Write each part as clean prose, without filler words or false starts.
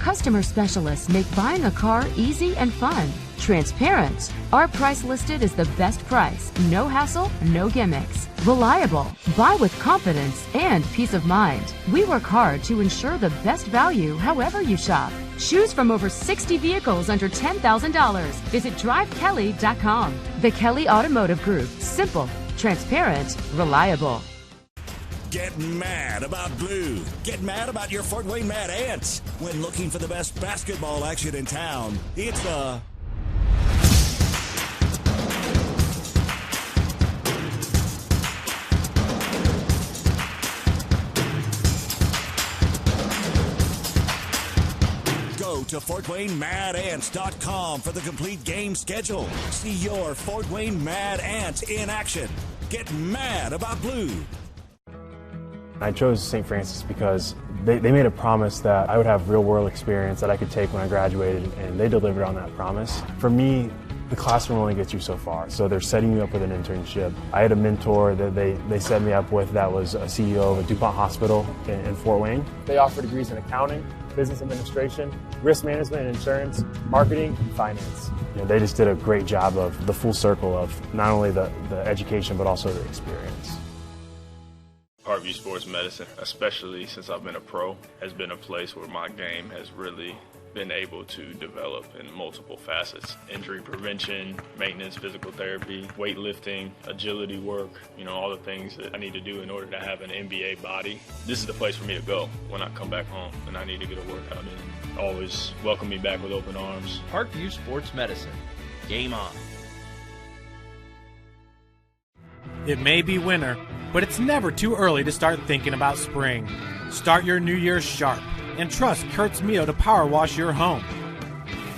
customer specialists make buying a car easy and fun. Transparent. Our price listed is the best price. No hassle, no gimmicks. Reliable. Buy with confidence and peace of mind. We work hard to ensure the best value however you shop. Choose from over 60 vehicles under $10,000. Visit drivekelly.com. The Kelly Automotive Group. Simple, transparent, reliable. Get mad about blue. Get mad about your Fort Wayne Mad Ants. When looking for the best basketball action in town, it's the Go to FortWayneMadAnts.com for the complete game schedule. See your Fort Wayne Mad Ants in action. Get mad about blue. I chose St. Francis because they made a promise that I would have real-world experience that I could take when I graduated, and they delivered on that promise. For me, the classroom only gets you so far, so they're setting you up with an internship. I had a mentor that they set me up with that was a CEO of a DuPont hospital in Fort Wayne. They offer degrees in accounting, business administration, risk management and insurance, marketing, and finance. You know, they just did a great job of the full circle of not only the education but also the experience. Parkview Sports Medicine, especially since I've been a pro, has been a place where my game has really been able to develop in multiple facets. Injury prevention, maintenance, physical therapy, weightlifting, agility work, all the things that I need to do in order to have an NBA body. This is the place for me to go when I come back home and I need to get a workout in. Always welcome me back with open arms. Parkview Sports Medicine. Game on. It may be winter, but it's never too early to start thinking about spring. Start your new year sharp and trust Kurt's Mio to power wash your home.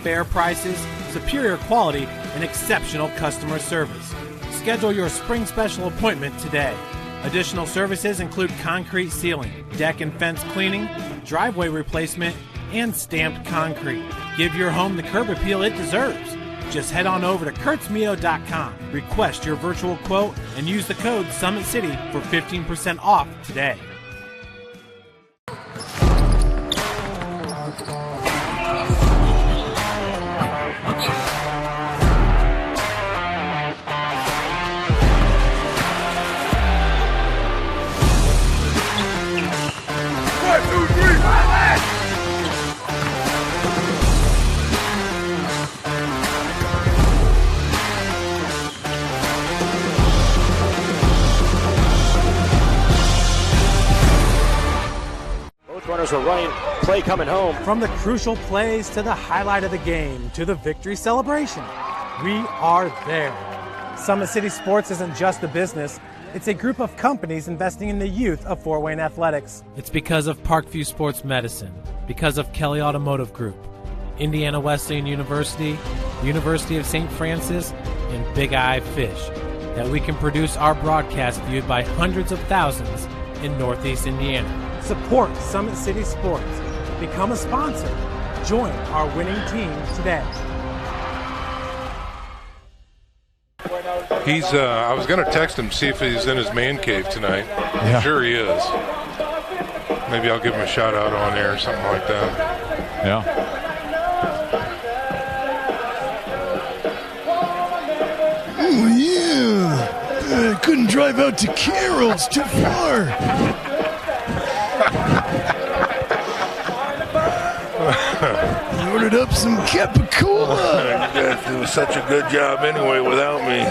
Fair prices, superior quality, and exceptional customer service. Schedule your spring special appointment today. Additional services include concrete sealing, deck and fence cleaning, driveway replacement, and stamped concrete. Give your home the curb appeal it deserves. Just head on over to kurtzmio.com, request your virtual quote, and use the code SummitCity for 15% off today. Runners are running, play coming home. From the crucial plays to the highlight of the game to the victory celebration, we are there. Summit City Sports isn't just a business, it's a group of companies investing in the youth of Fort Wayne athletics. It's because of Parkview Sports Medicine, because of Kelly Automotive Group, Indiana Wesleyan University, University of St. Francis, and Big Eye Fish, that we can produce our broadcast viewed by hundreds of thousands in Northeast Indiana. Support Summit City Sports. Become a sponsor. Join our winning team today. I was going to text him, see if he's in his man cave tonight. Yeah. I'm sure he is. Maybe I'll give him a shout out on air or something like that. Yeah. Oh, yeah. I couldn't drive out to Carroll. It's too far. I ordered up some Capicola. It was such a good job anyway without me.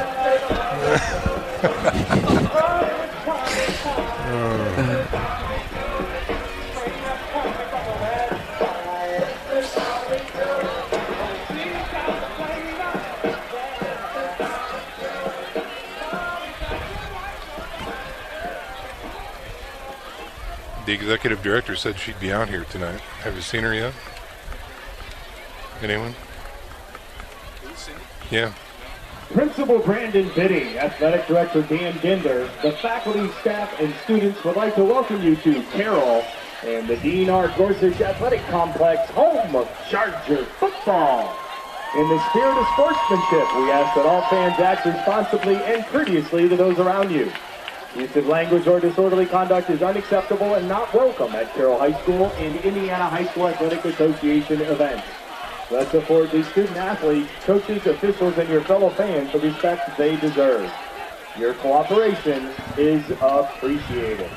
The executive director said she'd be out here tonight. Have you seen her yet? Anyone? Yeah. Principal Brandon Biddy, Athletic Director Dan Ginder, the faculty, staff, and students would like to welcome you to Carroll and the Dean R. Gorsuch Athletic Complex, home of Charger football. In the spirit of sportsmanship, we ask that all fans act responsibly and courteously to those around you. Use of language or disorderly conduct is unacceptable and not welcome at Carroll High School and Indiana High School Athletic Association events. Let's afford these student athletes, coaches, officials, and your fellow fans the respect they deserve. Your cooperation is appreciated.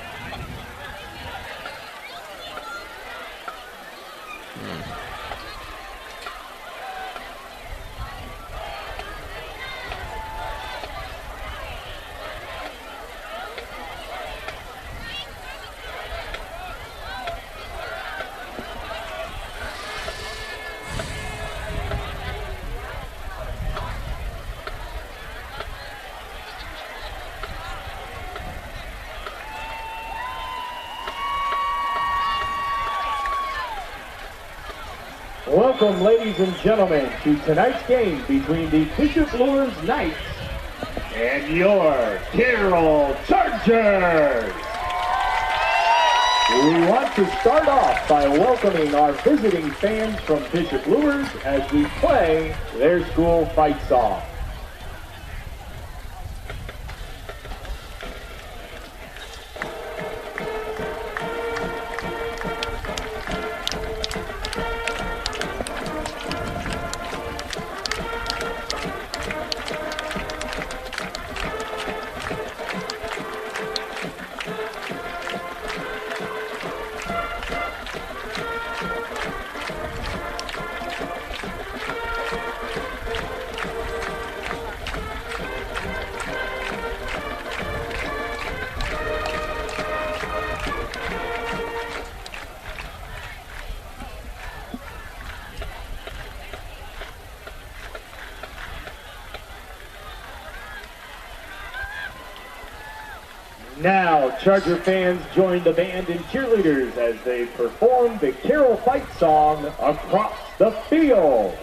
Welcome, ladies and gentlemen, to tonight's game between the Bishop Luers Knights and your Carroll Chargers. We want to start off by welcoming our visiting fans from Bishop Luers as we play their school fight song. Now, Charger fans join the band and cheerleaders as they perform the Carroll fight song across the field.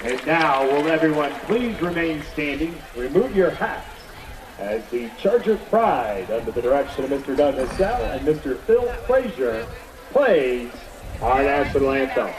And now, will everyone please remain standing, remove your hats, as the Charger Pride, under the direction of Mr. Doug Hassell and Mr. Phil Frazier, plays our national anthem.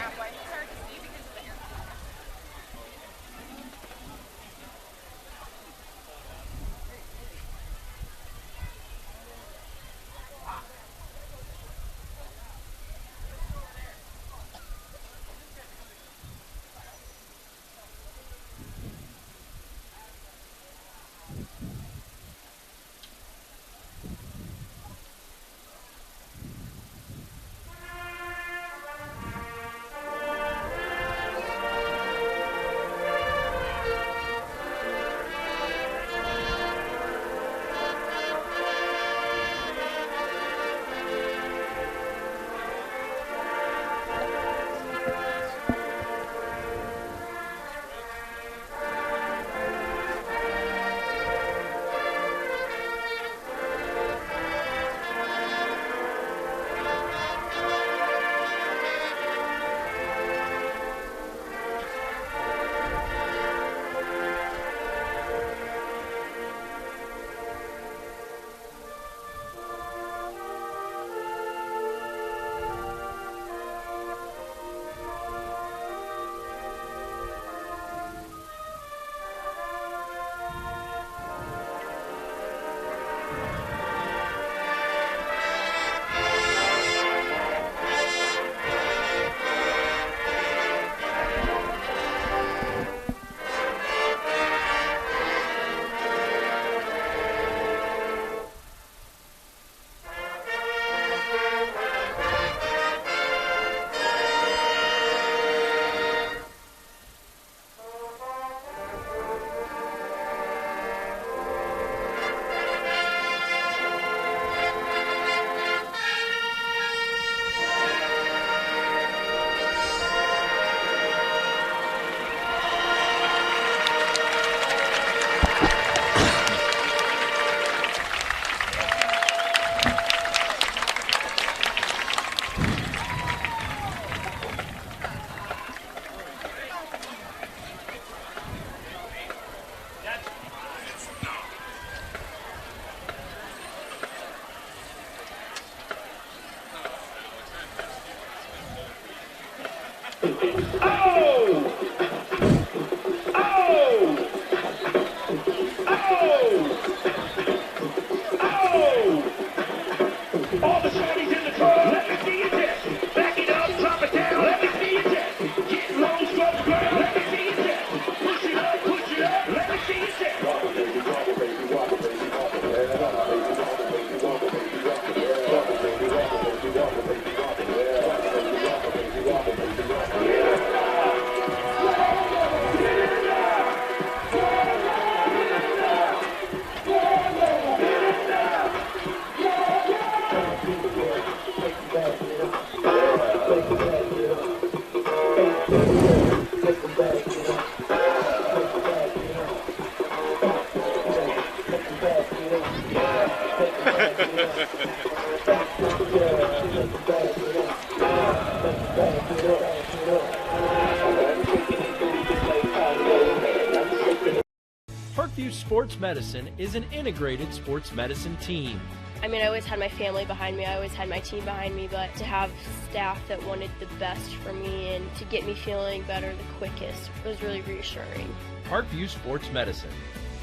Parkview Sports Medicine is an integrated sports medicine team. I mean, I always had my family behind me, I always had my team behind me, but to have staff that wanted the best for me and to get me feeling better the quickest was really reassuring. Parkview Sports Medicine.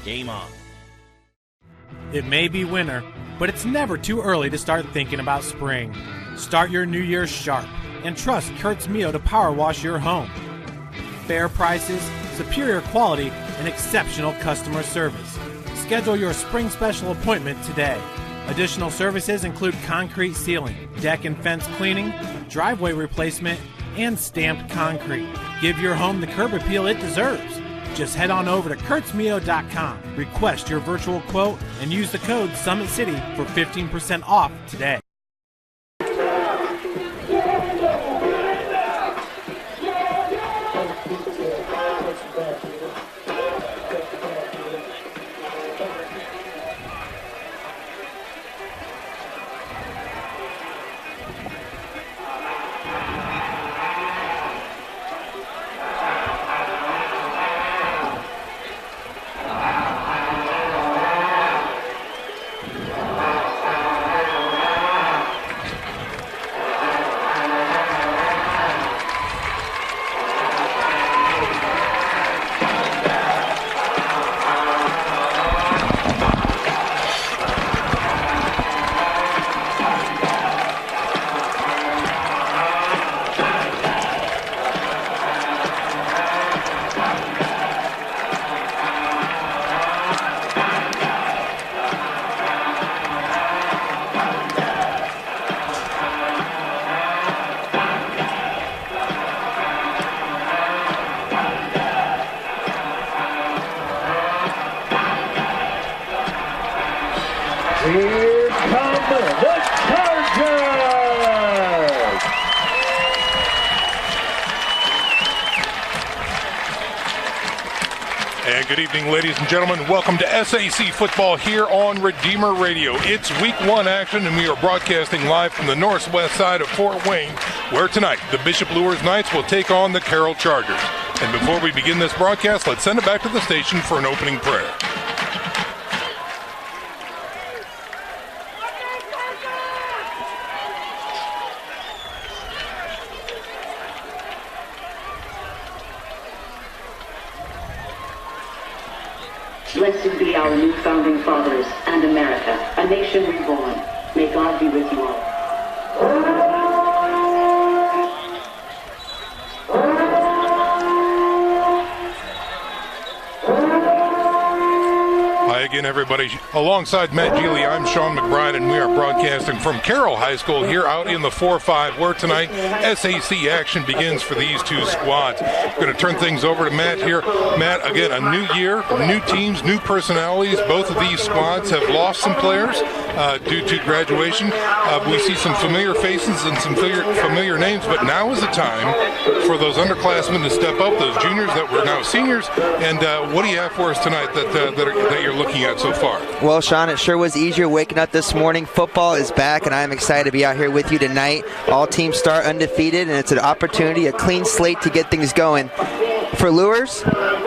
Game on. It may be winter, but it's never too early to start thinking about spring. Start your new year sharp and trust Kurt's Mio to power wash your home. Fair prices, superior quality, and exceptional customer service. Schedule your spring special appointment today. Additional services include concrete sealing, deck and fence cleaning, driveway replacement, and stamped concrete. Give your home the curb appeal it deserves. Just head on over to kurtzmio.com, request your virtual quote, and use the code SummitCity for 15% off today. Here come the Chargers! And good evening, ladies and gentlemen. Welcome to SAC football here on Redeemer Radio. It's week one action, and we are broadcasting live from the northwest side of Fort Wayne, where tonight the Bishop Luers Knights will take on the Carroll Chargers. And before we begin this broadcast, let's send it back to the station for an opening prayer. Blessed be our new founding fathers and America, a nation reborn. May God be with you all. Hi again, everybody. Alongside Matt Geely, I'm Sean McBride, and we are broadcasting from Carroll High School here out in the 4-5, where tonight SAC action begins for these two squads. We're going to turn things over to Matt here. Matt, again, a new year, new teams, new personalities. Both of these squads have lost some players due to graduation. We see some familiar faces and some familiar names, but now is the time for those underclassmen to step up, those juniors that were now seniors. And what do you have for us tonight that you're looking at so far? Well, Sean, it sure was easier waking up this morning. Football is back, and I'm excited to be out here with you tonight. All teams start undefeated, and it's an opportunity, a clean slate to get things going. For Luers,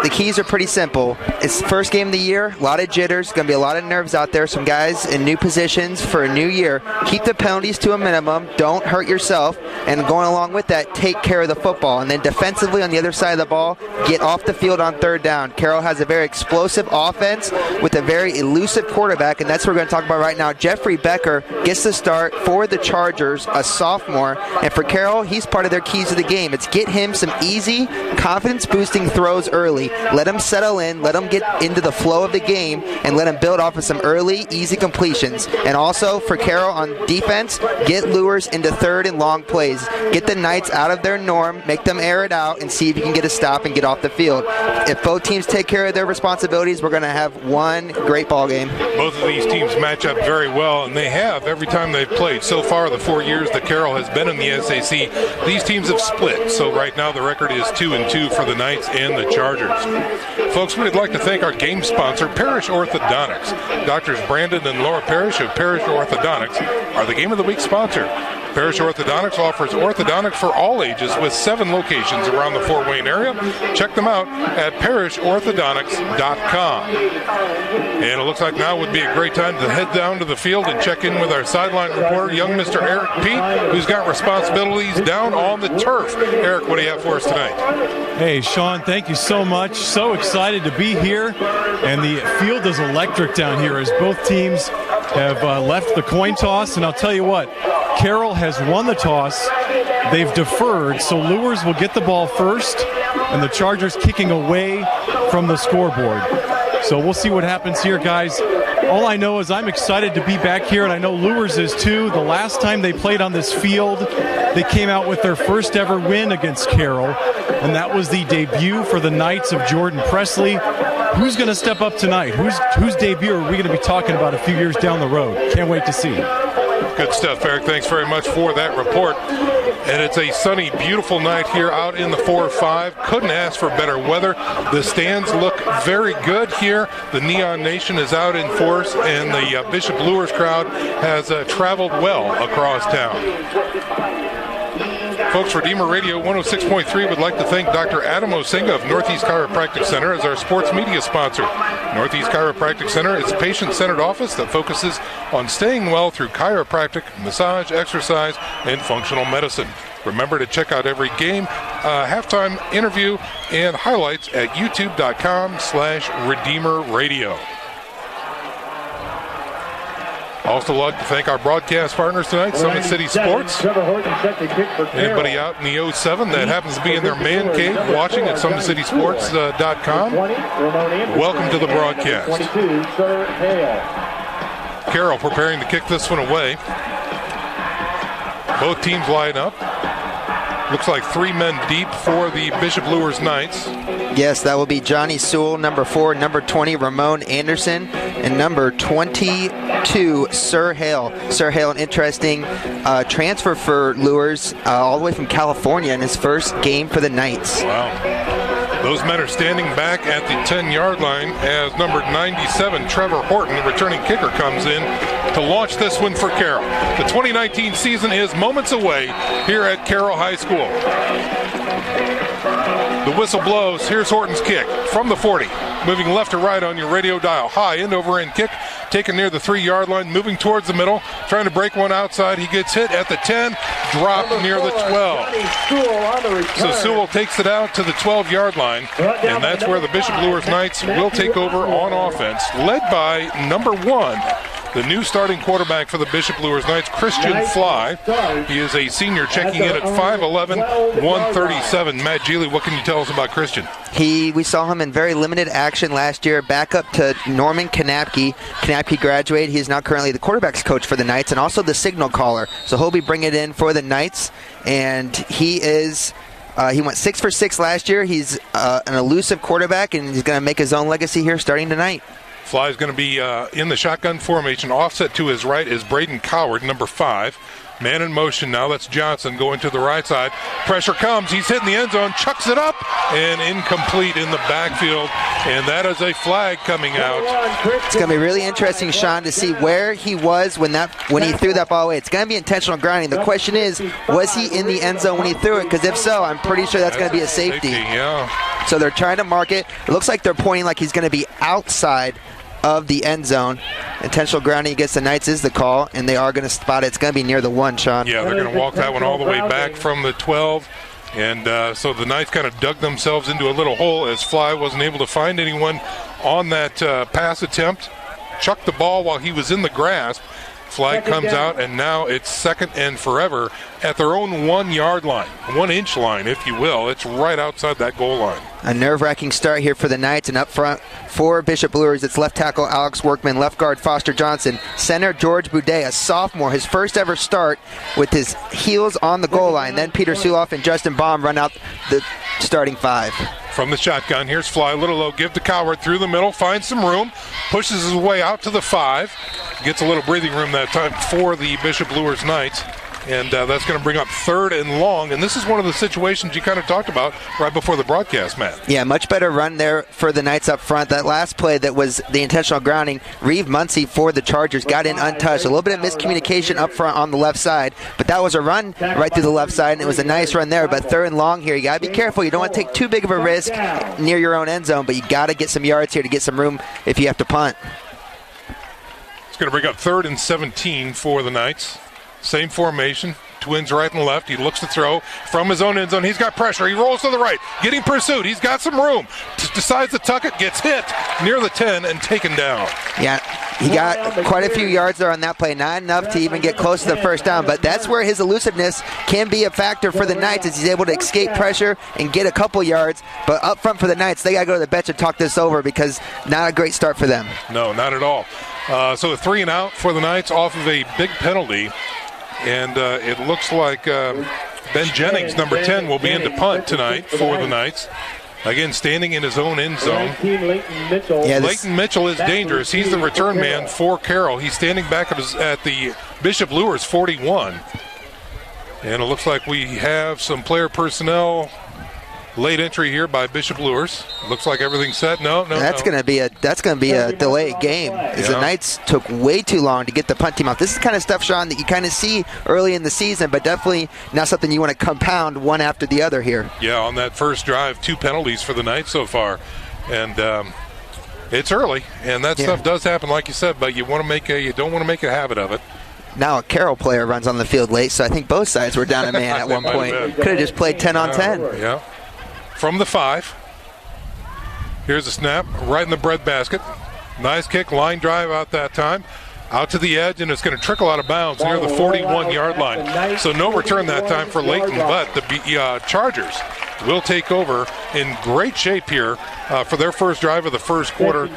the keys are pretty simple. It's the first game of the year, a lot of jitters, going to be a lot of nerves out there, some guys in new positions for a new year. Keep the penalties to a minimum, don't hurt yourself, and going along with that, take care of the football. And then defensively on the other side of the ball, get off the field on third down. Carroll has a very explosive offense with a very elusive quarterback, and that's what we're going to talk about right now. Jeffrey Becker gets the start for the Chargers, a sophomore, and for Carroll, he's part of their keys to the game. It's get him some easy, confidence-boosting throws early. Let him settle in, let him get into the flow of the game, and let him build off of some early, easy completions. And also for Carroll on defense, get Luers into third and long plays. Get the Knights out of their norm, make them air it out, and see if you can get a stop and get off the field. If both teams take care of their responsibilities, we're going to have one great ball game. Both of these teams match up very well, and they have every time they've played. So far, the 4 years that Carroll has been in the SAC, these teams have split. So right now the record is 2-2 for the Knights and the Chargers. Folks, we'd like to thank our game sponsor, Parrish Orthodontics. Doctors Brandon and Laura Parrish of Parrish Orthodontics are the Game of the Week sponsor. Parrish Orthodontics offers orthodontics for all ages with 7 locations around the Fort Wayne area. Check them out at parishorthodontics.com. And it looks like now would be a great time to head down to the field and check in with our sideline reporter, young Mr. Eric Pete, who's got responsibilities down on the turf. Eric, what do you have for us tonight? Hey, Sean, thank you so much. So excited to be here. And the field is electric down here as both teams have left the coin toss. And I'll tell you what, Carroll has won the toss. They've deferred, so Luers will get the ball first, and the Chargers kicking away from the scoreboard. So we'll see what happens here, guys. All I know is I'm excited to be back here, and I know Luers is too. The last time they played on this field, they came out with their first ever win against Carroll, and that was the debut for the Knights of Jordan Presley. Who's going to step up tonight? Whose debut are we going to be talking about a few years down the road? Can't wait to see. Good stuff, Eric. Thanks very much for that report. And it's a sunny, beautiful night here out in the 4-5. Couldn't ask for better weather. The stands look very good here. The Neon Nation is out in force, and the Bishop Luers crowd has traveled well across town. Folks, Redeemer Radio 106.3 would like to thank Dr. Adam Osinga of Northeast Chiropractic Center as our sports media sponsor. Northeast Chiropractic Center is a patient-centered office that focuses on staying well through chiropractic, massage, exercise, and functional medicine. Remember to check out every game, halftime interview, and highlights at youtube.com/Redeemer Radio. Also like to thank our broadcast partners tonight, Summit City Sports. Anybody out in the 07 that happens to be in their man cave watching at SummitCitySports.com, welcome to the broadcast. Carroll preparing to kick this one away. Both teams line up. Looks like 3 men deep for the Bishop Luers Knights. Yes, that will be Johnny Sewell, number 4, number 20, Ramon Anderson, and number 22, Sir Hale. Sir Hale, an interesting transfer for Luers, all the way from California in his first game for the Knights. Wow. Those men are standing back at the 10-yard line as number 97, Trevor Horton, the returning kicker, comes in to launch this one for Carroll. The 2019 season is moments away here at Carroll High School. The whistle blows. Here's Horton's kick from the 40. Moving left to right on your radio dial. High end over end kick. Taken near the 3-yard line. Moving towards the middle. Trying to break one outside. He gets hit at the 10. Dropped near the 12. So Sewell takes it out to the 12-yard line. And that's where the Bishop Luers Knights will take over on offense. Led by number 1. The new starting quarterback for the Bishop Luers Knights, Christian Fly. He is a senior, checking in at 5'11", 137. Matt Geely, what can you tell us about Christian? We saw him in very limited action last year, back up to Norman Kanapke. Kanapke graduated. He is now currently the quarterback's coach for the Knights and also the signal caller. So he'll be bringing it in for the Knights, and he went 6 for 6 last year. He's an elusive quarterback, and he's going to make his own legacy here starting tonight. Fly is going to be in the shotgun formation. Offset to his right is Braden Coward, number 5. Man in motion now. That's Johnson going to the right side. Pressure comes. He's hitting the end zone. Chucks it up and incomplete in the backfield. And that is a flag coming out. It's going to be really interesting, Sean, to see where he was when he threw that ball away. It's going to be intentional grounding. The question is, was he in the end zone when he threw it? Because if so, I'm pretty sure that's going to be a safety. Yeah. So they're trying to mark it. It looks like they're pointing like he's going to be outside of the end zone. Intentional grounding against the Knights is the call, and they are going to spot it. It's going to be near the 1, Sean. Yeah, they're going to walk that one all the way back from the 12. And so the Knights kind of dug themselves into a little hole as Fly wasn't able to find anyone on that pass attempt. Chucked the ball while he was in the grasp. Flag comes out, and now it's second and forever at their own 1 yard line, 1 inch line, if you will. It's right outside that goal line. A nerve-wracking start here for the Knights, and up front for Bishop Luers, it's left tackle Alex Workman, left guard Foster Johnson, center George Boudet, a sophomore, his first ever start with his heels on the goal line. Then Peter Suloff and Justin Baum run out the starting 5. From the shotgun, here's Fly, a little low, give to Coward through the middle, finds some room, pushes his way out to the 5, gets a little breathing room that time for the Bishop Luers Knights, and that's going to bring up 3rd and long, and this is one of the situations you kind of talked about right before the broadcast, Matt. Yeah, much better run there for the Knights up front. That last play that was the intentional grounding, Reeve Muncie for the Chargers got in untouched. A little bit of miscommunication up front on the left side, but that was a run right through the left side, and it was a nice run there. But 3rd and long here, you got to be careful. You don't want to take too big of a risk near your own end zone, but you got to get some yards here to get some room if you have to punt. It's going to bring up 3rd and 17 for the Knights. Same formation. Twins right and left. He looks to throw from his own end zone. He's got pressure. He rolls to the right. Getting pursued. He's got some room. Decides to tuck it. Gets hit near the 10 and taken down. Yeah, he got quite a few yards there on that play. Not enough to even get close to the first down, but that's where his elusiveness can be a factor for the Knights, as he's able to escape pressure and get a couple yards. But up front for the Knights, they got to go to the bench and talk this over, because not a great start for them. No, not at all. So the 3 and out for the Knights off of a big penalty. And it looks like Ben Jennings, number 10, will be in to punt tonight for the Knights. Again, standing in his own end zone. Leighton Mitchell is dangerous. He's the return man for Carroll. He's standing back at the Bishop Luers 41. And it looks like we have some player personnel. Late entry here by Bishop Luers. Looks like everything's set. No. That's going to be a delayed game. As the Knights took way too long to get the punt team out. This is the kind of stuff, Sean, that you kind of see early in the season, but definitely not something you want to compound one after the other here. Yeah, on that first drive, 2 penalties for the Knights so far, and it's early, and that stuff does happen, like you said. But you don't want to make a habit of it. Now a Carroll player runs on the field late, so I think both sides were down a man at one point. Could have just played 10 on 10. Yeah. From the 5. Here's a snap right in the breadbasket. Nice kick, line drive out that time. Out to the edge, and it's going to trickle out of bounds near the 41-yard line. So no return that time for Leighton, but the Chargers will take over in great shape here for their first drive of the first quarter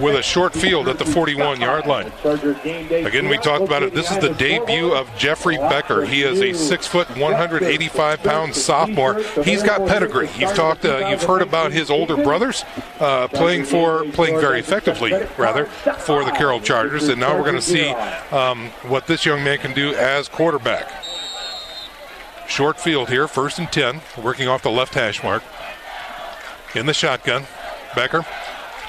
with a short field at the 41-yard line. Again, we talked about it. This is the debut of Jeffrey Becker. He is a 6-foot, 185-pound sophomore. He's got pedigree. You've heard about his older brothers playing very effectively, for the Carroll Chargers, and now we're going to see what this young man can do as quarterback. Short field here, 1st and 10, working off the left hash mark. In the shotgun, Becker,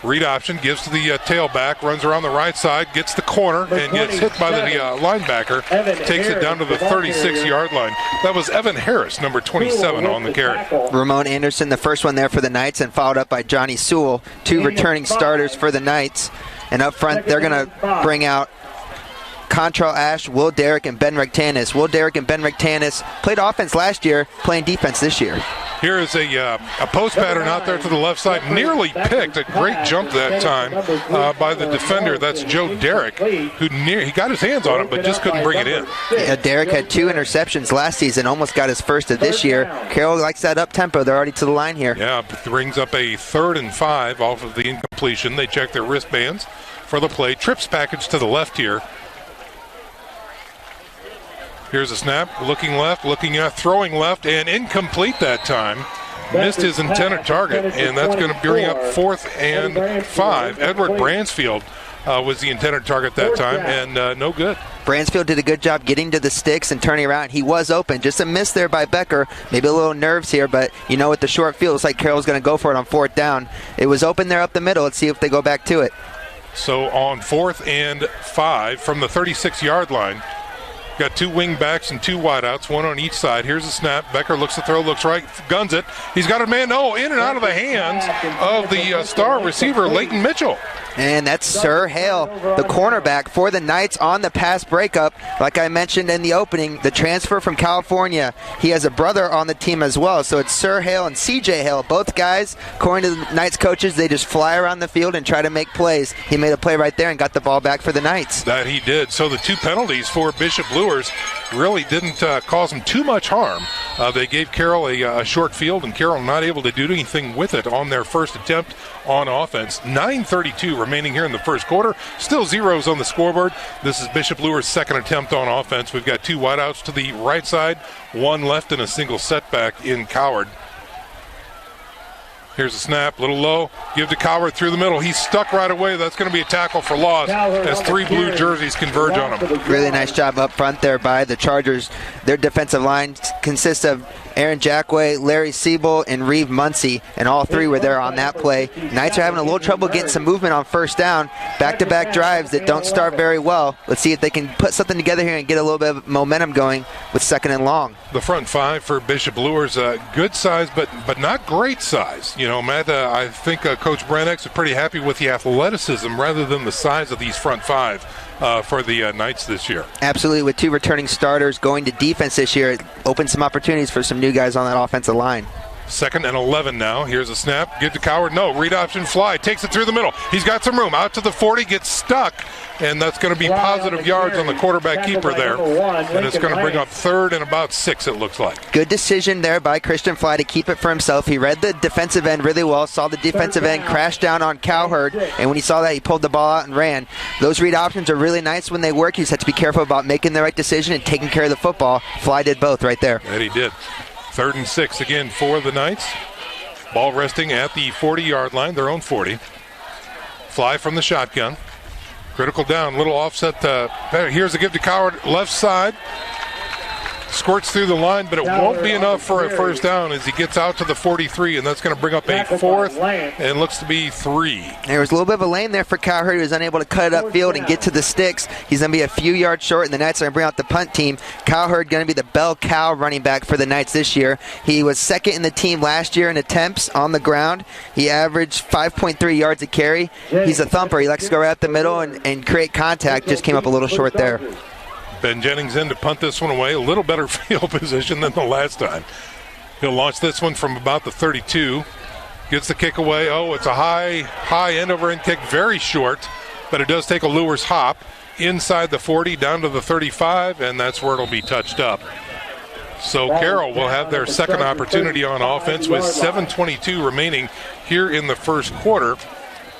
read option, gives to the tailback, runs around the right side, gets the corner, and gets hit by the linebacker, takes it down to the 36-yard line. That was Evan Harris, number 27, on the carry. Ramon Anderson, the first one there for the Knights, and followed up by Johnny Sewell, 2 returning starters for the Knights. And up front, they're going to bring out Contral Ash, Will Derrick, and Ben Rectanis. Will Derrick and Ben Rectanis played offense last year, playing defense this year. Here is a post pattern out there to the left side. Nearly picked. A great jump that time by the defender. That's Joe Derrick, he got his hands on it, but just couldn't bring it in. Yeah, Derrick had 2 interceptions last season, almost got his first of this year. Carroll likes that up-tempo. They're already to the line here. Yeah, brings up a 3rd and 5 off of the incompletion. They check their wristbands for the play. Trips package to the left here. Here's a snap, looking left, throwing left, and incomplete that time. Missed his intended target, and that's going to bring up 4th and 5. Edward Bransfield was the intended target that time, and no good. Bransfield did a good job getting to the sticks and turning around. He was open. Just a miss there by Becker. Maybe a little nerves here, but with the short field, it's like Carroll's going to go for it on 4th down. It was open there up the middle. Let's see if they go back to it. So on 4th and 5 from the 36-yard line, Got 2 wing backs and 2 wideouts, 1 on each side. Here's a snap. Becker looks to throw, looks right, guns it. He's got a man, in and out of the hands of the star receiver, Leighton Mitchell. And that's Sir Hale, the cornerback for the Knights on the pass breakup. Like I mentioned in the opening, the transfer from California. He has a brother on the team as well. So it's Sir Hale and CJ Hale. Both guys, according to the Knights coaches, they just fly around the field and try to make plays. He made a play right there and got the ball back for the Knights. That he did. So the 2 penalties for Bishop Luers really didn't cause them too much harm. They gave Carroll a short field, and Carroll not able to do anything with it on their first attempt on offense. 9:32 remaining here in the first quarter. Still zeros on the scoreboard. This is Bishop Luers' second attempt on offense. We've got 2 wideouts to the right side, 1 left, and a single setback in Coward. Here's a snap, little low, give to Coward through the middle. He's stuck right away. That's going to be a tackle for loss as 3 blue jerseys converge on him. Really nice job up front there by the Chargers. Their defensive line consists of Aaron Jackway, Larry Siebel, and Reeve Muncie, and all 3 were there on that play. Knights are having a little trouble getting some movement on first down. Back-to-back drives that don't start very well. Let's see if they can put something together here and get a little bit of momentum going with 2nd and long. The front 5 for Bishop Luers, good size, but not great size. You know, Matt, I think Coach Brannex is pretty happy with the athleticism rather than the size of these front 5 for the Knights this year. Absolutely. With 2 returning starters going to defense this year, it opens some opportunities for some new guys on that offensive line. 2nd and 11 now. Here's a snap. Give to Coward. No. Read option fly. Takes it through the middle. He's got some room. Out to the 40. Gets stuck. And that's going to be positive yards on the quarterback keeper there. And it's going to bring up 3rd and about 6, it looks like. Good decision there by Christian Fly to keep it for himself. He read the defensive end really well. Saw the defensive end crash down on Cowherd. And when he saw that, he pulled the ball out and ran. Those read options are really nice when they work. You just have to be careful about making the right decision and taking care of the football. Fly did both right there. And he did. 3rd and 6 again for the Knights. Ball resting at the 40-yard line, their own 40. Fly from the shotgun. Critical down, little offset. Here's a give to Coward, left side. Squirts through the line, but it won't be enough for a first down as he gets out to the 43, and that's going to bring up a 4th and looks to be 3. There was a little bit of a lane there for Cowherd. He was unable to cut it upfield and get to the sticks. He's going to be a few yards short, and the Knights are going to bring out the punt team. Cowherd going to be the bell cow running back for the Knights this year. He was 2nd in the team last year in attempts on the ground. He averaged 5.3 yards a carry. He's a thumper. He likes to go right up the middle and create contact. Just came up a little short there. Ben Jennings in to punt this one away. A little better field position than the last time. He'll launch this one from about the 32. Gets the kick away. Oh, it's a high end-over-end kick. Very short, but it does take a Luers hop inside the 40 down to the 35, and that's where it'll be touched up. So Carroll will have their second opportunity on offense with 7:22 remaining here in the first quarter.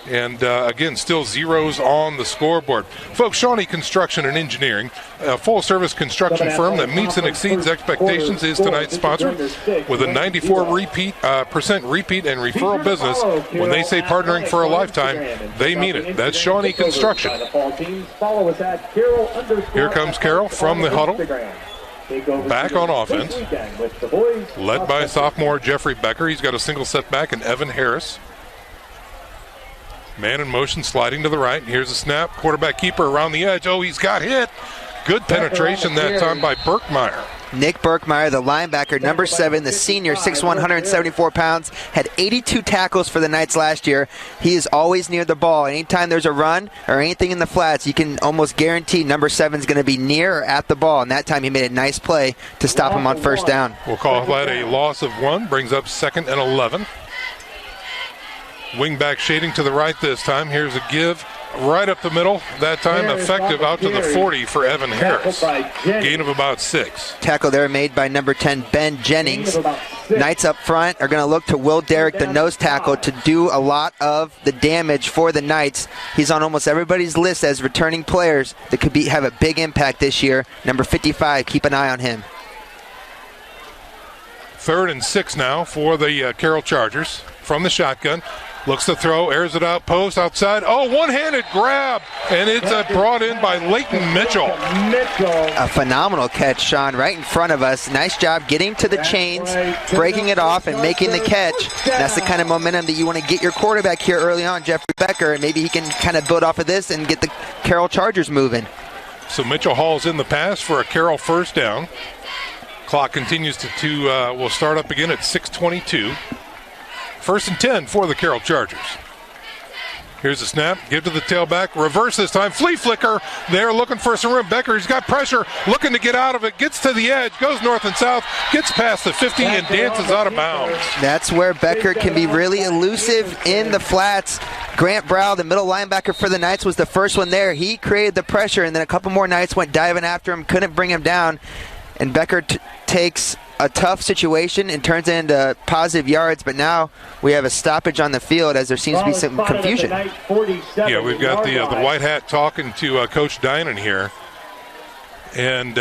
And again, still zeros on the scoreboard. Folks, Shawnee Construction and Engineering, a full-service construction firm that meets and exceeds expectations, is tonight's sponsor with a 94% repeat and referral business. When they say partnering for a lifetime, they mean it. That's Shawnee Construction. Here comes Carroll from the huddle. Back on offense, led by sophomore Jeffrey Becker. He's got a single setback, and Evan Harris. Man in motion, sliding to the right. Here's a snap. Quarterback keeper around the edge. Oh, he's got hit. Good penetration that time by Birkmeyer. Nick Birkmeyer, the linebacker, number 7, the senior, 6'1", 174 pounds, had 82 tackles for the Knights last year. He is always near the ball. Anytime there's a run or anything in the flats, you can almost guarantee number 7 is going to be near or at the ball. And that time he made a nice play to stop him on first down. We'll call that a loss of 1. Brings up 2nd and 11. Wingback shading to the right this time. Here's a give right up the middle. That time effective out to the 40 for Evan Harris. Gain of about 6. Tackle there made by number 10, Ben Jennings. Knights up front are going to look to Will Derrick, the nose tackle, to do a lot of the damage for the Knights. He's on almost everybody's list as returning players that could have a big impact this year. Number 55, keep an eye on him. 3rd and 6 now for the Carroll Chargers from the shotgun. Looks to throw, airs it out, post outside. Oh, one-handed grab, and it's brought in by Leighton Mitchell. A phenomenal catch, Sean, right in front of us. Nice job getting to the chains, breaking it off, and making the catch. That's the kind of momentum that you want to get your quarterback here early on, Jeffrey Becker, and maybe he can kind of build off of this and get the Carroll Chargers moving. So Mitchell hauls in the pass for a Carroll first down. Clock continues to will start up again at 6:22. 1st and 10 for the Carroll Chargers. Here's the snap. Give to the tailback. Reverse this time. Flea flicker. They're looking for some room. Becker, he's got pressure. Looking to get out of it. Gets to the edge. Goes north and south. Gets past the 50 and dances out of bounds. That's where Becker can be really elusive in the flats. Grant Brow, the middle linebacker for the Knights, was the first one there. He created the pressure, and then a couple more Knights went diving after him. Couldn't bring him down. And Becker takes a tough situation and turns it into positive yards, but now we have a stoppage on the field as there seems to be some confusion. Yeah, we've got the white hat talking to Coach Dinan here. And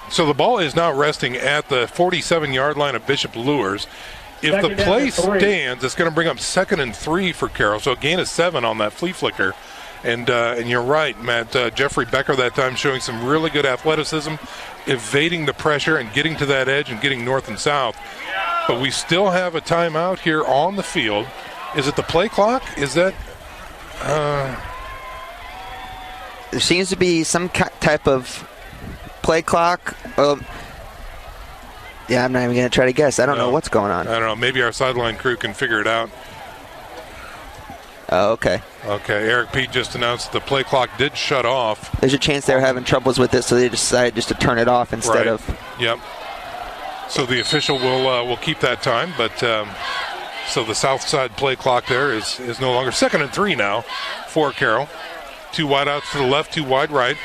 so the ball is now resting at the 47-yard line of Bishop Luers. If the play stands, it's going to bring up 2nd and 3 for Carroll, so a gain of 7 on that flea flicker. And you're right, Matt. Jeffrey Becker that time showing some really good athleticism, evading the pressure and getting to that edge and getting north and south. But we still have a timeout here on the field. Is it the play clock? Is that... There seems to be some type of play clock. Yeah, I'm not even going to try to guess. I don't know what's going on. I don't know. Maybe our sideline crew can figure it out. Oh, okay. Okay, Eric Pete just announced the play clock did shut off. There's a chance they were having troubles with it, so they decided just to turn it off instead of... Yep. So the official will keep that time, but so the south side play clock there is no longer. 2nd and 3 now for Carroll. 2 wide outs to the left, 2 wide right.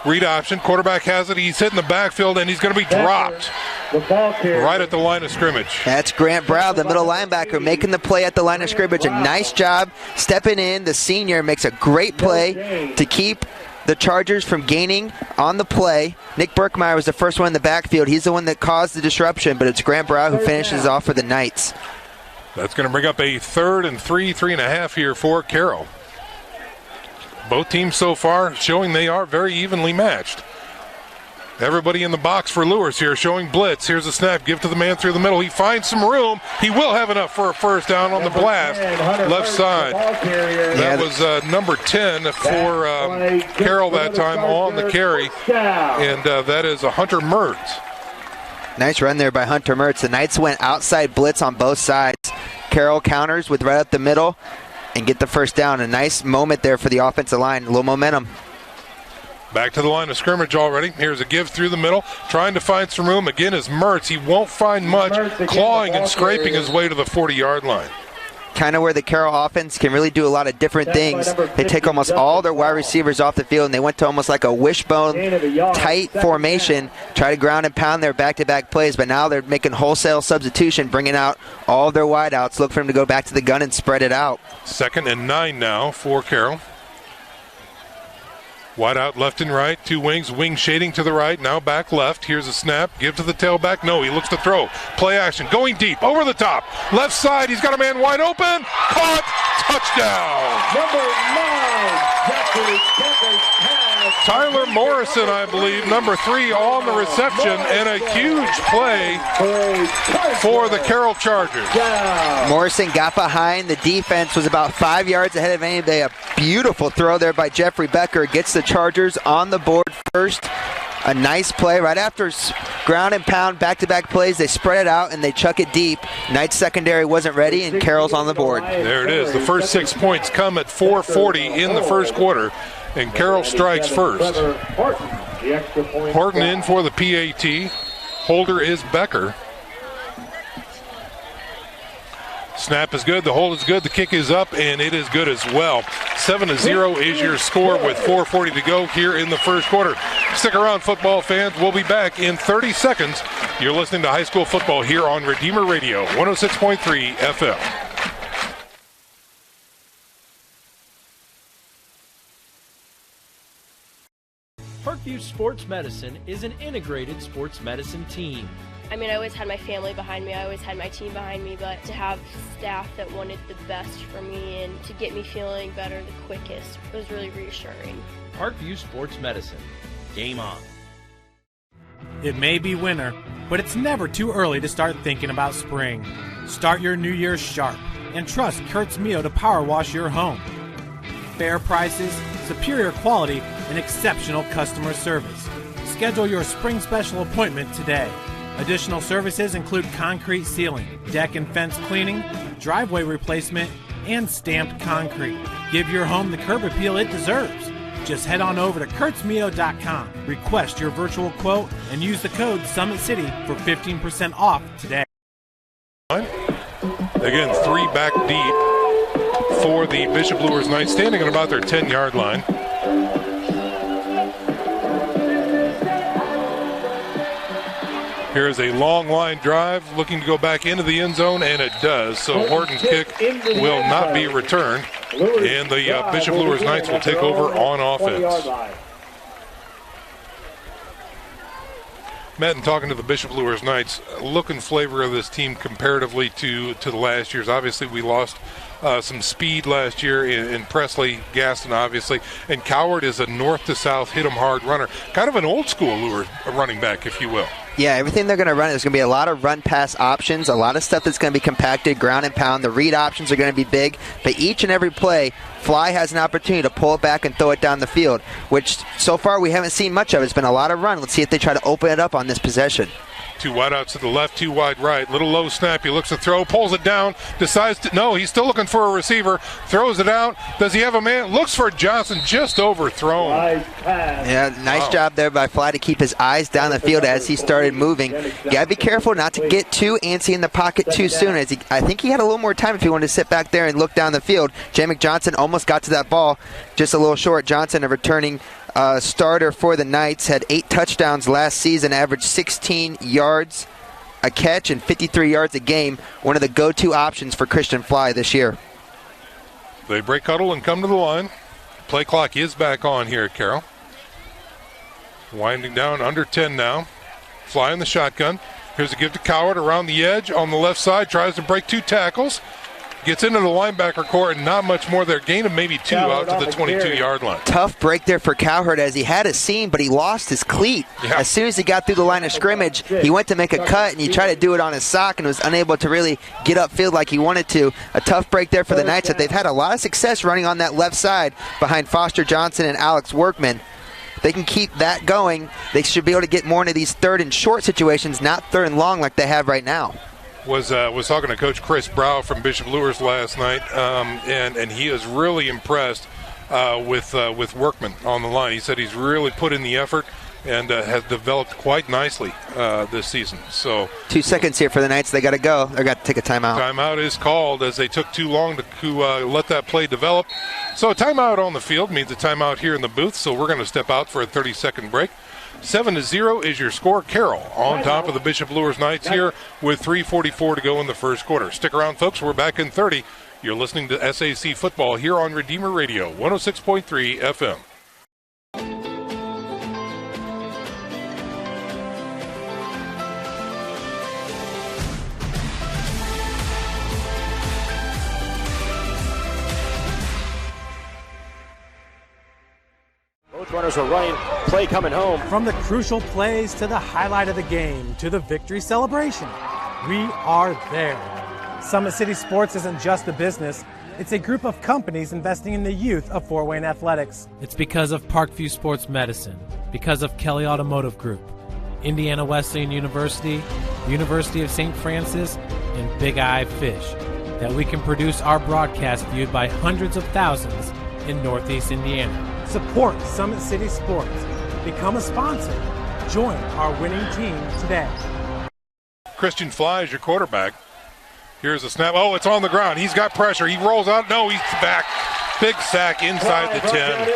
Read option, quarterback has it, he's hitting the backfield, and he's going to be dropped right at the line of scrimmage. That's Grant Brow, the middle linebacker, making the play at the line of scrimmage. A nice job stepping in. The senior makes a great play to keep the Chargers from gaining on the play. Nick Berkmeyer was the first one in the backfield. He's the one that caused the disruption, but it's Grant Brow who finishes off for the Knights. That's going to bring up a 3rd and 3.5 here for Carroll. Both teams so far showing they are very evenly matched. Everybody in the box for Luers here showing blitz. Here's a snap. Give to the man through the middle. He finds some room. He will have enough for a first down on the blast. Left side. That was number 10 for Carroll that time on the carry. And that is a Hunter Mertz. Nice run there by Hunter Mertz. The Knights went outside blitz on both sides. Carroll counters with right up the middle and get the first down. A nice moment there for the offensive line. A little momentum. Back to the line of scrimmage already. Here's a give through the middle. Trying to find some room. Again is Mertz. He won't find much. Clawing and scraping his way to the 40-yard line. Kind of where the Carroll offense can really do a lot of different things. They take almost all their wide receivers off the field, and they went to almost like a wishbone tight formation, try to ground and pound their back-to-back plays, but now they're making wholesale substitution, bringing out all their wideouts. Look for them to go back to the gun and spread it out. 2nd and 9 now for Carroll. Wide out left and right, 2 wings, wing shading to the right, now back left. Here's a snap, give to the tailback. No, he looks to throw. Play action, going deep, over the top. Left side, he's got a man wide open. Caught, touchdown. Number 9, Tyler Morrison, I believe, number 3 on the reception, and a huge play for the Carroll Chargers. Morrison got behind. The defense was about 5 yards ahead of anybody. A beautiful throw there by Jeffrey Becker. Gets the Chargers on the board first. A nice play right after ground and pound, back-to-back plays. They spread it out and they chuck it deep. Knights secondary wasn't ready, and Carroll's on the board. There it is. The first 6 points come at 4:40 in the first quarter, and Carroll strikes first. Horton in for the PAT. Holder is Becker. Snap is good, the hold is good, the kick is up, and it is good as well. 7-0 is your score with 4:40 to go here in the first quarter. Stick around, football fans. We'll be back in 30 seconds. You're listening to high school football here on Redeemer Radio, 106.3 FM. Parkview Sports Medicine is an integrated sports medicine team. I mean, I always had my family behind me, I always had my team behind me, but to have staff that wanted the best for me and to get me feeling better the quickest was really reassuring. Parkview Sports Medicine. Game on. It may be winter, but it's never too early to start thinking about spring. Start your new year sharp and trust Kurt's Mio to power wash your home. Fair prices, superior quality, and exceptional customer service. Schedule your spring special appointment today. Additional services include concrete sealing, deck and fence cleaning, driveway replacement, and stamped concrete. Give your home the curb appeal it deserves. Just head on over to kurtzmio.com, request your virtual quote, and use the code SummitCity for 15% off today. Again, 3 back deep for the Bishop Luers Knights, standing at about their 10-yard line. Here's a long line drive, looking to go back into the end zone, and it does. So Horton's kick will not be returned, and the Bishop Luers Knights will take over on offense. Matt, and talking to the Bishop Luers Knights, look and flavor of this team comparatively to the last year's. Obviously, we lost some speed last year in Presley, Gaston, obviously, and Coward is a north to south, hit 'em hard runner, kind of an old school Luers running back, if you will. Yeah, everything they're going to run, there's going to be a lot of run-pass options, a lot of stuff that's going to be compacted, ground and pound. The read options are going to be big, but each and every play, Fly has an opportunity to pull it back and throw it down the field, which so far we haven't seen much of. It's been a lot of run. Let's see if they try to open it up on this possession. 2 wide outs to the left, 2 wide right. Little low snap. He looks to throw, pulls it down, decides to, no, he's still looking for a receiver, throws it out. Does he have a man? Looks for Johnson, just overthrown. Yeah, nice job there by Fly to keep his eyes down the field as he started moving. You got to be careful not to get too antsy in the pocket too soon. I think he had a little more time if he wanted to sit back there and look down the field. Jamek Johnson almost got to that ball, just a little short. Johnson, a returning starter for the Knights, had 8 touchdowns last season, averaged 16 yards a catch and 53 yards a game. One of the go-to options for Christian Fly this year. They break huddle and come to the line. Play clock is back on here at Carroll. Winding down, under 10 now. Fly in the shotgun. Here's a give to Coward around the edge on the left side. Tries to break 2 tackles. Gets into the linebacker core, and not much more there. Gain of maybe 2 out to the 22-yard line. Tough break there for Cowherd as he had a seam, but he lost his cleat. Yeah. As soon as he got through the line of scrimmage, he went to make a cut, and he tried to do it on his sock and was unable to really get upfield like he wanted to. A tough break there for the Knights that they've had a lot of success running on that left side behind Foster Johnson and Alex Workman. They can keep that going. They should be able to get more into these 3rd and short situations, not 3rd and long like they have right now. Was talking to Coach Chris Brow from Bishop Luers last night, and he is really impressed with Workman on the line. He said he's really put in the effort and has developed quite nicely this season. So 2 seconds here for the Knights. They got to go. They got to take a timeout. Timeout is called as they took too long to let that play develop. So a timeout on the field means a timeout here in the booth. So we're going to step out for a 30-second break. 7-0 is your score. Carroll on top of the Bishop Luers Knights here with 3:44 to go in the first quarter. Stick around, folks. We're back in 30. You're listening to SAC Football here on Redeemer Radio, 106.3 FM. Both runners are running. Play coming home. From the crucial plays to the highlight of the game to the victory celebration, we are there. Summit City Sports isn't just a business. It's a group of companies investing in the youth of Fort Wayne athletics. It's because of Parkview Sports Medicine, because of Kelly Automotive Group, Indiana Wesleyan University, University of St. Francis, and Big Eye Fish, that we can produce our broadcast viewed by hundreds of thousands in Northeast Indiana. Support Summit City Sports. Become a sponsor. Join our winning team today. Christian Fly is your quarterback. Here's a snap. Oh, it's on the ground. He's got pressure. He rolls out. No, he's back. Big sack inside the 10.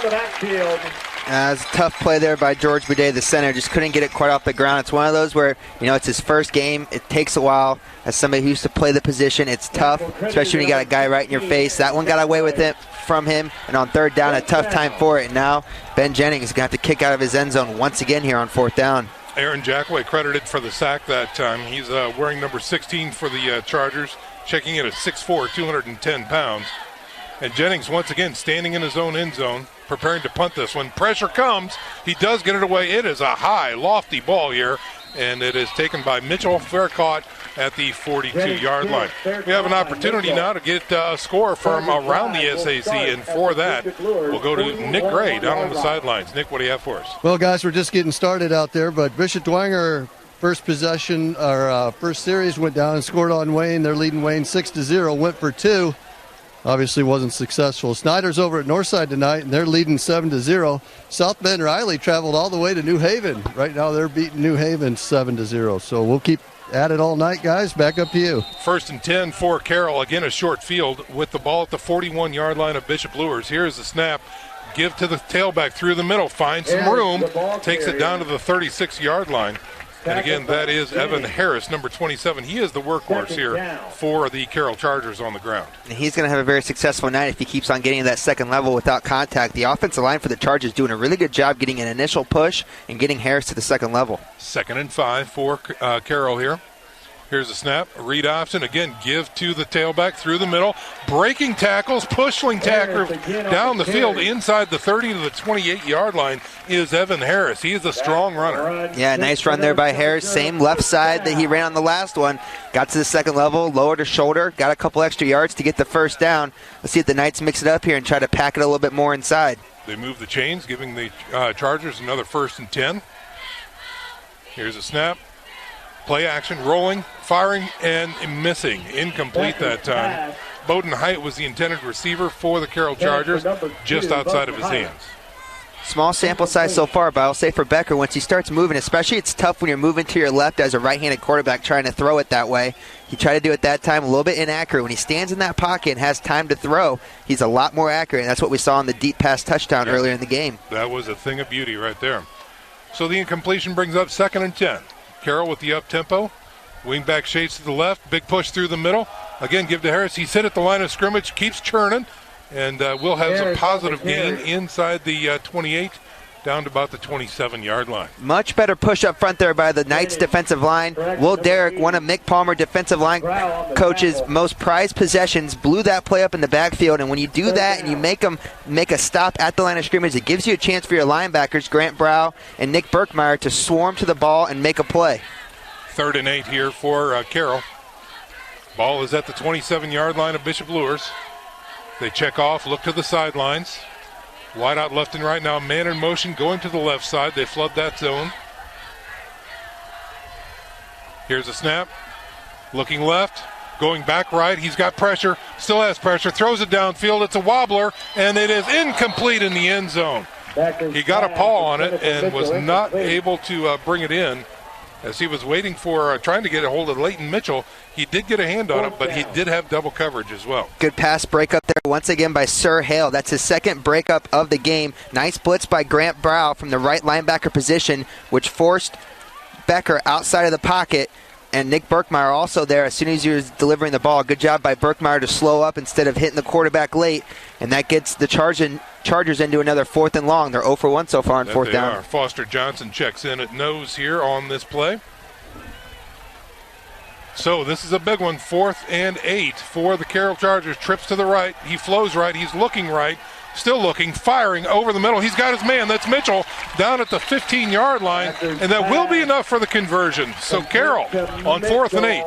It's a tough play there by George Boudet, the center. Just couldn't get it quite off the ground. It's one of those where, it's his first game. It takes a while. As somebody who used to play the position, it's tough, especially when you got a guy right in your face. That one got away with it from him, and on 3rd down, a tough time for it. And now Ben Jennings is going to have to kick out of his end zone once again here on 4th down. Aaron Jackway credited for the sack that time. He's wearing number 16 for the Chargers, checking in at 6'4", 210 pounds. And Jennings once again standing in his own end zone, preparing to punt this one. Pressure comes. He does get it away. It is a high, lofty ball here, and it is taken by Mitchell Faircott at the 42-yard line. We have an opportunity now to get a score from around the SAC, and for that, we'll go to Nick Gray down on the sidelines. Nick, what do you have for us? Well, guys, we're just getting started out there, but Bishop Dwenger, first possession, or first series, went down and scored on Wayne. They're leading Wayne 6-0, went for 2. Obviously wasn't successful. Snyder's over at Northside tonight, and they're leading 7-0. South Bend Riley traveled all the way to New Haven. Right now they're beating New Haven 7-0. So we'll keep at it all night, guys. Back up to you. 1st and 10 for Carroll. Again, a short field with the ball at the 41-yard line of Bishop Luers. Here's the snap. Give to the tailback through the middle. Finds some room. Takes it down to the 36-yard line. And again, that is Evan Harris, number 27. He is the workhorse here for the Carroll Chargers on the ground. And he's going to have a very successful night if he keeps on getting to that second level without contact. The offensive line for the Chargers doing a really good job getting an initial push and getting Harris to the second level. 2nd and 5 for Carroll here. Here's a snap, a read option. Again, give to the tailback through the middle. Breaking tackles, pushing tackles down the field inside the 30 to the 28-yard line is Evan Harris. He is a strong runner. Yeah, nice run there by Harris. Same left side that he ran on the last one. Got to the second level, lowered his shoulder, got a couple extra yards to get the first down. Let's see if the Knights mix it up here and try to pack it a little bit more inside. They move the chains, giving the Chargers another 1st and 10. Here's a snap. Play action, rolling, firing, and missing. Incomplete that time. Bowden Height was the intended receiver for the Carroll Chargers, just outside of his hands. Small sample size so far, but I'll say for Becker, once he starts moving, especially it's tough when you're moving to your left as a right-handed quarterback trying to throw it that way. He tried to do it that time, a little bit inaccurate. When he stands in that pocket and has time to throw, he's a lot more accurate, and that's what we saw in the deep pass touchdown earlier in the game. That was a thing of beauty right there. So the incompletion brings up 2nd and 10. Carroll with the up-tempo. Wingback shades to the left. Big push through the middle. Again, give to Harris. He's hit at the line of scrimmage. Keeps churning. And we'll have some positive gain inside the 28 down to about the 27-yard line. Much better push up front there by the Knights defensive line. Will Derrick, one of Mick Palmer defensive line coach's most prized possessions, blew that play up in the backfield. And when you do that and you make them make a stop at the line of scrimmage, it gives you a chance for your linebackers, Grant Brow and Nick Burkmeyer, to swarm to the ball and make a play. 3rd and 8 here for Carroll. Ball is at the 27-yard line of Bishop Luers. They check off, look to the sidelines. Wide out left and right now, man in motion going to the left side. They flood that zone. Here's a snap. Looking left, going back right. He's got pressure, still has pressure, throws it downfield. It's a wobbler, and it is incomplete in the end zone. He got a paw on it and was not able to bring it in as he was waiting for trying to get a hold of Leighton Mitchell. He did get a hand on it, but he did have double coverage as well. Good pass breakup there once again by Sir Hale. That's his second breakup of the game. Nice blitz by Grant Brow from the right linebacker position, which forced Becker outside of the pocket. And Nick Burkmeyer also there as soon as he was delivering the ball. Good job by Burkmeyer to slow up instead of hitting the quarterback late. And that gets the Chargers into another 4th and long. They're 0 for 1 so far on 4th down. Foster Johnson checks in at nose here on this play. So this is a big one, 4th and 8 for the Carroll Chargers. Trips to the right. He flows right. He's looking right. Still looking, firing over the middle. He's got his man. That's Mitchell down at the 15-yard line, and that will be enough for the conversion. So Carroll on 4th and 8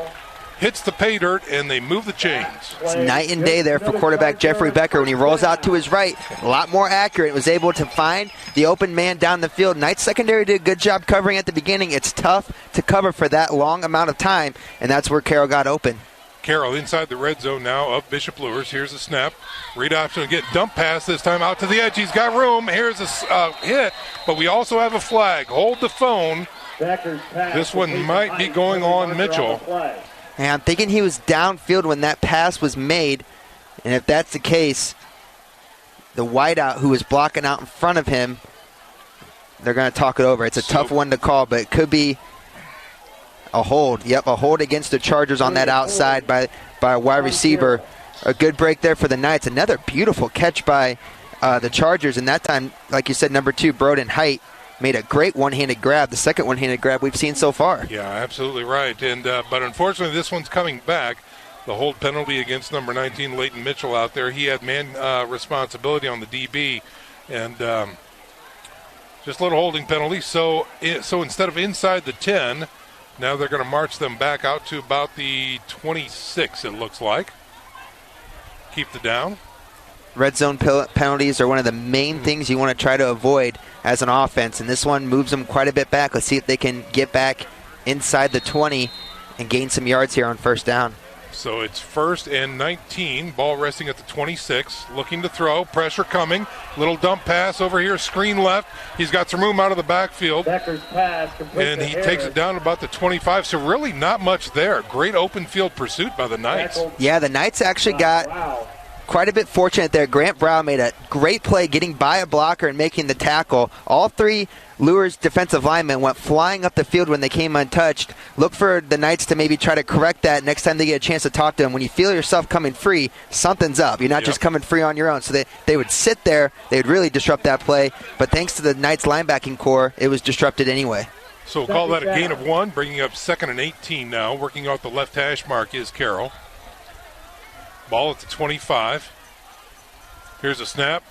hits the pay dirt, and they move the chains. It's night and day there for quarterback Jeffrey Becker. When he rolls out to his right, a lot more accurate. Was able to find the open man down the field. Knights secondary did a good job covering at the beginning. It's tough to cover for that long amount of time, and that's where Carroll got open. Carroll inside the red zone now of Bishop Luers. Here's a snap. Read option to get dump pass this time out to the edge. He's got room. Here's a hit, but we also have a flag. Hold the phone. This one might be going on Mitchell. And I'm thinking he was downfield when that pass was made. And if that's the case, the wideout who was blocking out in front of him, they're going to talk it over. It's a tough one to call, but it could be a hold. Yep, a hold against the Chargers on that outside by a wide receiver. A good break there for the Knights. Another beautiful catch by the Chargers. And that time, like you said, number 2, Broden Height, made a great one-handed grab, the second one-handed grab we've seen so far. Yeah, absolutely right. And but unfortunately, this one's coming back. The hold penalty against number 19, Leighton Mitchell out there. He had man responsibility on the DB, and just a little holding penalty. So instead of inside the 10, Now they're going to march them back out to about the 26, it looks like. Keep the down. Red zone penalties are one of the main things you want to try to avoid as an offense, and this one moves them quite a bit back. Let's see if they can get back inside the 20 and gain some yards here on first down. So it's 1st and 19. Ball resting at the 26. Looking to throw. Pressure coming. Little dump pass over here. Screen left. He's got some room out of the backfield. Becker's pass and he takes it down about the 25. So really not much there. Great open field pursuit by the Knights. Yeah, the Knights actually got quite a bit fortunate there. Grant Brown made a great play getting by a blocker and making the tackle. All three Luers defensive linemen went flying up the field when they came untouched. Look for the Knights to maybe try to correct that next time they get a chance to talk to them. When you feel yourself coming free, something's up. You're not just coming free on your own. So they would sit there. They would really disrupt that play. But thanks to the Knights linebacking core, it was disrupted anyway. So we'll call that a gain of 1, bringing up 2nd and 18 now. Working off the left hash mark is Carroll. Ball at the 25. Here's a snap.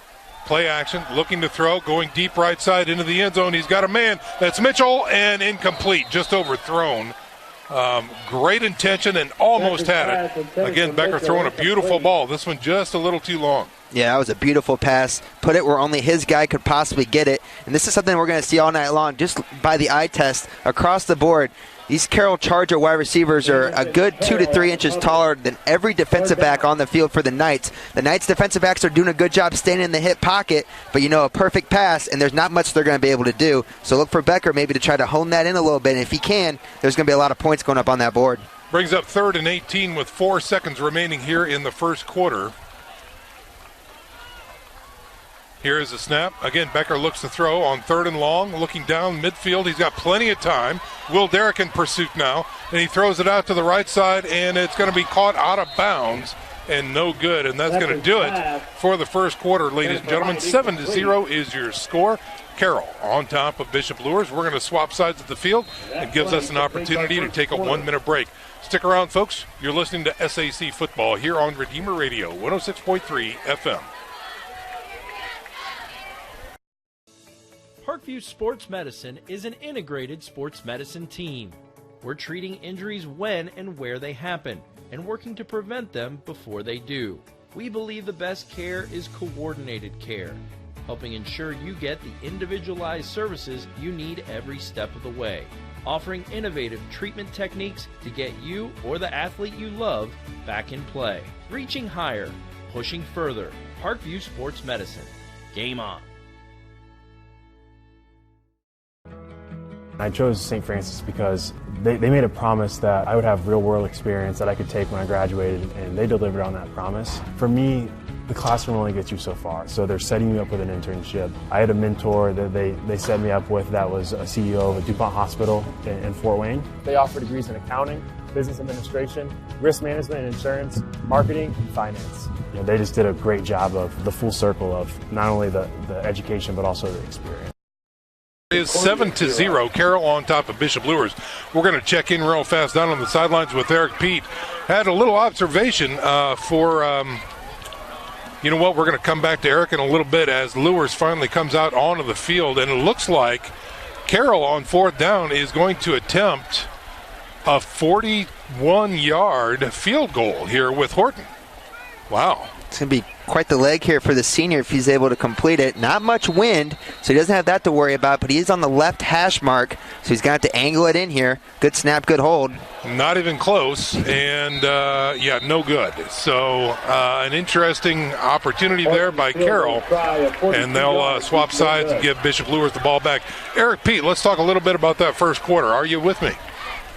Play action. Looking to throw. Going deep right side into the end zone. He's got a man. That's Mitchell, and incomplete. Just overthrown. Great intention and almost had it. Again, Becker throwing a beautiful ball. This one just a little too long. Yeah, that was a beautiful pass. Put it where only his guy could possibly get it. And this is something we're going to see all night long just by the eye test across the board. These Carroll Charger wide receivers are a good 2 to 3 inches taller than every defensive back on the field for the Knights. The Knights defensive backs are doing a good job staying in the hip pocket, but a perfect pass, and there's not much they're going to be able to do. So look for Becker maybe to try to hone that in a little bit. And if he can, there's going to be a lot of points going up on that board. Brings up 3rd and 18 with 4 seconds remaining here in the first quarter. Here is the snap. Again, Becker looks to throw on 3rd and long. Looking down midfield. He's got plenty of time. Will Derrick in pursuit now. And he throws it out to the right side, and it's going to be caught out of bounds and no good. And that's going to do it for the first quarter, ladies and gentlemen. 7-0 is your score. Carroll on top of Bishop Luers. We're going to swap sides of the field. It gives us an opportunity to take a 1-minute break. Stick around, folks. You're listening to SAC Football here on Redeemer Radio, 106.3 FM. Parkview Sports Medicine is an integrated sports medicine team. We're treating injuries when and where they happen and working to prevent them before they do. We believe the best care is coordinated care, helping ensure you get the individualized services you need every step of the way, offering innovative treatment techniques to get you or the athlete you love back in play. Reaching higher, pushing further. Parkview Sports Medicine. Game on. I chose St. Francis because they made a promise that I would have real-world experience that I could take when I graduated, and they delivered on that promise. For me, the classroom only gets you so far, so they're setting you up with an internship. I had a mentor that they set me up with that was a CEO of a DuPont hospital in Fort Wayne. They offer degrees in accounting, business administration, risk management and insurance, marketing, and finance. They just did a great job of the full circle of not only the education but also the experience. It is 7-0. Carroll on top of Bishop Luers. We're going to check in real fast down on the sidelines with Eric Pete. Had a little observation you know what, we're going to come back to Eric in a little bit as Luers finally comes out onto the field, and it looks like Carroll on 4th down is going to attempt a 41-yard field goal here with Horton. Wow. It's going to be quite the leg here for the senior if he's able to complete it. Not much wind, so he doesn't have that to worry about, but he is on the left hash mark, so he's going to have to angle it in here. Good snap, good hold. Not even close, and no good. So an interesting opportunity there by Carroll, and they'll swap sides and give Bishop Luers the ball back. Eric Pete, let's talk a little bit about that first quarter. Are you with me?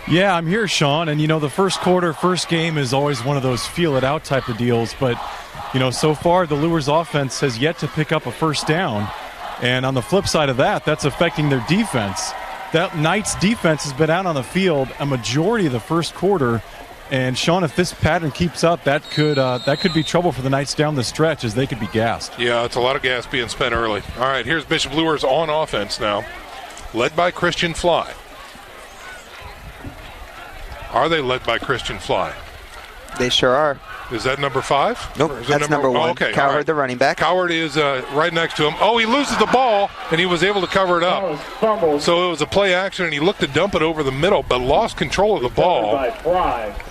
Yeah, I'm here, Sean, and the first quarter, first game is always one of those feel-it-out type of deals, but so far the Luers offense has yet to pick up a first down, and on the flip side of that, that's affecting their defense. That Knights defense has been out on the field a majority of the first quarter, and Sean, if this pattern keeps up, that could be trouble for the Knights down the stretch as they could be gassed. Yeah, it's a lot of gas being spent early. All right, here's Bishop Luers on offense now, led by Christian Fly. Are they led by Christian Fly? They sure are. Is that number 5? Nope, that's number 1. Oh, okay. Cowherd, right. the running back. Cowherd is right next to him. Oh, he loses the ball, and he was able to cover it up. So it was a play action, and he looked to dump it over the middle, but lost control of the ball.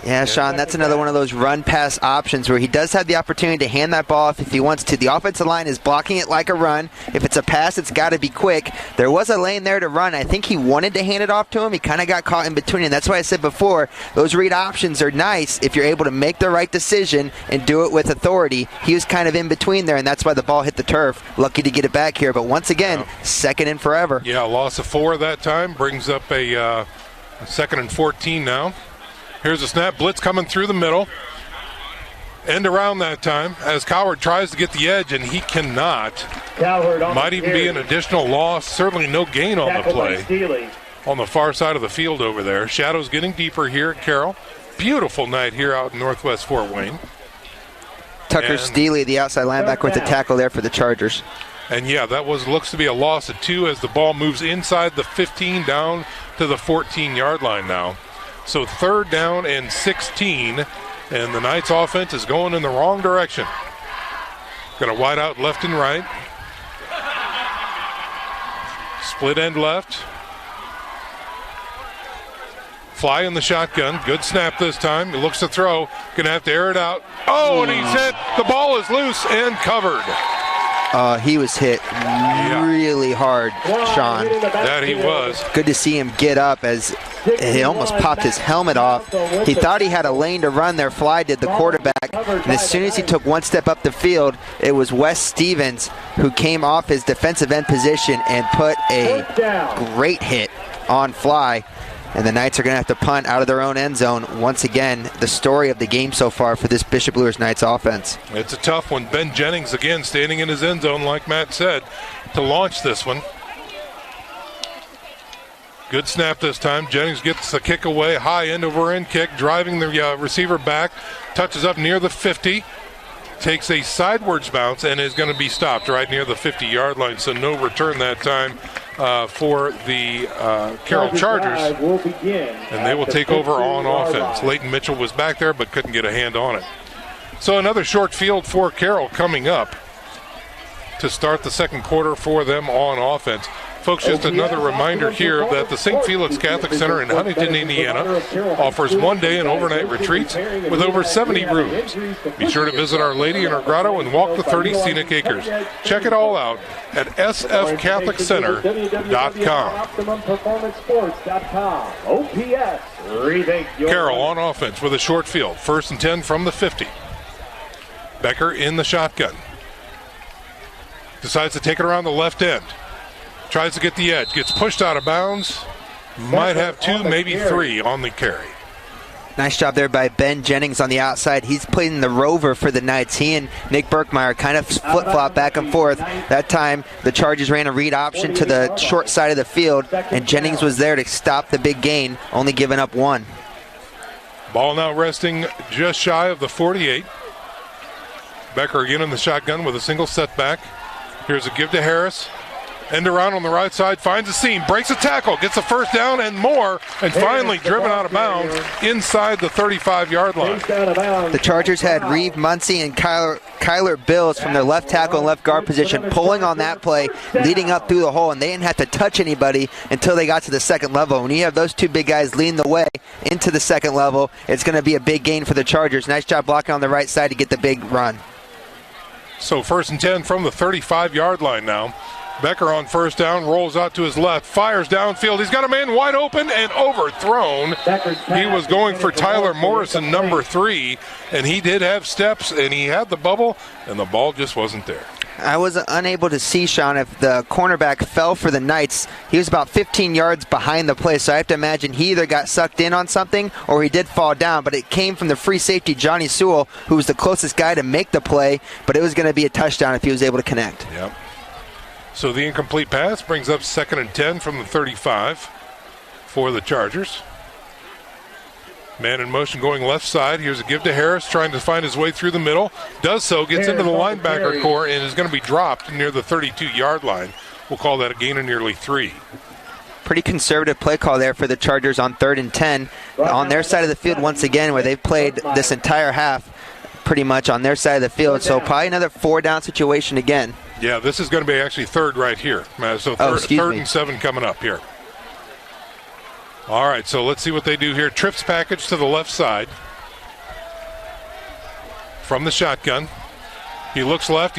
Yeah, Sean, that's another one of those run-pass options where he does have the opportunity to hand that ball off if he wants to. The offensive line is blocking it like a run. If it's a pass, it's got to be quick. There was a lane there to run. I think he wanted to hand it off to him. He kind of got caught in between, and that's why I said before, those read options are nice if you're able to make the right decision and do it with authority. He was kind of in between there, and that's why the ball hit the turf. Lucky to get it back here, but once again, second and forever. Yeah, loss of 4 that time. Brings up a 2nd and 14 now. Here's a snap. Blitz coming through the middle. End around that time as Cowherd tries to get the edge, and he cannot. Might even be an additional loss. Certainly no gain on the play. On the far side of the field over there. Shadows getting deeper here at Carroll. Beautiful night here out in Northwest Fort Wayne. Tucker Steely, the outside linebacker, with the tackle there for the Chargers. And yeah, that looks to be a loss of 2 as the ball moves inside the 15 down to the 14-yard line now. So 3rd down and 16, and the Knights offense is going in the wrong direction. Going to wide out left and right. Split end left. Fly in the shotgun. Good snap this time. He looks to throw. Going to have to air it out. Oh, and he's hit. The ball is loose and covered. He was hit really hard, Sean. That he was. Good to see him get up as he almost popped his helmet off. He thought he had a lane to run there. Fly did, the quarterback. And as soon as he took one step up the field, it was Wes Stevens who came off his defensive end position and put a great hit on Fly. And the Knights are going to have to punt out of their own end zone. Once again, the story of the game so far for this Bishop Luers Knights offense. It's a tough one. Ben Jennings again standing in his end zone, like Matt said, to launch this one. Good snap this time. Jennings gets the kick away. High end over end kick, driving the receiver back. Touches up near the 50. Takes a sidewards bounce and is going to be stopped right near the 50-yard line. So no return that time for the Carroll Chargers. And they will take over on offense. Leighton Mitchell was back there but couldn't get a hand on it. So another short field for Carroll coming up to start the second quarter for them on offense. Folks, just another reminder here that the St. Felix Catholic Center in Huntington, Indiana offers one-day and overnight retreats with over 70 rooms. Be sure to visit Our Lady in her grotto and walk the 30 scenic acres. Check it all out at sfcatholiccenter.com. Carroll on offense with a short field. 1st and 10 from the 50. Becker in the shotgun. Decides to take it around the left end. Tries to get the edge. Gets pushed out of bounds. Might have 2, maybe 3 on the carry. Nice job there by Ben Jennings on the outside. He's playing the rover for the Knights. He and Nick Berkmeyer kind of flip-flop back and forth. That time, the Chargers ran a read option to the short side of the field, and Jennings was there to stop the big gain, only giving up 1. Ball now resting just shy of the 48. Becker again in the shotgun with a single setback. Here's a give to Harris. End around on the right side, finds a seam, breaks a tackle, gets a first down and more, and finally driven out of bounds inside the 35-yard line. The Chargers had Reeve Muncie and Kyler Bills from their left tackle and left guard position pulling on that play, leading up through the hole, and they didn't have to touch anybody until they got to the second level. When you have those 2 big guys leading the way into the second level, it's going to be a big gain for the Chargers. Nice job blocking on the right side to get the big run. So 1st and 10 from the 35-yard line now. Becker on first down, rolls out to his left, fires downfield. He's got a man wide open and overthrown. He was going for Tyler Morrison, number 3, and he did have steps, and he had the bubble, and the ball just wasn't there. I was unable to see, Sean, if the cornerback fell for the Knights. He was about 15 yards behind the play, so I have to imagine he either got sucked in on something or he did fall down, but it came from the free safety, Johnny Sewell, who was the closest guy to make the play, but it was going to be a touchdown if he was able to connect. Yep. So the incomplete pass brings up 2nd and 10 from the 35 for the Chargers. Man in motion going left side. Here's a give to Harris, trying to find his way through the middle. Does so, gets into the linebacker core, and is going to be dropped near the 32-yard line. We'll call that a gain of nearly 3. Pretty conservative play call there for the Chargers on 3rd and 10. On their side of the field once again, where they've played this entire half pretty much on their side of the field. So probably another 4-down situation again. Yeah, this is going to be actually 3rd right here. So 3rd and 7 coming up here. All right, so let's see what they do here. Trips package to the left side from the shotgun. He looks left,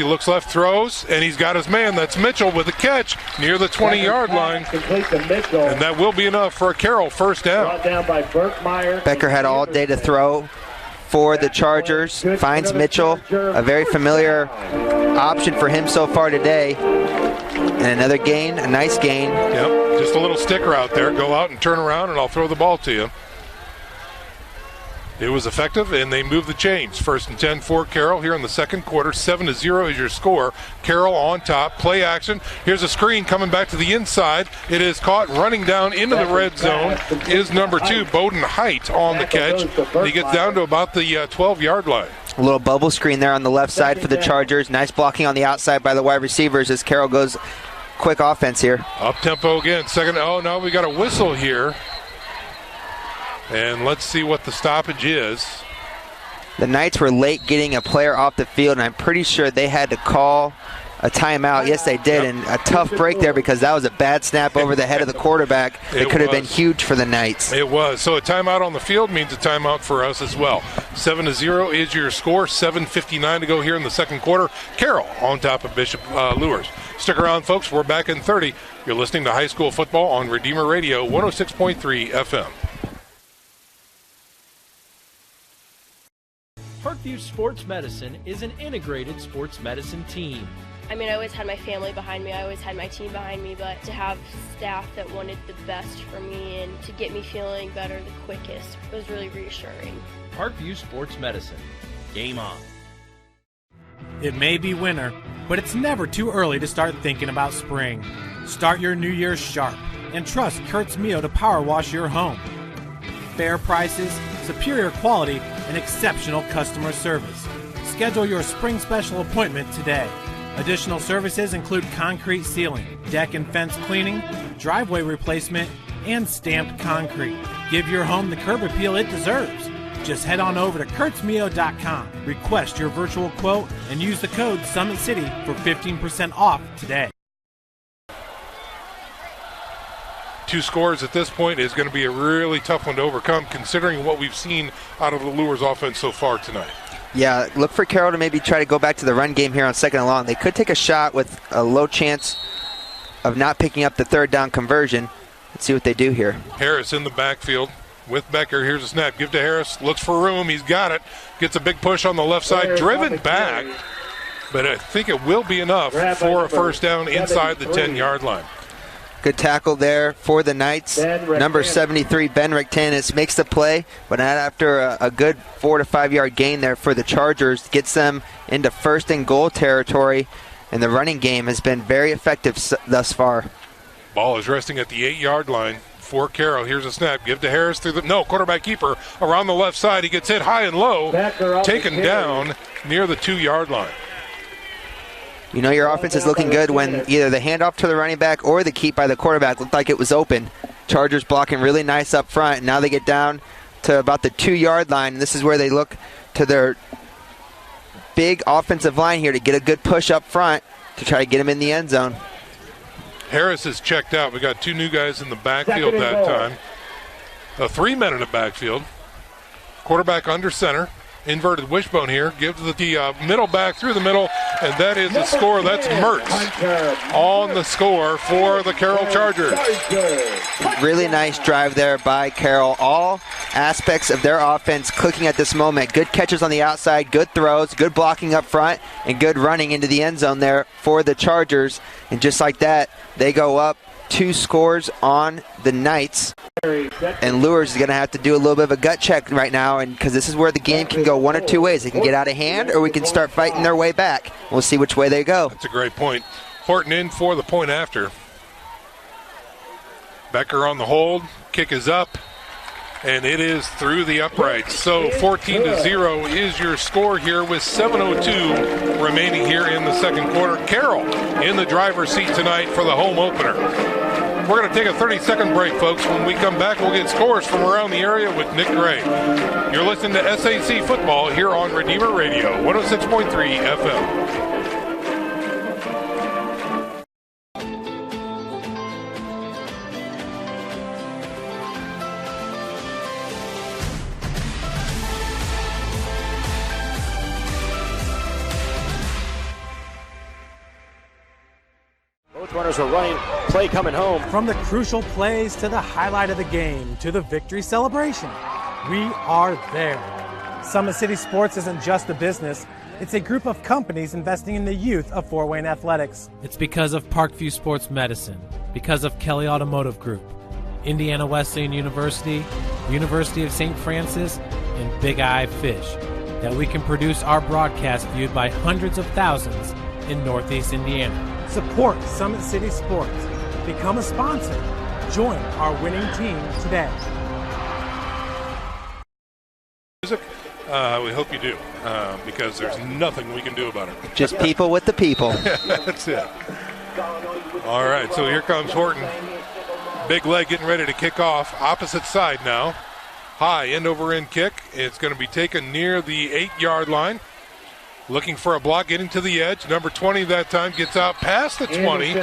throws, and he's got his man. That's Mitchell with a catch near the 20-yard line. And that will be enough for a Carroll first down. Becker had all day to throw for the Chargers. Finds Mitchell, a very familiar option for him so far today. And another gain, a nice gain. Yep, just a little sticker out there. Go out and turn around, and I'll throw the ball to you. It was effective, and they moved the chains. 1st and 10 for Carroll here in the second quarter. 7-0 is your score. Carroll on top. Play action. Here's a screen coming back to the inside. It is caught running down into the red zone. Is number 2, Bowden Height, on the catch. He gets down to about the 12-yard line. A little bubble screen there on the left side for the Chargers. Nice blocking on the outside by the wide receivers as Carroll goes quick offense here. Up-tempo again. Now we got a whistle here. And let's see what the stoppage is. The Knights were late getting a player off the field, and I'm pretty sure they had to call a timeout. Yes, they did, and a tough break there because that was a bad snap over the head of the quarterback. It could have been huge for the Knights. It was. So a timeout on the field means a timeout for us as well. 7-0 is your score. 7:59 to go here in the second quarter. Carroll on top of Bishop Luers. Stick around, folks. We're back in 30. You're listening to high school football on Redeemer Radio 106.3 FM. Parkview Sports Medicine is an integrated sports medicine team. I mean, I always had my family behind me, I always had my team behind me, but to have staff that wanted the best for me and to get me feeling better the quickest was really reassuring. Parkview Sports Medicine. Game on. It may be winter, but it's never too early to start thinking about spring. Start your new year sharp and trust Kurt's Mio to power wash your home. Fair prices, superior quality, and exceptional customer service. Schedule your spring special appointment today. Additional services include concrete sealing, deck and fence cleaning, driveway replacement, and stamped concrete. Give your home the curb appeal it deserves. Just head on over to kurtzmio.com, request your virtual quote, and use the code SummitCity for 15% off today. 2 scores at this point is going to be a really tough one to overcome considering what we've seen out of the Luers offense so far tonight. Yeah, look for Carroll to maybe try to go back to the run game here on 2nd and long. They could take a shot with a low chance of not picking up the 3rd down conversion. Let's see what they do here. Harris in the backfield with Becker. Here's a snap. Give to Harris. Looks for room. He's got it. Gets a big push on the left side. Driven back. But I think it will be enough for a first down inside the 10-yard line. Good tackle there for the Knights. Number 73, Ben Rectanis, makes the play, but not after a good 4 to 5 yard gain there for the Chargers. Gets them into 1st and goal territory, and the running game has been very effective thus far. Ball is resting at the 8-yard line for Carroll. Here's a snap. Give to Harris through the quarterback keeper around the left side. He gets hit high and low, taken down near the 2-yard line. You know your offense is looking good when either the handoff to the running back or the keep by the quarterback looked like it was open. Chargers blocking really nice up front, and now they get down to about the 2-yard line. And this is where they look to their big offensive line here to get a good push up front to try to get him in the end zone. Harris is checked out. We got 2 new guys in the backfield that time. 3 men in the backfield. Quarterback under center. Inverted wishbone here. Gives the middle back through the middle, and that is the score. That's Mertz on the score for the Carroll Chargers. Really nice drive there by Carroll. All aspects of their offense clicking at this moment. Good catches on the outside, good throws, good blocking up front, and good running into the end zone there for the Chargers. And just like that, they go up 2 scores on the Knights. And Luers is going to have to do a little bit of a gut check right now, and because this is where the game can go one or 2 ways. They can get out of hand, or we can start fighting their way back. We'll see which way they go. That's a great point. Horton in for the point after. Becker on the hold. Kick is up, and it is through the uprights. So 14-0 is your score here with 7:02 remaining here in the second quarter. Carroll in the driver's seat tonight for the home opener. We're going to take a 30-second break, folks. When we come back, we'll get scores from around the area with Nick Gray. You're listening to SAC Football here on Redeemer Radio, 106.3 FM. Runners are running, play coming home. From the crucial plays to the highlight of the game to the victory celebration, we are there. Summit City Sports isn't just a business, it's a group of companies investing in the youth of Fort Wayne athletics. It's because of Parkview Sports Medicine, because of Kelly Automotive Group, Indiana Wesleyan University, University of St. Francis, and Big Eye Fish, that we can produce our broadcast viewed by hundreds of thousands in Northeast Indiana. Support Summit City Sports. Become a sponsor. Join our winning team today. We hope you do, because there's nothing we can do about it. Just people with the people. That's it. All right, so here comes Horton. Big leg getting ready to kick off. Opposite side now. High end-over-end kick. It's going to be taken near the 8-yard line. Looking for a block, getting to the edge. Number 20 that time gets out past the 20,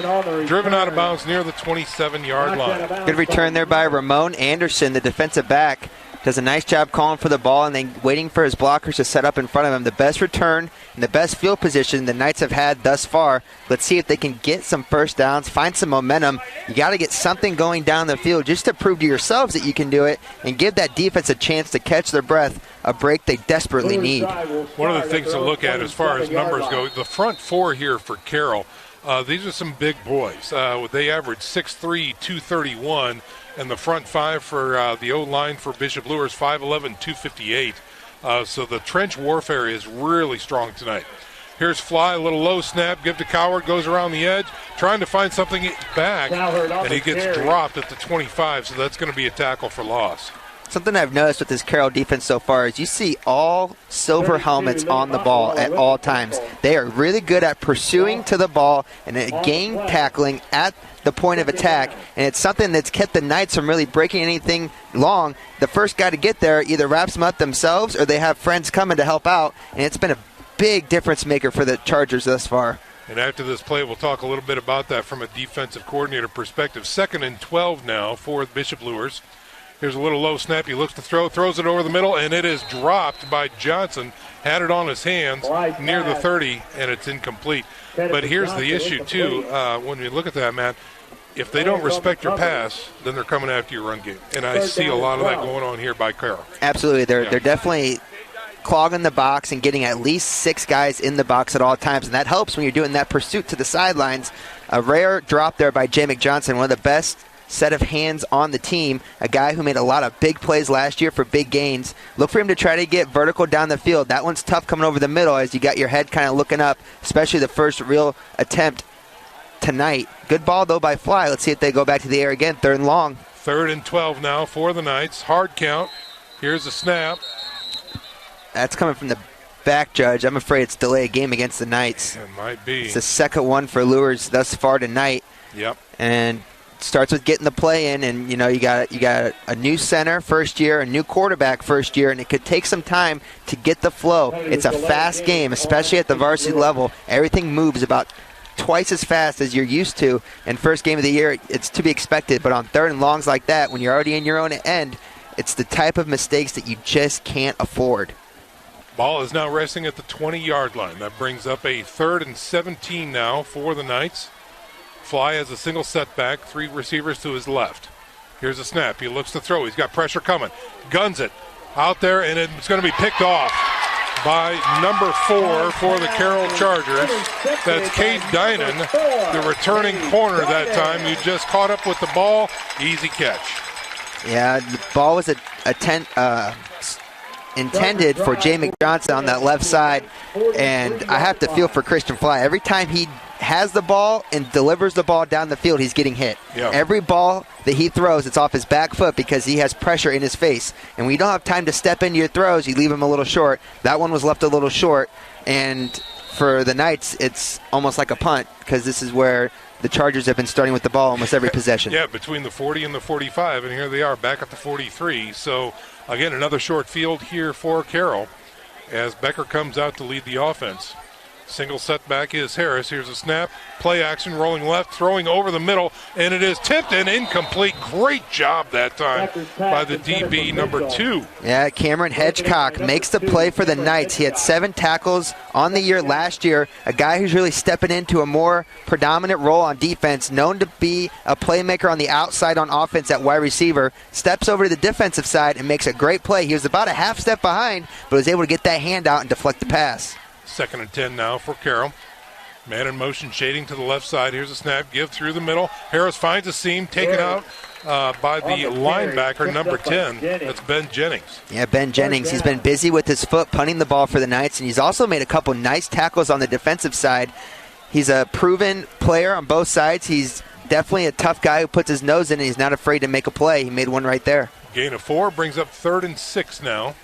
driven out of bounds near the 27-yard line. Good return there by Ramon Anderson, the defensive back. Does a nice job calling for the ball and then waiting for his blockers to set up in front of him. The best return and the best field position the Knights have had thus far. Let's see if they can get some first downs, find some momentum. You got to get something going down the field just to prove to yourselves that you can do it and give that defense a chance to catch their breath, a break they desperately need. One of the things to look at as far as numbers go, the front four here for Carroll, these are some big boys. They average 6'3", 231. And the front five for the O-line for Bishop Luers, 5'11", 258. So the trench warfare is really strong tonight. Here's Fly, a little low snap, give to Coward, goes around the edge, trying to find something back, and he gets dropped at the 25, so that's going to be a tackle for loss. Something I've noticed with this Carroll defense so far is you see all silver helmets on the ball at all times. They are really good at pursuing to the ball and gang tackling at the point of attack, and it's something that's kept the Knights from really breaking anything long. The first guy to get there either wraps them up themselves or they have friends coming to help out, and it's been a big difference maker for the Chargers thus far. And after this play, we'll talk a little bit about that from a defensive coordinator perspective. 2nd and 12 now for Bishop Luers. Here's a little low snap. He looks to throw, throws it over the middle, and it is dropped by Johnson. Had it on his hands near the 30, and it's incomplete. But here's the issue, too. When you look at that, Matt, if they don't respect your pass, then they're coming after your run game. And I see a lot of that going on here by Carroll. Absolutely. They're definitely clogging the box and getting at least 6 guys in the box at all times, and that helps when you're doing that pursuit to the sidelines. A rare drop there by Jay McJohnson, one of the best set of hands on the team, a guy who made a lot of big plays last year for big gains. Look for him to try to get vertical down the field. That one's tough coming over the middle as you got your head kind of looking up, especially the first real attempt tonight. Good ball, though, by Fly. Let's see if they go back to the air again. 3rd and long. 3rd and 12 now for the Knights. Hard count. Here's a snap. That's coming from the back, Judge. I'm afraid it's delayed game against the Knights. It might be. It's the second one for Luers thus far tonight. Yep. And starts with getting the play in, and you got a new center first year, a new quarterback first year, and it could take some time to get the flow. It's a fast game, especially at the varsity level. Everything moves about twice as fast as you're used to, and first game of the year, it's to be expected. But on 3rd and longs like that, when you're already in your own end, it's the type of mistakes that you just can't afford. Ball is now resting at the 20-yard line. That brings up a 3rd and 17 now for the Knights. Fly has a single setback, 3 receivers to his left. Here's a snap. He looks to throw. He's got pressure coming. Guns it out there, and it's going to be picked off by number 4 for the Carroll Chargers. That's Cade Dinan, the returning corner that time, who just caught up with the ball. Easy catch. Yeah, the ball was intended for Jay McJohnson on that left side, and I have to feel for Christian Fly. Every time he has the ball and delivers the ball down the field, he's getting hit. Yep. Every ball that he throws, it's off his back foot because he has pressure in his face. And when you don't have time to step into your throws, you leave him a little short. That one was left a little short, and for the Knights, it's almost like a punt because this is where the Chargers have been starting with the ball almost every possession. Yeah, between the 40 and the 45, and here they are back at the 43. So, again, another short field here for Carroll as Becker comes out to lead the offense. Single setback is Harris. Here's a snap. Play action, rolling left, throwing over the middle, and it is tipped and incomplete. Great job that time by the DB, number 2. Yeah, Cameron Hedgecock makes the play for the Knights. He had 7 tackles on the year last year. A guy who's really stepping into a more predominant role on defense, known to be a playmaker on the outside on offense at wide receiver, steps over to the defensive side and makes a great play. He was about a half step behind, but was able to get that hand out and deflect the pass. 2nd and 10 now for Carroll. Man in motion, shading to the left side. Here's a snap, give through the middle. Harris finds a seam, taken out by the linebacker, number 10. That's Ben Jennings. Yeah, Ben Jennings. He's been busy with his foot, punting the ball for the Knights, and he's also made a couple nice tackles on the defensive side. He's a proven player on both sides. He's definitely a tough guy who puts his nose in, and he's not afraid to make a play. He made one right there. Gain of 4 brings up 3rd and 6 now.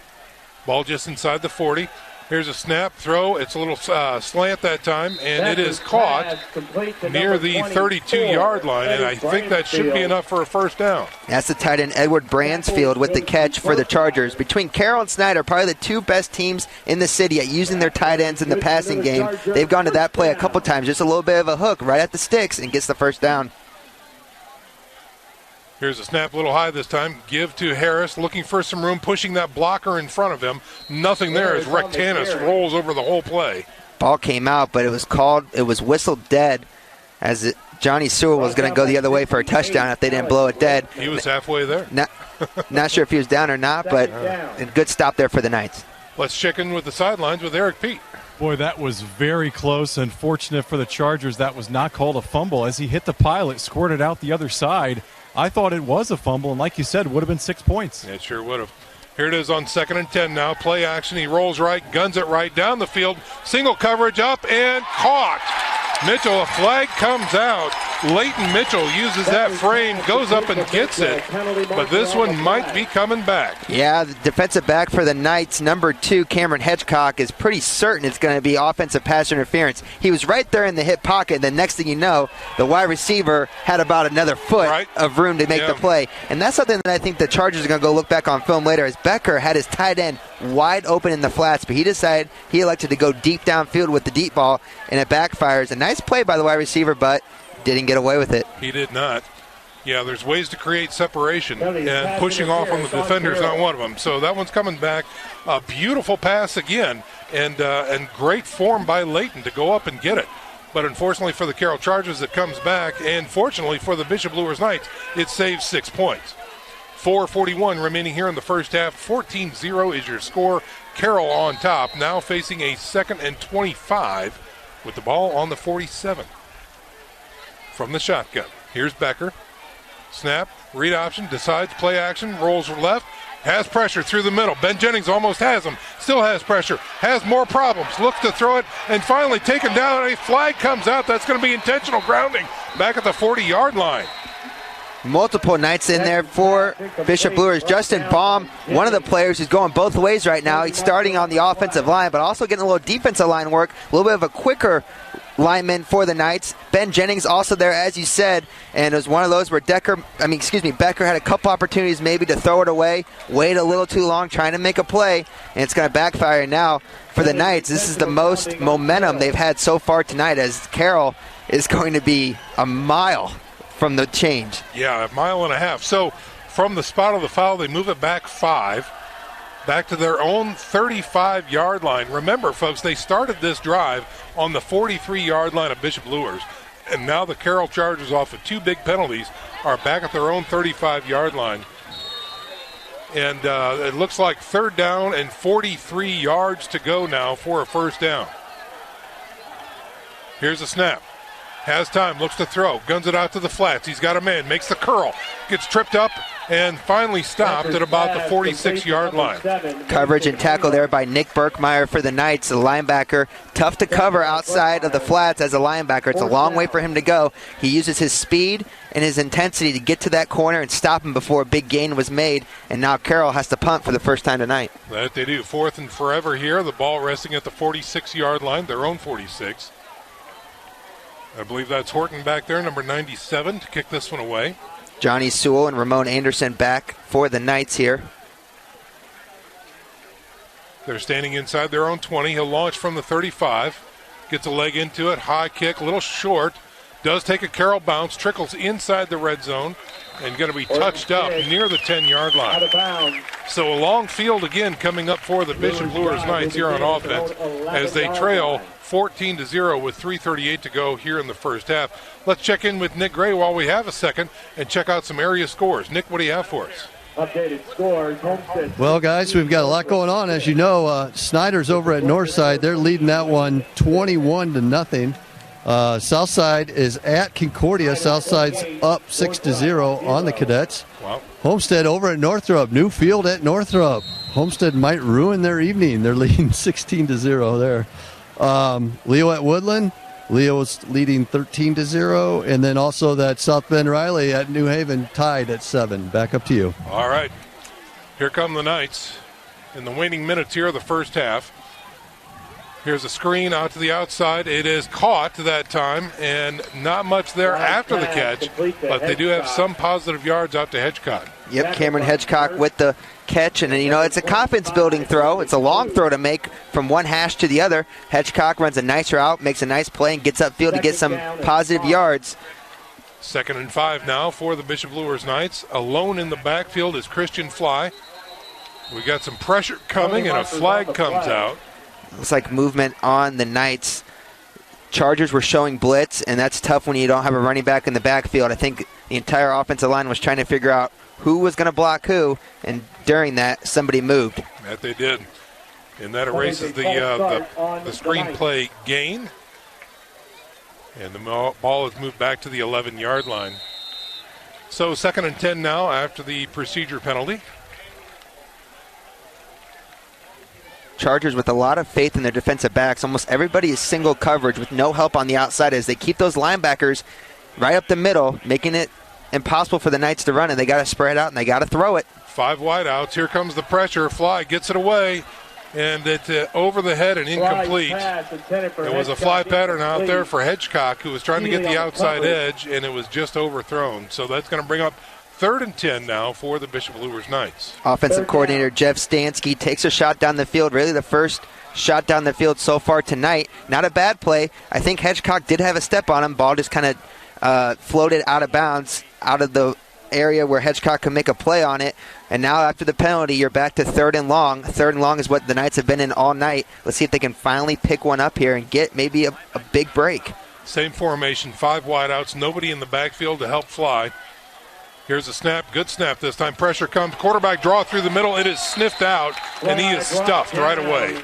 Ball just inside the 40. Here's a snap, throw. It's a little slant that time, and it is caught near the 32-yard line, and I think that should be enough for a first down. That's the tight end Edward Bransfield with the catch for the Chargers. Between Carroll and Snyder, probably the 2 best teams in the city at using their tight ends in the passing game. They've gone to that play a couple times, just a little bit of a hook right at the sticks, and gets the first down. Here's a snap a little high this time. Give to Harris, looking for some room, pushing that blocker in front of him. Nothing there as Rectanis rolls over the whole play. Ball came out, but it was whistled dead as Johnny Sewell was going to go the other way for a touchdown if they didn't blow it dead. He was halfway there. Not sure if he was down or not, but a good stop there for the Knights. Let's check in with the sidelines with Eric Pete. Boy, that was very close. Unfortunate for the Chargers, that was not called a fumble. As he hit the pile, it squirted out the other side. I thought it was a fumble, and like you said, would have been 6 points. It sure would have. Here it is on 2nd and 10 now. Play action. He rolls right, guns it right down the field. Single coverage up and caught. Mitchell, a flag comes out. Leighton Mitchell uses that frame, goes up and gets it. But this one might be coming back. Yeah, the defensive back for the Knights, number 2, Cameron Hedgecock, is pretty certain it's going to be offensive pass interference. He was right there in the hip pocket, and the next thing you know, the wide receiver had about another foot of room to make the play. And that's something that I think the Chargers are going to go look back on film later, as Becker had his tight end wide open in the flats, but he elected to go deep downfield with the deep ball, and it backfires. A nice play by the wide receiver, but didn't get away with it. He did not. Yeah, there's ways to create separation, and pushing off on the defender is not one of them. So that one's coming back. A beautiful pass again, and great form by Leighton to go up and get it. But unfortunately for the Carroll Chargers, it comes back, and fortunately for the Bishop Luers Knights, it saves 6 points. 4:41 remaining here in the first half. 14-0 is your score. Carroll on top, now facing a 2nd and 25 with the ball on the 47. From the shotgun, here's Becker. Snap, read option, decides play action, rolls left, has pressure through the middle. Ben Jennings almost has him, still has pressure, has more problems, looks to throw it, and finally taken down. A flag comes out. That's going to be intentional grounding back at the 40-yard line. Multiple Knights in there for Bishop Luers. Justin Baum, one of the players who's going both ways right now. He's starting on the offensive line, but also getting a little defensive line work, a little bit of a quicker lineman for the Knights. Ben Jennings also there, as you said, and it was one of those where Becker had a couple opportunities maybe to throw it away, wait a little too long trying to make a play, and it's going to backfire. Now for the Knights, this is the most momentum they've had so far tonight, as Carroll is going to be a mile from the change. Yeah, a mile and a half. So from the spot of the foul, they move it back 5, back to their own 35-yard line. Remember, folks, they started this drive on the 43-yard line of Bishop Luers, and now the Carroll Chargers, off of 2 big penalties, are back at their own 35-yard line. And it looks like 3rd down and 43 yards to go now for a first down. Here's a snap. Has time, looks to throw, guns it out to the flats. He's got a man, makes the curl, gets tripped up, and finally stopped at about the 46-yard line. Coverage and tackle there by Nick Berkmeyer for the Knights, the linebacker. Tough to cover outside of the flats as a linebacker. It's a long way for him to go. He uses his speed and his intensity to get to that corner and stop him before a big gain was made, and now Carroll has to punt for the first time tonight. That they do. 4th and forever here. The ball resting at the 46-yard line, their own 46. I believe that's Horton back there, number 97, to kick this one away. Johnny Sewell and Ramon Anderson back for the Knights here. They're standing inside their own 20. He'll launch from the 35. Gets a leg into it. High kick, a little short. Does take a Carroll bounce. Trickles inside the red zone. And going to be touched up near the 10-yard line. Out of bounds. So a long field again coming up for the Bishop Luers Knights here on offense as they trail 14-0 with 3:38 to go here in the first half. Let's check in with Nick Gray while we have a second and check out some area scores. Nick, what do you have for us? Updated scores. Homestead. Well, guys, we've got a lot going on. As you know, Snyder's over at Northside. They're leading that one 21-0. Southside is at Concordia. Southside's up 6-0 on the Cadets. Wow. Homestead over at Northrop. New field at Northrop. Homestead might ruin their evening. They're leading 16-0 there. Leo at Woodland. Leo's leading 13-0. And then also that South Bend Riley at New Haven tied at 7. Back up to you. All right. Here come the Knights in the waning minutes here of the first half. Here's a screen out to the outside. It is caught that time, and not much there after the catch, but they do have some positive yards out to Hedgecock. Yep, Cameron Hedgecock with the catch, and it's a confidence-building throw. It's a long throw to make from one hash to the other. Hedgecock runs a nice route, makes a nice play, and gets upfield to get some positive yards. 2nd and 5 now for the Bishop Luers Knights. Alone in the backfield is Christian Fly. We got some pressure coming, and a flag comes out. Looks like movement on the Knights. Chargers were showing blitz, and that's tough when you don't have a running back in the backfield. I think the entire offensive line was trying to figure out who was going to block who, and during that, somebody moved. That they did. And that erases the screenplay gain. And the ball is moved back to the 11-yard line. So 2nd and 10 now after the procedure penalty. Chargers with a lot of faith in their defensive backs. Almost everybody is single coverage with no help on the outside as they keep those linebackers right up the middle, making it impossible for the Knights to run, and they got to spread out and they got to throw it. 5 wideouts. Here comes the pressure. Fly gets it away, and it's over the head and incomplete. There was a fly pattern out there for Hedgecock, who was trying to get the outside edge, and it was just overthrown. So that's going to bring up 3rd and 10 now for the Bishop Luers Knights. Offensive coordinator Jeff Stansky takes a shot down the field, really the first shot down the field so far tonight. Not a bad play. I think Hedgecock did have a step on him. Ball just kind of floated out of bounds, out of the area where Hedgecock can make a play on it. And now after the penalty, you're back to 3rd and long. 3rd and long is what the Knights have been in all night. Let's see if they can finally pick one up here and get maybe a big break. Same formation, 5 wideouts, nobody in the backfield to help Fly. Here's a snap, good snap this time. Pressure comes, quarterback draw through the middle. It is sniffed out, and he is stuffed right away.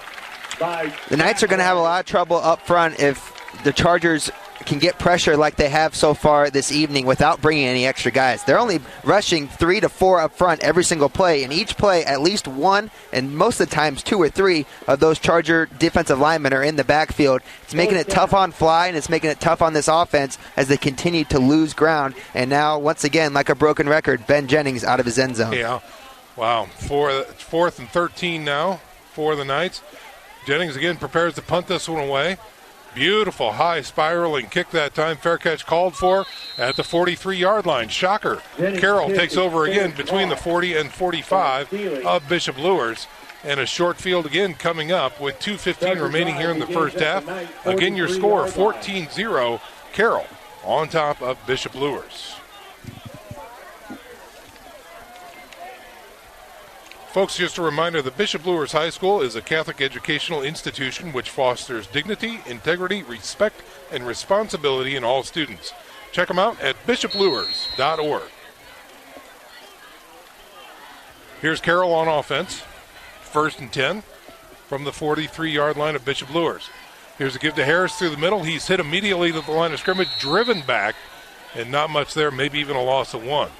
The Knights are going to have a lot of trouble up front if the Chargers can get pressure like they have so far this evening without bringing any extra guys. They're only rushing 3 to 4 up front every single play, and each play at least one, and most of the times 2 or 3 of those Charger defensive linemen are in the backfield. It's making it tough on Fly, and it's making it tough on this offense as they continue to lose ground. And now, once again, like a broken record, Ben Jennings out of his end zone. Yeah, wow. 4th and 13 now for the Knights. Jennings again prepares to punt this one away. Beautiful high spiraling kick that time. Fair catch called for at the 43-yard line. Shocker. Carroll takes over again between the 40 and 45 of Bishop Luers. And a short field again coming up with 2:15 remaining here in the first half. Again, your score 14-0. Carroll on top of Bishop Luers. Folks, just a reminder that Bishop Luers High School is a Catholic educational institution which fosters dignity, integrity, respect, and responsibility in all students. Check them out at bishopluers.org. Here's Carroll on offense. 1st and 10 from the 43-yard line of Bishop Luers. Here's a give to Harris through the middle. He's hit immediately to the line of scrimmage, driven back, and not much there, maybe even a loss of 1.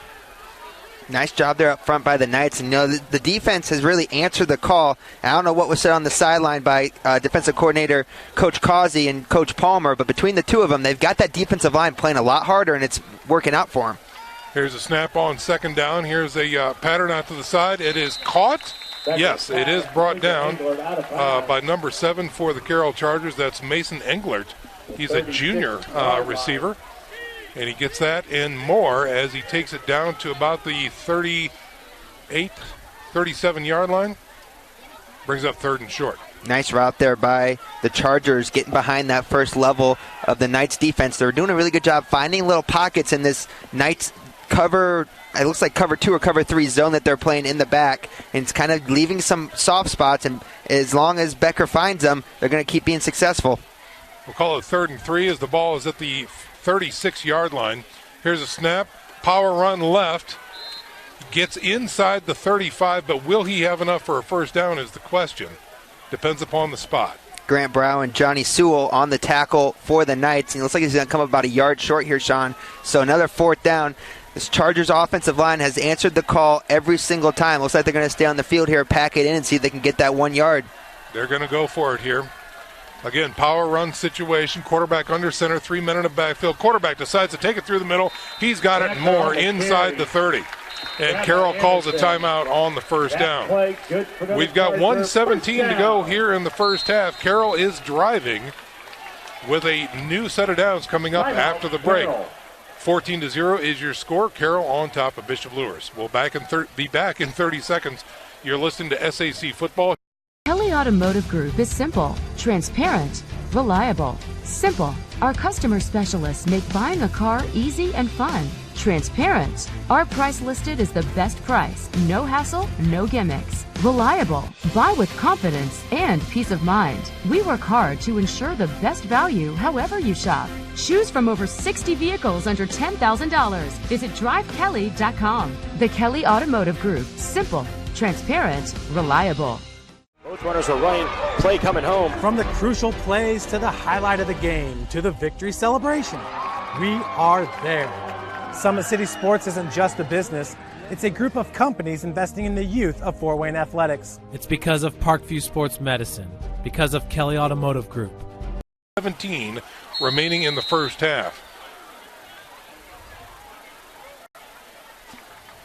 Nice job there up front by the Knights. And the defense has really answered the call. I don't know what was said on the sideline by defensive coordinator Coach Causey and Coach Palmer, but between the two of them, they've got that defensive line playing a lot harder, and it's working out for them. Here's a snap on 2nd down. Here's a pattern out to the side. It is caught. Yes, it is brought down by number 7 for the Carroll Chargers. That's Mason Englert. He's a junior receiver, and he gets that and more as he takes it down to about the 37-yard line. Brings up 3rd and short. Nice route there by the Chargers, getting behind that first level of the Knights defense. They're doing a really good job finding little pockets in this Knights cover. It looks like cover 2 or cover 3 zone that they're playing in the back, and it's kind of leaving some soft spots, and as long as Becker finds them, they're going to keep being successful. We'll call it 3rd and 3 as the ball is at the 36-yard line. Here's a snap, power run left, gets inside the 35, but will he have enough for a first down is the question. Depends upon the spot. Grant Brown and Johnny Sewell on the tackle for the Knights. And it looks like he's going to come up about a yard short here, Sean. So another 4th down. This Chargers offensive line has answered the call every single time. Looks like they're going to stay on the field here, pack it in, and see if they can get that 1 yard. They're going to go for it here. Again, power run situation. Quarterback under center, 3 men in the backfield. Quarterback decides to take it through the middle. He's got it more inside the 30. And Carroll calls a timeout on the first down. We've got 1:17 to go here in the first half. Carroll is driving with a new set of downs coming up after the break. 14-0 is your score. Carroll on top of Bishop Luers. We'll be back in 30 seconds. You're listening to SAC Football. Kelly Automotive Group is simple, transparent, reliable. Simple. Our customer specialists make buying a car easy and fun. Transparent. Our price listed is the best price. No hassle, no gimmicks. Reliable. Buy with confidence and peace of mind. We work hard to ensure the best value however you shop. Choose from over 60 vehicles under $10,000. Visit drivekelly.com. The Kelly Automotive Group. Simple, transparent, reliable. Both runners are running. Play coming home. From the crucial plays to the highlight of the game to the victory celebration, we are there. Summit City Sports isn't just a business. It's a group of companies investing in the youth of Fort Wayne athletics. It's because of Parkview Sports Medicine, because of Kelly Automotive Group. 17 remaining in the first half.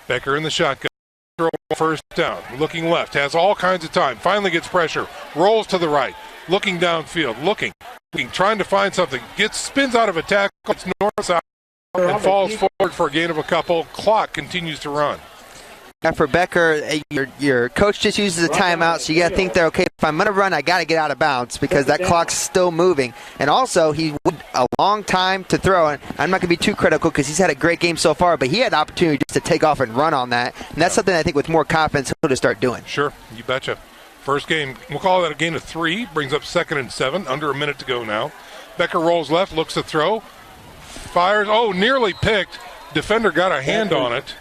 Becker in the shotgun. First down, looking left, has all kinds of time, finally gets pressure, rolls to the right, looking downfield, looking, trying to find something, spins out of a tackle, gets north-south, and falls forward for a gain of a couple. Clock continues to run. For Becker, your coach just uses a timeout, so you got to think they're okay. If I'm going to run, I got to get out of bounds because that clock's still moving. And also, he waited a long time to throw. And I'm not going to be too critical because he's had a great game so far, but he had the opportunity just to take off and run on that. And that's something I think with more confidence he'll just start doing. Sure, you betcha. First game, we'll call that a gain of 3. Brings up 2nd and 7, under a minute to go now. Becker rolls left, looks to throw, fires. Oh, nearly picked. Defender got a hand on it.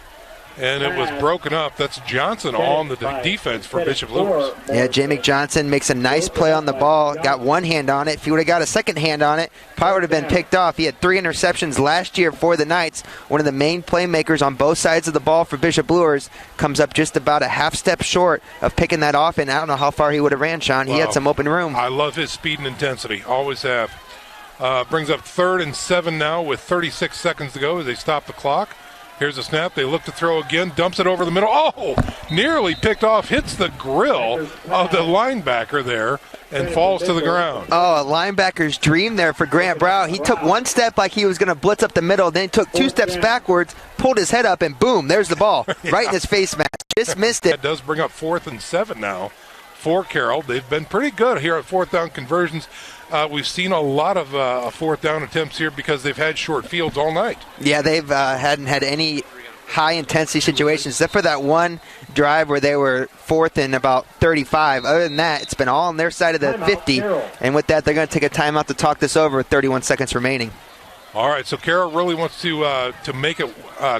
And it was broken up. That's Johnson on the defense for Bishop Luers. Yeah, Jamie Johnson makes a nice play on the ball. Got one hand on it. If he would have got a second hand on it, probably would have been picked off. He had 3 interceptions last year for the Knights. One of the main playmakers on both sides of the ball for Bishop Luers. Comes up just about a half step short of picking that off, and I don't know how far he would have ran, Sean. He had some open room. I love his speed and intensity. Always have. Brings up 3rd and 7 now with 36 seconds to go as they stop the clock. Here's a snap. They look to throw again. Dumps it over the middle. Oh, nearly picked off. Hits the grill of the linebacker there and falls to the ground. Oh, a linebacker's dream there for Grant Brown. He took one step like he was going to blitz up the middle, then took 2 steps backwards, pulled his head up, and boom, there's the ball. Right in his face mask. Just missed it. That does bring up 4th and 7 now for Carroll. They've been pretty good here at 4th down conversions. We've seen a lot of 4th down attempts here because they've had short fields all night. Yeah, they've hadn't had any high-intensity situations except for that one drive where they were 4th and about 35. Other than that, it's been all on their side of the 50. And with that, they're going to take a timeout to talk this over with 31 seconds remaining. All right, so Carroll really wants to make it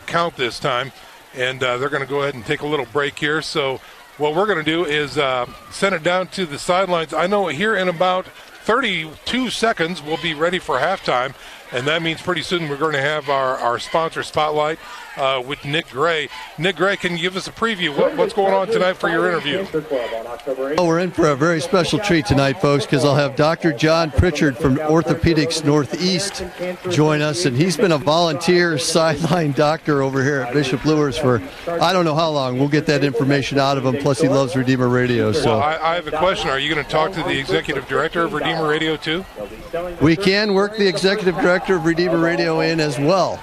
count this time, and they're going to go ahead and take a little break here. So what we're going to do is send it down to the sidelines. I know here in about 32 seconds we'll be ready for halftime And that means pretty soon we're going to have our sponsor spotlight with Nick Gray. Nick Gray, can you give us a preview? What's going on tonight for your interview? Oh, we're in for a very special treat tonight, folks, because I'll have Dr. John Pritchard from Orthopedics Northeast join us, and he's been a volunteer sideline doctor over here at Bishop Luers for I don't know how long. We'll get that information out of him, plus he loves Redeemer Radio. So well, I have a question. Are you going to talk to the executive director of Redeemer Radio too? We can work the executive director of Redeemer Radio in as well.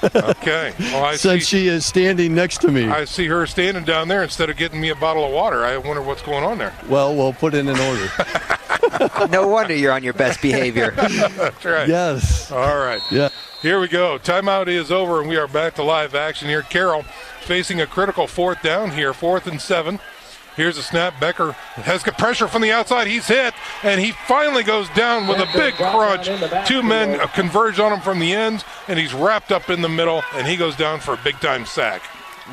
Okay. Well, Since she is standing next to me. I see her standing down there instead of getting me a bottle of water. I wonder what's going on there. Well, we'll put in an order. No wonder you're on your best behavior. That's right. Yes. All right. Yeah. Here we go. Timeout is over, and we are back to live action here. Carroll facing a critical 4th down here, 4th and 7. Here's a snap. Becker has got pressure from the outside. He's hit, and he finally goes down with a big crunch. 2 men converge on him from the ends, and he's wrapped up in the middle, and he goes down for a big-time sack.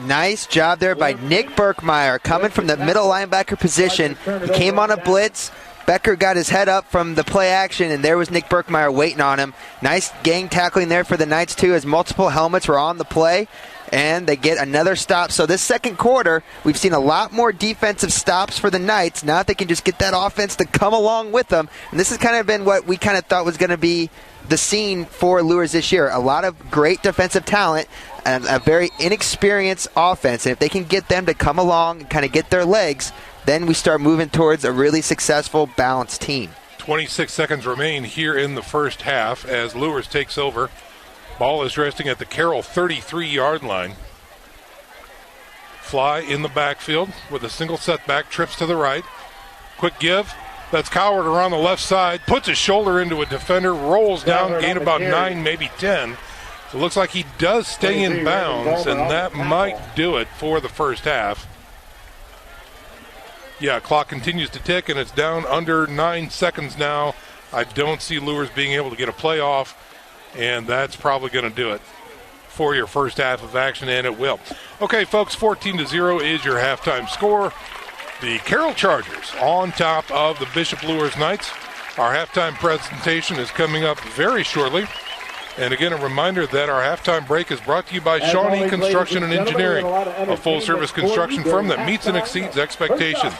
Nice job there by Nick Berkmeyer coming from the middle linebacker position. He came on a blitz. Becker got his head up from the play action, and there was Nick Berkmeyer waiting on him. Nice gang tackling there for the Knights, too, as multiple helmets were on the play, and they get another stop. So this second quarter, we've seen a lot more defensive stops for the Knights. Now that they can just get that offense to come along with them, and this has kind of been what we kind of thought was going to be the scene for Luers this year. A lot of great defensive talent and a very inexperienced offense, and if they can get them to come along and kind of get their legs, then we start moving towards a really successful, balanced team. 26 seconds remain here in the first half as Luers takes over. Ball is resting at the Carroll 33-yard line. Fly in the backfield with a single setback, trips to the right. Quick give. That's Coward around the left side, puts his shoulder into a defender, rolls down, gain about 9, maybe 10. So it looks like he does stay in bounds, and that might do it for the first half. Yeah, clock continues to tick, and it's down under 9 seconds now. I don't see Luers being able to get a play off, and that's probably going to do it for your first half of action, and it will. Okay, folks, 14-0 is your halftime score. The Carroll Chargers on top of the Bishop Luers Knights. Our halftime presentation is coming up very shortly. And again, a reminder that our halftime break is brought to you by Shawnee Construction and Engineering, a full-service construction firm that meets and exceeds expectations.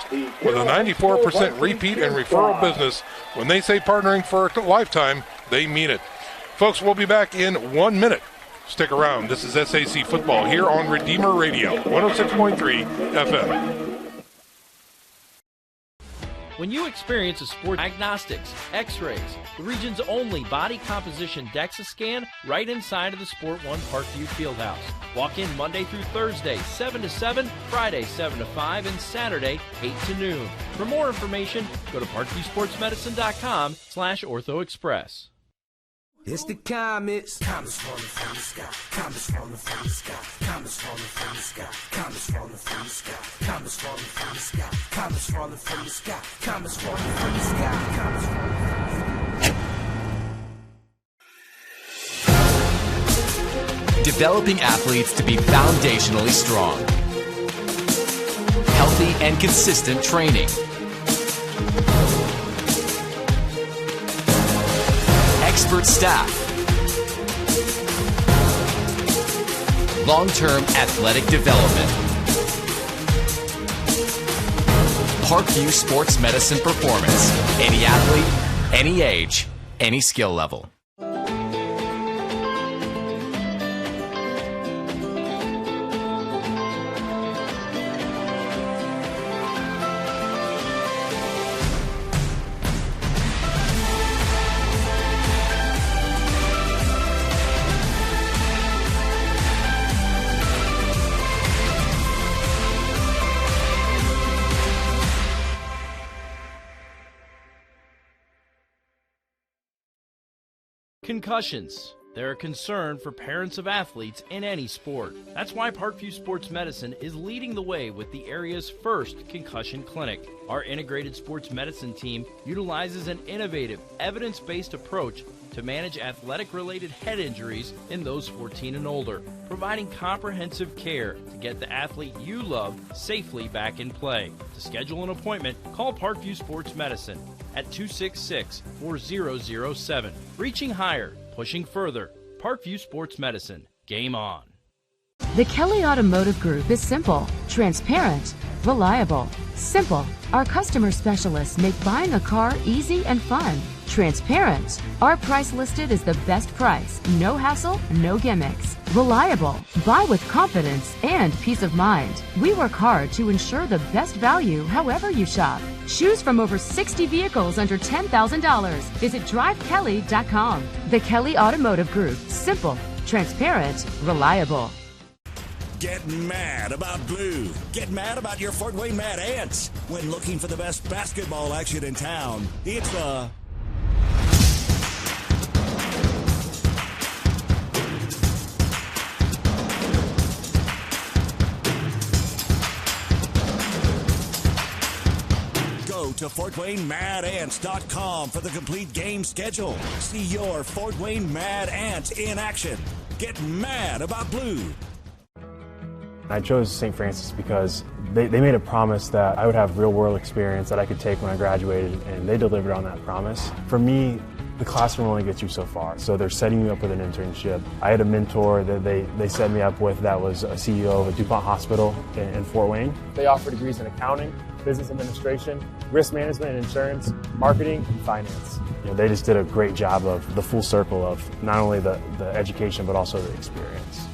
With a 94% repeat and referral business, when they say partnering for a lifetime, they mean it. Folks, we'll be back in 1 minute. Stick around. This is SAC Football here on Redeemer Radio, 106.3 FM. When you experience a sport diagnostics, x-rays, the region's only body composition DEXA scan right inside of the Sport One Parkview Fieldhouse. Walk in Monday through Thursday, 7 to 7, Friday, 7 to 5, and Saturday, 8 to noon. For more information, go to parkviewsportsmedicine.com/orthoexpress. It's the comets. Comets falling from the sky. Comets falling from the sky. Comets falling from the sky. Comets falling from the sky. Comets falling from the sky. Comets falling from the sky. Comets falling from the sky. Comets falling from the sky. Developing athletes to be foundationally strong. Healthy and consistent training. Expert staff. Long-term athletic development. Parkview Sports Medicine Performance. Any athlete, any age, any skill level. Concussions. They're a concern for parents of athletes in any sport. That's why Parkview Sports Medicine is leading the way with the area's first concussion clinic. Our integrated sports medicine team utilizes an innovative, evidence-based approach to manage athletic-related head injuries in those 14 and older, providing comprehensive care to get the athlete you love safely back in play. To schedule an appointment, call Parkview Sports Medicine at 266-4007. Reaching higher, Pushing further, Parkview Sports Medicine. Game on. The Kelly Automotive Group is simple, transparent, reliable. Simple. Our customer specialists make buying a car easy and fun. Transparent. Our price listed is the best price. No hassle, no gimmicks. Reliable. Buy with confidence and peace of mind. We work hard to ensure the best value however you shop. Choose from over 60 vehicles under $10,000. Visit drivekelly.com. The Kelly Automotive Group. Simple, transparent, reliable. Get mad about blue. Get mad about your Fort Wayne Mad Ants. When looking for the best basketball action in town, it's the Go to FortWayneMadAnts.com for the complete game schedule. See your Fort Wayne Mad Ant in action. Get mad about blue. I chose St. Francis because they made a promise that I would have real-world experience that I could take when I graduated, and they delivered on that promise. For me, the classroom only gets you so far, so they're setting you up with an internship. I had a mentor that they set me up with that was a CEO of a DuPont hospital in Fort Wayne. They offer degrees in accounting, business administration, risk management and insurance, marketing, and finance. You know, they just did a great job of the full circle of not only the education but also the experience.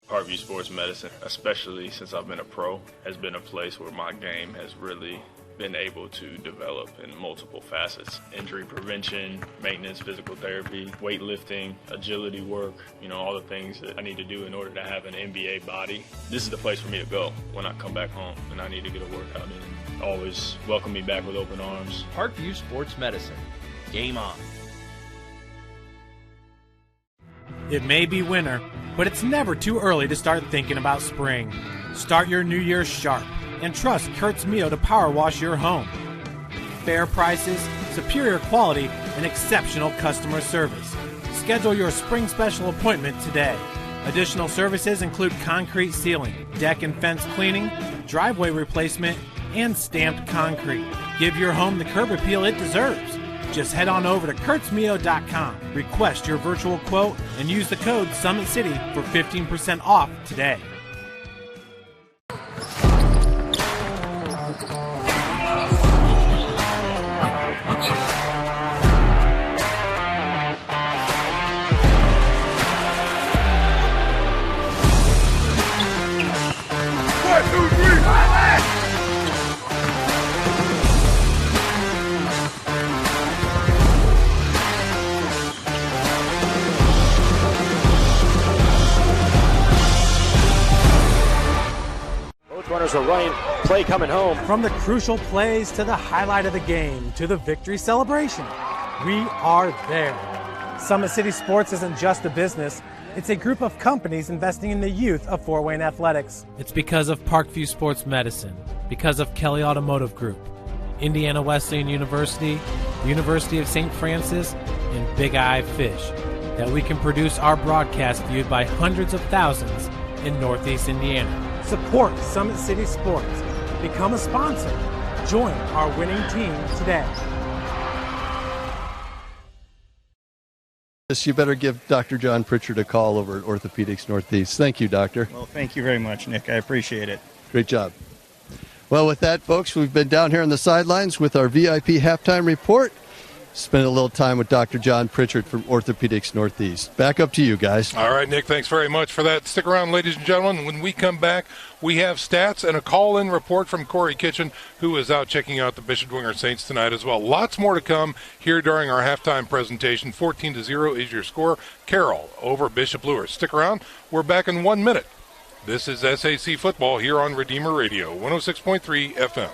Parkview Sports Medicine, especially since I've been a pro, has been a place where my game has really been able to develop in multiple facets. Injury prevention, maintenance, physical therapy, weightlifting, agility work, all the things that I need to do in order to have an NBA body. This is the place for me to go when I come back home and I need to get a workout in. Always welcome me back with open arms. Parkview Sports Medicine. Game on. It may be winter, but it's never too early to start thinking about spring. Start your new year sharp and trust Kurt's Mio to power wash your home. Fair prices, superior quality, and exceptional customer service. Schedule your spring special appointment today. Additional services include concrete sealing, deck and fence cleaning, driveway replacement, and stamped concrete. Give your home the curb appeal it deserves. Just head on over to kurtzmio.com, request your virtual quote, and use the code SummitCity for 15% off today. Runners are running, play coming home. From the crucial plays to the highlight of the game to the victory celebration, we are there. Summit City Sports isn't just a business, it's a group of companies investing in the youth of Fort Wayne athletics. It's because of Parkview Sports Medicine, because of Kelly Automotive Group, Indiana Wesleyan University, University of St. Francis, and Big Eye Fish, that we can produce our broadcast viewed by hundreds of thousands in Northeast Indiana. Support Summit City Sports. Become a sponsor. Join our winning team today. You better give Dr. John Pritchard a call over at Orthopedics Northeast. Thank you, Doctor. Well, thank you very much, Nick. I appreciate it. Great job. Well, with that, folks, we've been down here on the sidelines with our VIP halftime report. Spend a little time with Dr. John Pritchard from Orthopedics Northeast. Back up to you guys. All right, Nick, thanks very much for that. Stick around, ladies and gentlemen. When we come back, we have stats and a call-in report from Corey Kitchen, who is out checking out the Bishop Dwenger Saints tonight as well. Lots more to come here during our halftime presentation. 14-0 is your score. Carroll over Bishop Luers. Stick around. We're back in 1 minute. This is SAC Football here on Redeemer Radio, 106.3 FM.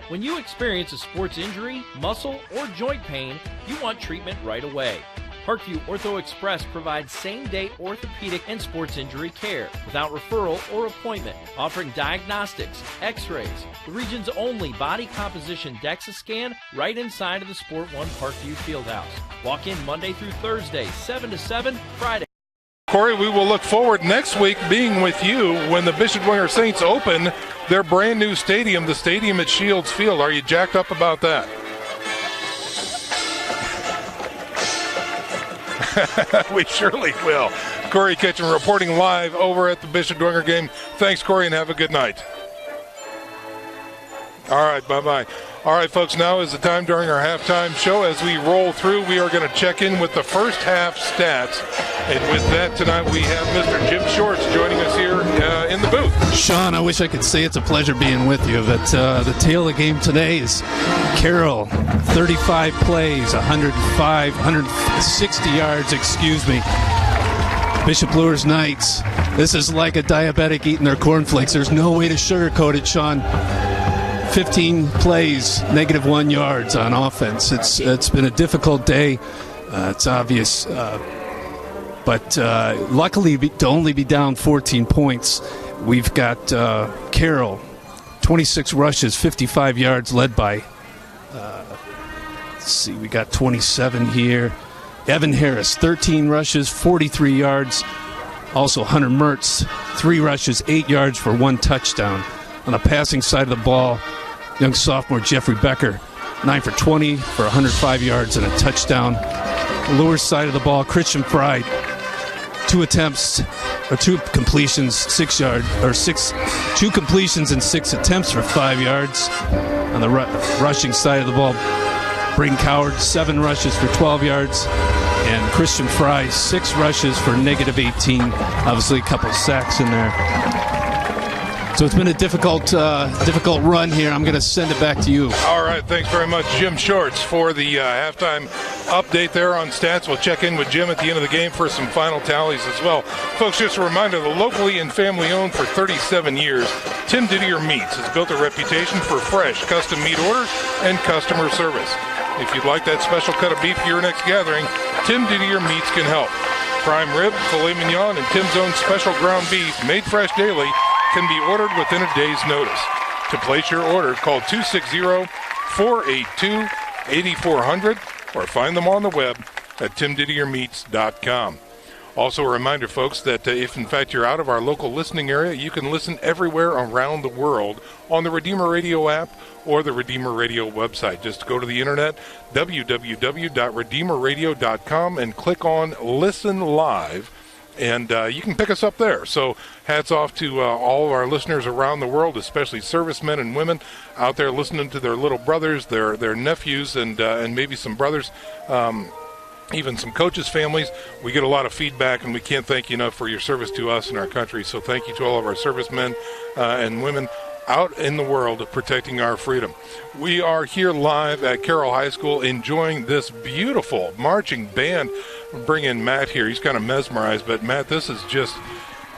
When you experience a sports injury, muscle, or joint pain, you want treatment right away. Parkview Ortho Express provides same-day orthopedic and sports injury care without referral or appointment, offering diagnostics, x-rays, the region's only body composition DEXA scan right inside of the Sport One Parkview Fieldhouse. Walk in Monday through Thursday, 7 to 7, Friday. Corey, we will look forward next week being with you when the Bishop Dwenger Saints open their brand new stadium, the stadium at Shields Field. Are you jacked up about that? We surely will. Corey Kitchen reporting live over at the Bishop Dwenger game. Thanks, Corey, and have a good night. All right, bye-bye. All right, folks, now is the time during our halftime show. As we roll through, we are going to check in with the first half stats. And with that, tonight we have Mr. Jim Shorts joining us here in the booth. Sean, I wish I could say it's a pleasure being with you, but the tail of the game today is Carroll, 35 plays, 160 yards, Bishop Luers Knights. This is like a diabetic eating their cornflakes. There's no way to sugarcoat it, Sean. 15 plays, -1 yards on offense. It's been a difficult day. It's obvious. But luckily, to only be down 14 points, we've got Carroll, 26 rushes, 55 yards, led by, let's see, we got 27 here. Evan Harris, 13 rushes, 43 yards. Also, Hunter Mertz, 3 rushes, 8 yards for 1 touchdown. On the passing side of the ball, young sophomore Jeffrey Becker, 9 for 20 for 105 yards and a touchdown. The Luers side of the ball, Christian Fry, 2 completions, 6 yards, or 2 completions and 6 attempts for 5 yards. On the rushing side of the ball, Braden Coward, 7 rushes for 12 yards. And Christian Fry, 6 rushes for -18. Obviously, a couple sacks in there. So it's been a difficult run here. I'm going to send it back to you. All right, thanks very much, Jim Shorts, for the halftime update there on stats. We'll check in with Jim at the end of the game for some final tallies as well. Folks, just a reminder, the locally and family-owned for 37 years, Tim Didier Meats has built a reputation for fresh, custom meat orders and customer service. If you'd like that special cut of beef for your next gathering, Tim Didier Meats can help. Prime rib, filet mignon, and Tim's own special ground beef, made fresh daily, can be ordered within a day's notice. To place your order, call 260-482-8400 or find them on the web at timdidiermeats.com. Also a reminder, folks, that if in fact you're out of our local listening area, you can listen everywhere around the world on the Redeemer Radio app or the Redeemer Radio website. Just go to the internet, www.redeemerradio.com, and click on Listen Live. And you can pick us up there. So hats off to all of our listeners around the world, especially servicemen and women out there listening to their little brothers, their nephews, and maybe some brothers, even some coaches' families. We get a lot of feedback, and we can't thank you enough for your service to us and our country. So thank you to all of our servicemen and women out in the world protecting our freedom. We are here live at Carroll High School enjoying this beautiful marching band. Bring in Matt here. He's kind of mesmerized, but Matt, this is just,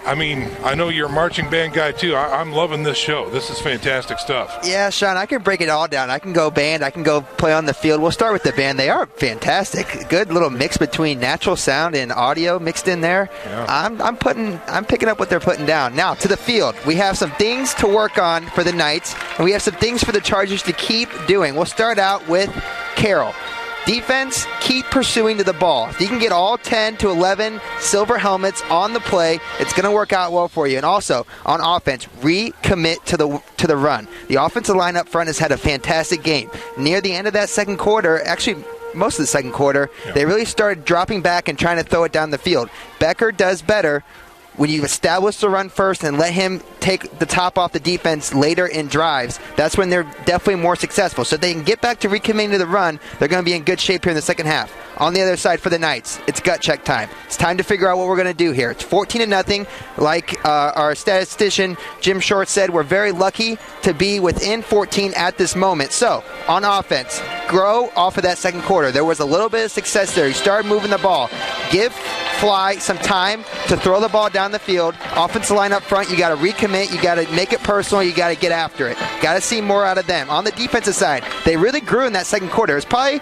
I mean, I know you're a marching band guy too. I'm loving this show. This is fantastic stuff. Yeah, Sean, I can break it all down. I can go band. I can go play on the field. We'll start with the band. They are fantastic. Good little mix between natural sound and audio mixed in there. Yeah. I'm picking up what they're putting down. Now to the field. We have some things to work on for the Knights, and we have some things for the Chargers to keep doing. We'll start out with Carroll. Defense, keep pursuing to the ball. If you can get all 10 to 11 silver helmets on the play, it's going to work out well for you. And also, on offense, recommit to the run. The offensive line up front has had a fantastic game. Near the end of that second quarter, actually most of the second quarter, they really started dropping back and trying to throw it down the field. Becker does better when you establish the run first and let him take the top off the defense later in drives. That's when they're definitely more successful. So if they can get back to recommitting to the run, they're going to be in good shape here in the second half. On the other side for the Knights, it's gut check time. It's time to figure out what we're going to do here. It's 14-0. Like our statistician Jim Short said, we're very lucky to be within 14 at this moment. So on offense, grow off of that second quarter. There was a little bit of success there. You started moving the ball. Give Fly some time to throw the ball down the field. Offensive line up front, you got to recommit. You got to make it personal. You got to get after it. Got to see more out of them. On the defensive side, they really grew in that second quarter. It was probably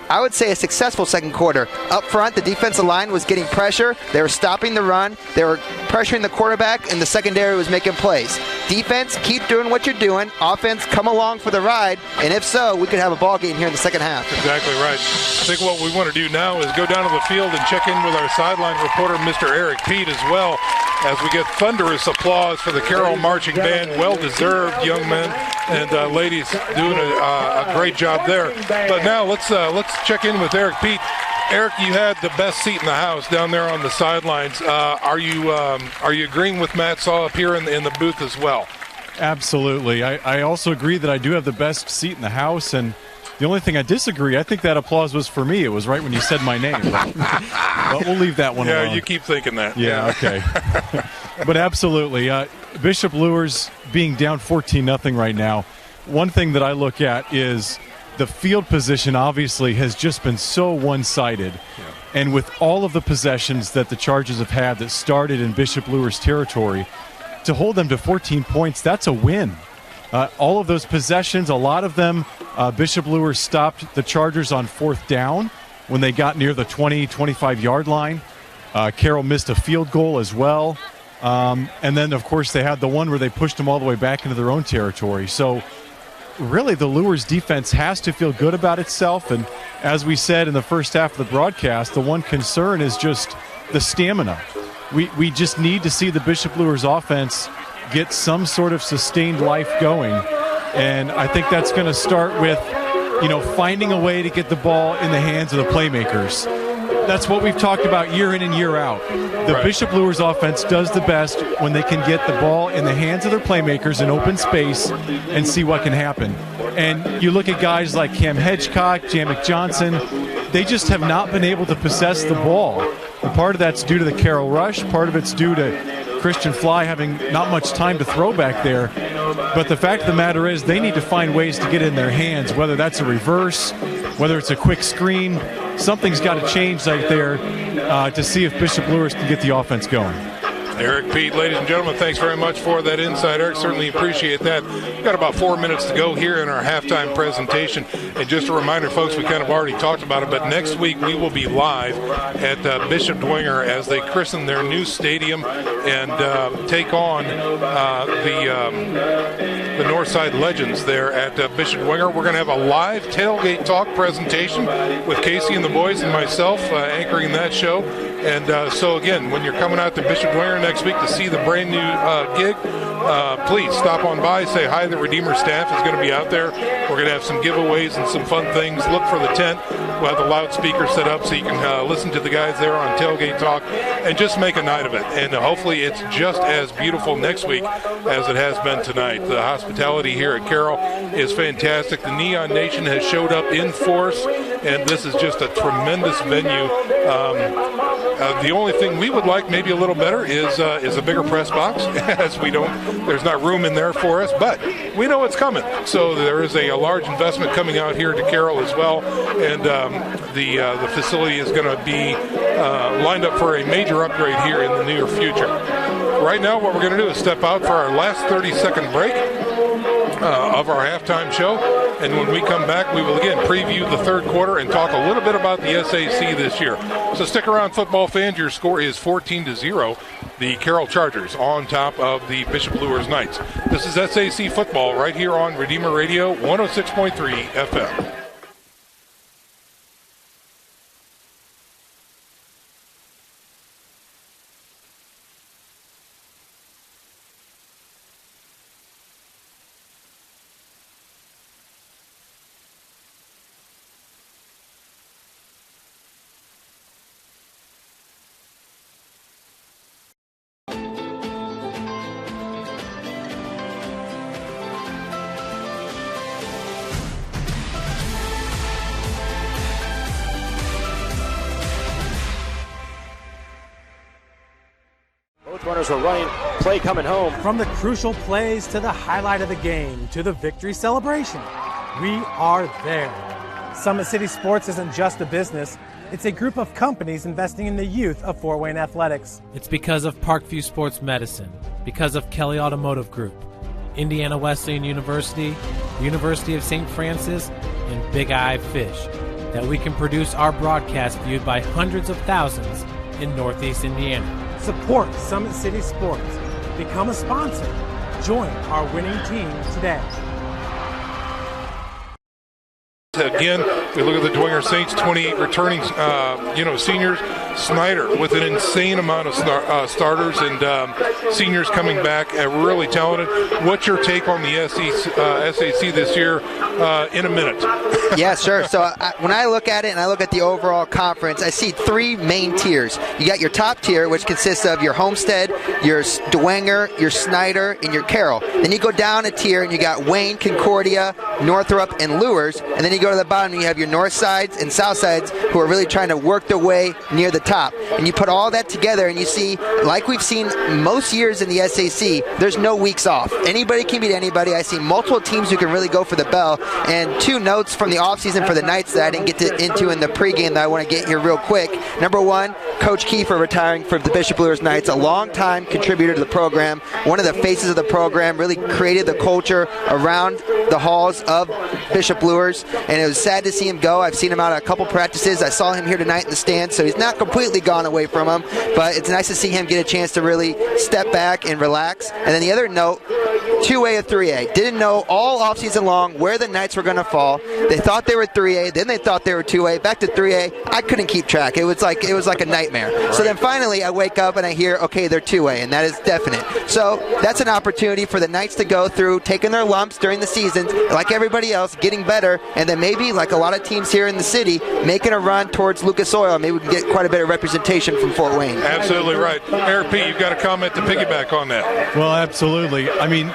I would say a successful second quarter. Up front, the defensive line was getting pressure. They were stopping the run. They were pressuring the quarterback, and the secondary was making plays. Defense, keep doing what you're doing. Offense, come along for the ride. And if so, we could have a ball game here in the second half. Exactly right. I think what we want to do now is go down to the field and check in with our sideline reporter, Mr. Eric Pete, as well, as we get thunderous applause for the Carroll Marching Band. Well-deserved, young men and ladies, doing a great job there. But now let's check in with Eric Pete. Eric, you had the best seat in the house down there on the sidelines. Are you agreeing with Matt Saw up here in the booth as well? Absolutely. I also agree that I do have the best seat in the house, and the only thing I disagree, I think that applause was for me. It was right when you said my name. But we'll leave that one alone. Yeah, you keep thinking that. Yeah, okay. But absolutely. Bishop Luers being down 14-0 right now, one thing that I look at is the field position obviously has just been so one-sided. Yeah. And with all of the possessions that the Chargers have had that started in Bishop Luers territory, to hold them to 14 points, that's a win. All of those possessions, a lot of them, Bishop Luers stopped the Chargers on fourth down when they got near the 20, 25-yard line. Carroll missed a field goal as well. And then, of course, they had the one where they pushed them all the way back into their own territory. So really the Luers defense has to feel good about itself. And as we said in the first half of the broadcast, the one concern is just the stamina. We just need to see the Bishop Luers offense get some sort of sustained life going. And I think that's going to start with, finding a way to get the ball in the hands of the playmakers. That's what we've talked about year in and year out. The Bishop Luers offense does the best when they can get the ball in the hands of their playmakers in open space and see what can happen. And you look at guys like Cam Hedgecock, Jamek Johnson, they just have not been able to possess the ball. And part of that's due to the Carroll rush, part of it's due to Christian Fly having not much time to throw back there. But the fact of the matter is they need to find ways to get in their hands, whether that's a reverse, whether it's a quick screen. Something's got to change right there to see if Bishop Luers can get the offense going. Eric Pete, ladies and gentlemen, thanks very much for that insight, Eric. Certainly appreciate that. We've got about 4 minutes to go here in our halftime presentation. And just a reminder, folks, we kind of already talked about it, but next week we will be live at Bishop Dwenger as they christen their new stadium and take on the Northside Legends there at Bishop Dwenger. We're going to have a live tailgate talk presentation with Casey and the boys and myself anchoring that show. And so, again, when you're coming out to Bishop Dwenger next week to see the brand new gig, please stop on by, say hi. The Redeemer staff is going to be out there. We're going to have some giveaways and some fun things. Look for the tent. We'll have the loudspeaker set up so you can listen to the guys there on Tailgate Talk and just make a night of it. And hopefully it's just as beautiful next week as it has been tonight. The hospitality here at Carroll is fantastic. The Neon Nation has showed up in force, and this is just a tremendous venue. The only thing we would like maybe a little better is a bigger press box, as there's not room in there for us, but we know it's coming. So there is a large investment coming out here to Carroll as well, and the facility is going to be lined up for a major upgrade here in the near future. Right now, what we're going to do is step out for our last 30-second break of our halftime show. And when we come back, we will again preview the third quarter and talk a little bit about the SAC this year. So stick around, football fans. Your score is 14-0. The Carroll Chargers on top of the Bishop Luers Knights. This is SAC football right here on Redeemer Radio 106.3 FM. Runners were running, play coming home. From the crucial plays to the highlight of the game to the victory celebration, we are there. Summit City Sports isn't just a business, It's a group of companies investing in the youth of Fort Wayne athletics. It's because of Parkview Sports Medicine, because of Kelly Automotive Group, Indiana Wesleyan University, University of St. Francis, and Big Eye Fish, that we can produce our broadcast viewed by hundreds of thousands in Northeast Indiana. Support Summit City Sports. Become a sponsor. Join our winning team today. Again, we look at the Dwenger Saints, 28 returning, seniors. Snyder with an insane amount of starters and seniors coming back, really talented. What's your take on the SAC this year in a minute? Yeah, sure. So when I look at it and I look at the overall conference, I see three main tiers. You got your top tier, which consists of your Homestead, your Dwenger, your Snyder, and your Carroll. Then you go down a tier and you got Wayne, Concordia, Northrop, and Luers. And then you go to the bottom and you have your North Sides and South Sides who are really trying to work their way near the top. And you put all that together and you see, like we've seen most years in the SAC, there's no weeks off. Anybody can beat anybody. I see multiple teams who can really go for the bell. And two notes from the offseason for the Knights that I didn't get into in the pregame that I want to get here real quick. Number one, Coach Kiefer retiring for the Bishop Luers Knights, a long-time contributor to the program, one of the faces of the program, really created the culture around the halls of Bishop Luers, and it was sad to see him go. I've seen him out at a couple practices. I saw him here tonight in the stands, so he's not completely gone away from him, but it's nice to see him get a chance to really step back and relax. And then the other note, 2A or 3A. Didn't know all offseason long where the Knights were going to fall. They thought they were 3A, then they thought they were 2A, back to 3A. I couldn't keep track. It was like a nightmare. Right. So then finally I wake up and I hear, okay, they're 2A, and that is definite. So that's an opportunity for the Knights to go through, taking their lumps during the season, like everybody else, getting better, and then maybe, like a lot of teams here in the city, making a run towards Lucas Oil. Maybe we can get quite a bit of representation from Fort Wayne. Absolutely right. Eric P., you've got a comment to piggyback on that. Well, absolutely. I mean,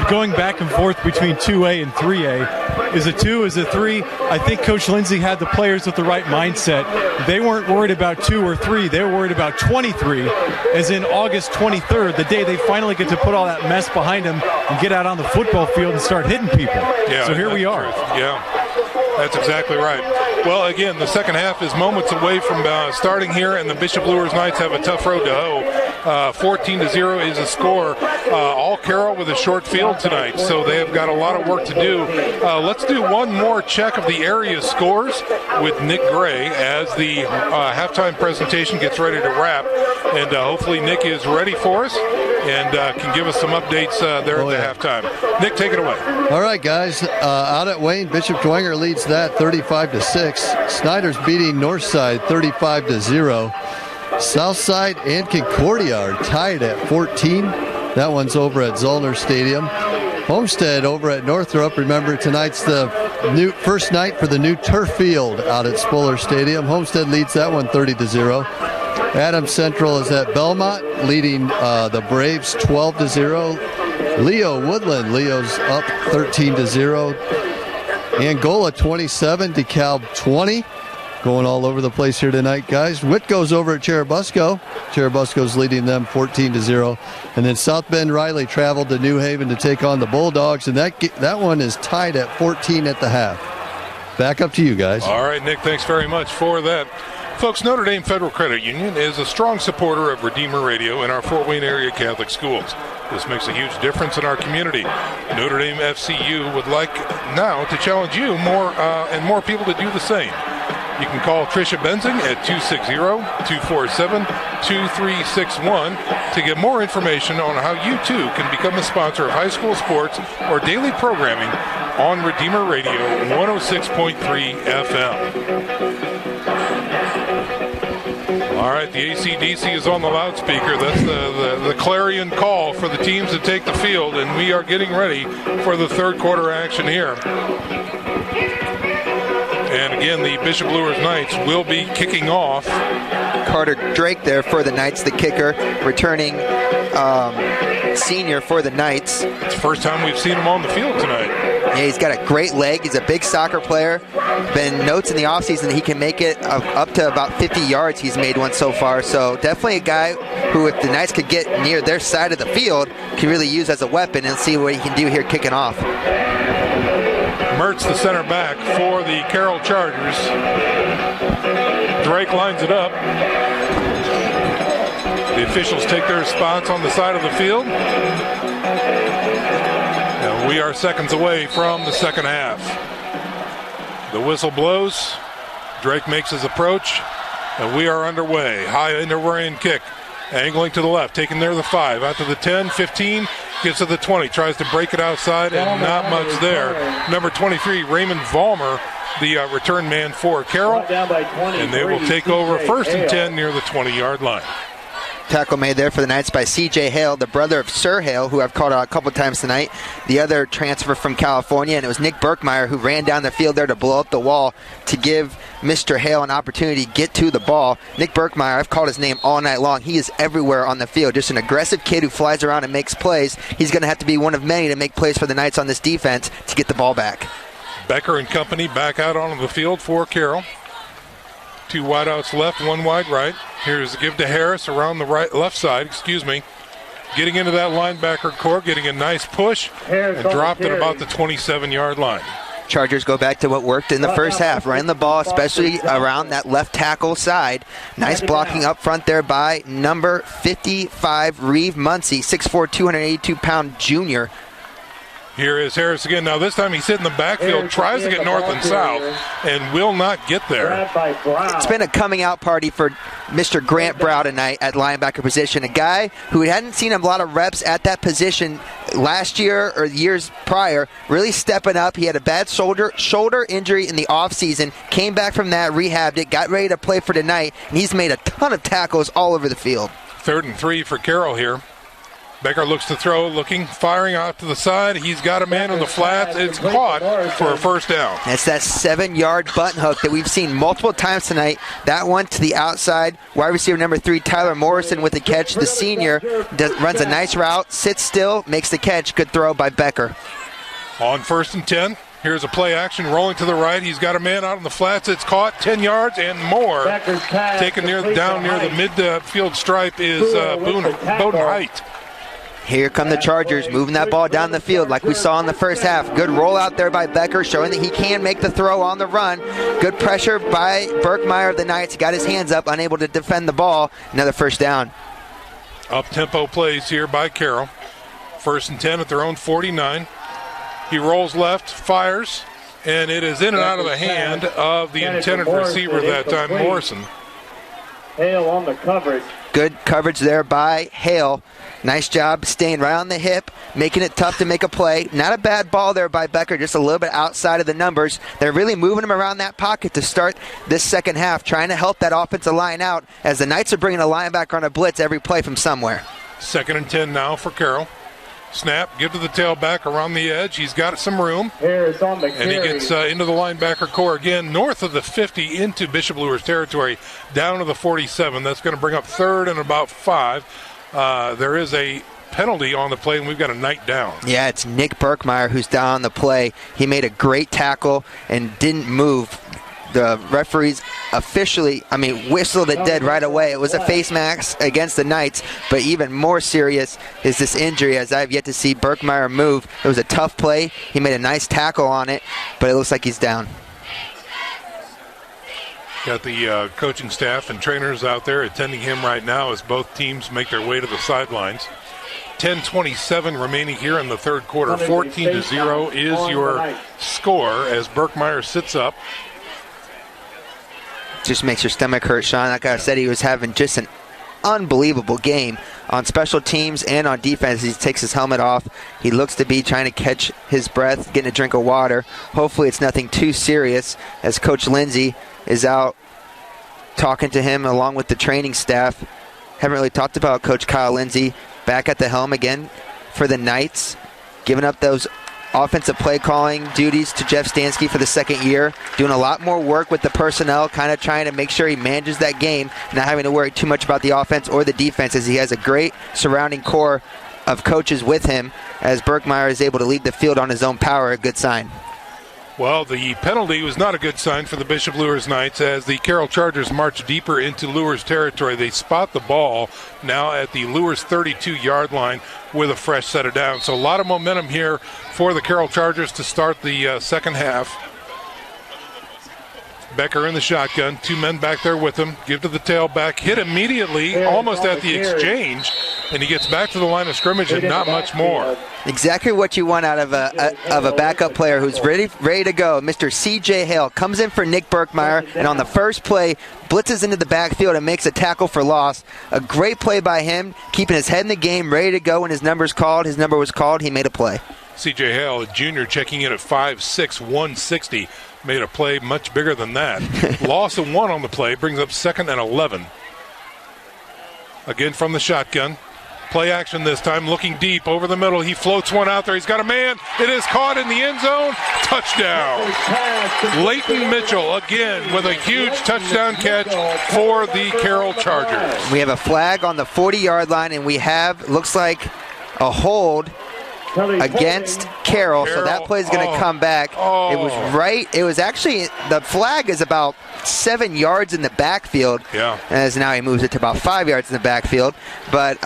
going back and forth between 2A and 3A, is a 2, is a 3? I think Coach Lindsay had the players with the right mindset. They weren't worried about 2 or 3. They were worried about 23, as in August 23rd, the day they finally get to put all that mess behind them and get out on the football field and start hitting people. Yeah, so here we are. Yeah, that's exactly right. Well, again, the second half is moments away from starting here, and the Bishop Luers Knights have a tough road to hoe. 14-0 is the score. All Carroll with a short field tonight, so they have got a lot of work to do. Let's do one more check of the area scores with Nick Gray as the halftime presentation gets ready to wrap, and hopefully Nick is ready for us and can give us some updates there at the halftime. Nick, take it away. All right, guys. Out at Wayne, Bishop Dwenger leads that 35-6. Snyder's beating Northside 35-0. Southside and Concordia are tied at 14. That one's over at Zollner Stadium. Homestead over at Northrop. Remember, tonight's the first night for the new turf field out at Spuller Stadium. Homestead leads that one 30-0. Adams Central is at Belmont, leading the Braves 12-0. Leo Woodland, Leo's up 13-0. Angola 27, DeKalb 20. Going all over the place here tonight, guys. Whitco's over at Cherubusco. Cherubusco's leading them 14-0. And then South Bend Riley traveled to New Haven to take on the Bulldogs, and that one is tied at 14 at the half. Back up to you guys. All right, Nick, thanks very much for that. Folks, Notre Dame Federal Credit Union is a strong supporter of Redeemer Radio in our Fort Wayne area Catholic schools. This makes a huge difference in our community. Notre Dame FCU would like now to challenge you and more people to do the same. You can call Tricia Benzing at 260-247-2361 to get more information on how you too can become a sponsor of high school sports or daily programming on Redeemer Radio 106.3 FM. All right, the AC/DC is on the loudspeaker. That's the clarion call for the teams to take the field, and we are getting ready for the third quarter action here. And again, the Bishop Luers Knights will be kicking off. Carter Drake there for the Knights, the kicker, returning senior for the Knights. It's the first time we've seen him on the field tonight. Yeah, he's got a great leg. He's a big soccer player. Been notes in the offseason that he can make it up to about 50 yards. He's made one so far. So definitely a guy who, if the Knights could get near their side of the field, can really use as a weapon and see what he can do here kicking off. Mertz, the center back for the Carroll Chargers. Drake lines it up. The officials take their spots on the side of the field. And we are seconds away from the second half. The whistle blows. Drake makes his approach. And we are underway. High Indian kick. Angling to the left. Taking there the 5. Out to the 10, 15. Gets to the 20. Tries to break it outside. And not much there. Number 23, Raymond Vollmer, the return man for Carroll. And they will take over first and 10 near the 20-yard line. Tackle made there for the Knights by C.J. Hale, the brother of Sir Hale, who I've called out a couple times tonight. The other transfer from California, and it was Nick Berkmeyer who ran down the field there to blow up the wall to give Mr. Hale an opportunity to get to the ball. Nick Berkmeyer, I've called his name all night long. He is everywhere on the field, just an aggressive kid who flies around and makes plays. He's going to have to be one of many to make plays for the Knights on this defense to get the ball back. Becker and company back out onto the field for Carroll. 2 wideouts left, 1 wide right. Here's the give to Harris around the left side. Getting into that linebacker core, getting a nice push, and dropped at about the 27-yard line. Chargers go back to what worked in the first half, running the ball, especially around that left tackle side. Nice blocking up front there by number 55, Reeve Muncie, 6'4", 282-pound junior. Here is Harris again. Now this time he's hitting the backfield, tries to get north and south, and will not get there. It's been a coming out party for Mr. Grant Brow tonight at linebacker position, a guy who hadn't seen a lot of reps at that position last year or years prior, really stepping up. He had a bad shoulder injury in the offseason, came back from that, rehabbed it, got ready to play for tonight, and he's made a ton of tackles all over the field. 3rd and 3 for Carroll here. Becker looks to throw, firing out to the side. He's got a man on the flats. It's caught for a first down. It's that 7-yard button hook that we've seen multiple times tonight. That one to the outside. Wide receiver number 3, Tyler Morrison with the catch. The senior runs a nice route, sits still, makes the catch. Good throw by Becker. On 1st and 10. Here's a play action rolling to the right. He's got a man out on the flats. It's caught 10 yards and more. Taken down near the midfield stripe is Bowden Height. Here come the Chargers, moving that ball down the field like we saw in the first half. Good roll out there by Becker, showing that he can make the throw on the run. Good pressure by Berkmeyer of the Knights. Got his hands up, unable to defend the ball. Another first down. Up-tempo plays here by Carroll. 1st and 10 at their own 49. He rolls left, fires, and it is in and out of the hand of the intended receiver that time, Morrison. Hale on the coverage. Good coverage there by Hale. Nice job staying right on the hip, making it tough to make a play. Not a bad ball there by Becker, just a little bit outside of the numbers. They're really moving him around that pocket to start this second half, trying to help that offensive line out as the Knights are bringing a linebacker on a blitz every play from somewhere. 2nd and 10 now for Carroll. Snap, give to the tailback around the edge. He's got some room. Harris on the carry. And he gets into the linebacker core again, north of the 50 into Bishop Luers territory, down to the 47. That's going to bring up 3rd and about 5. There is a penalty on the play, and we've got a Knight down. Yeah, it's Nick Berkmeyer who's down on the play. He made a great tackle and didn't move. The referees whistled it dead right away. It was a face mask against the Knights, but even more serious is this injury, as I've yet to see Berkmeyer move. It was a tough play. He made a nice tackle on it, but it looks like he's down. Got the coaching staff and trainers out there attending him right now as both teams make their way to the sidelines. 10:27 remaining here in the third quarter. 14-0 is your score as Berkmeyer sits up. Just makes your stomach hurt, Sean. Like I said, he was having just an unbelievable game on special teams and on defense. He takes his helmet off. He looks to be trying to catch his breath, getting a drink of water. Hopefully it's nothing too serious as Coach Lindsay is out talking to him along with the training staff. Haven't really talked about Coach Kyle Lindsay back at the helm again for the Knights, giving up those offensive play calling duties to Jeff Stansky for the second year, doing a lot more work with the personnel, kind of trying to make sure he manages that game, not having to worry too much about the offense or the defense, as he has a great surrounding core of coaches with him, as Berkmeyer is able to lead the field on his own power. A good sign. Well, the penalty was not a good sign for the Bishop Luers Knights as the Carroll Chargers march deeper into Luers territory. They spot the ball now at the Luers 32-yard line with a fresh set of downs. So a lot of momentum here for the Carroll Chargers to start the second half. Becker in the shotgun, 2 men back there with him, give to the tailback, hit immediately almost at the exchange, and he gets back to the line of scrimmage and not much more. Exactly what you want out of a backup player who's ready to go. Mr. C.J. Hale comes in for Nick Berkmeyer, and on the first play, blitzes into the backfield and makes a tackle for loss. A great play by him, keeping his head in the game, ready to go when his number was called, he made a play. C.J. Hale, a junior, checking in at 5'6", 160. Made a play much bigger than that. Loss of 1 on the play, brings up 2nd and 11. Again from the shotgun. Play action this time, looking deep over the middle. He floats one out there. He's got a man. It is caught in the end zone. Touchdown. Leighton Mitchell again with a huge touchdown catch for the Carroll Chargers. We have a flag on the 40-yard line, and we have, looks like, a hold against Carroll, so that play is going to come back. It was right. It was actually, the flag is about 7 yards in the backfield. Yeah. As now he moves it to about 5 yards in the backfield. But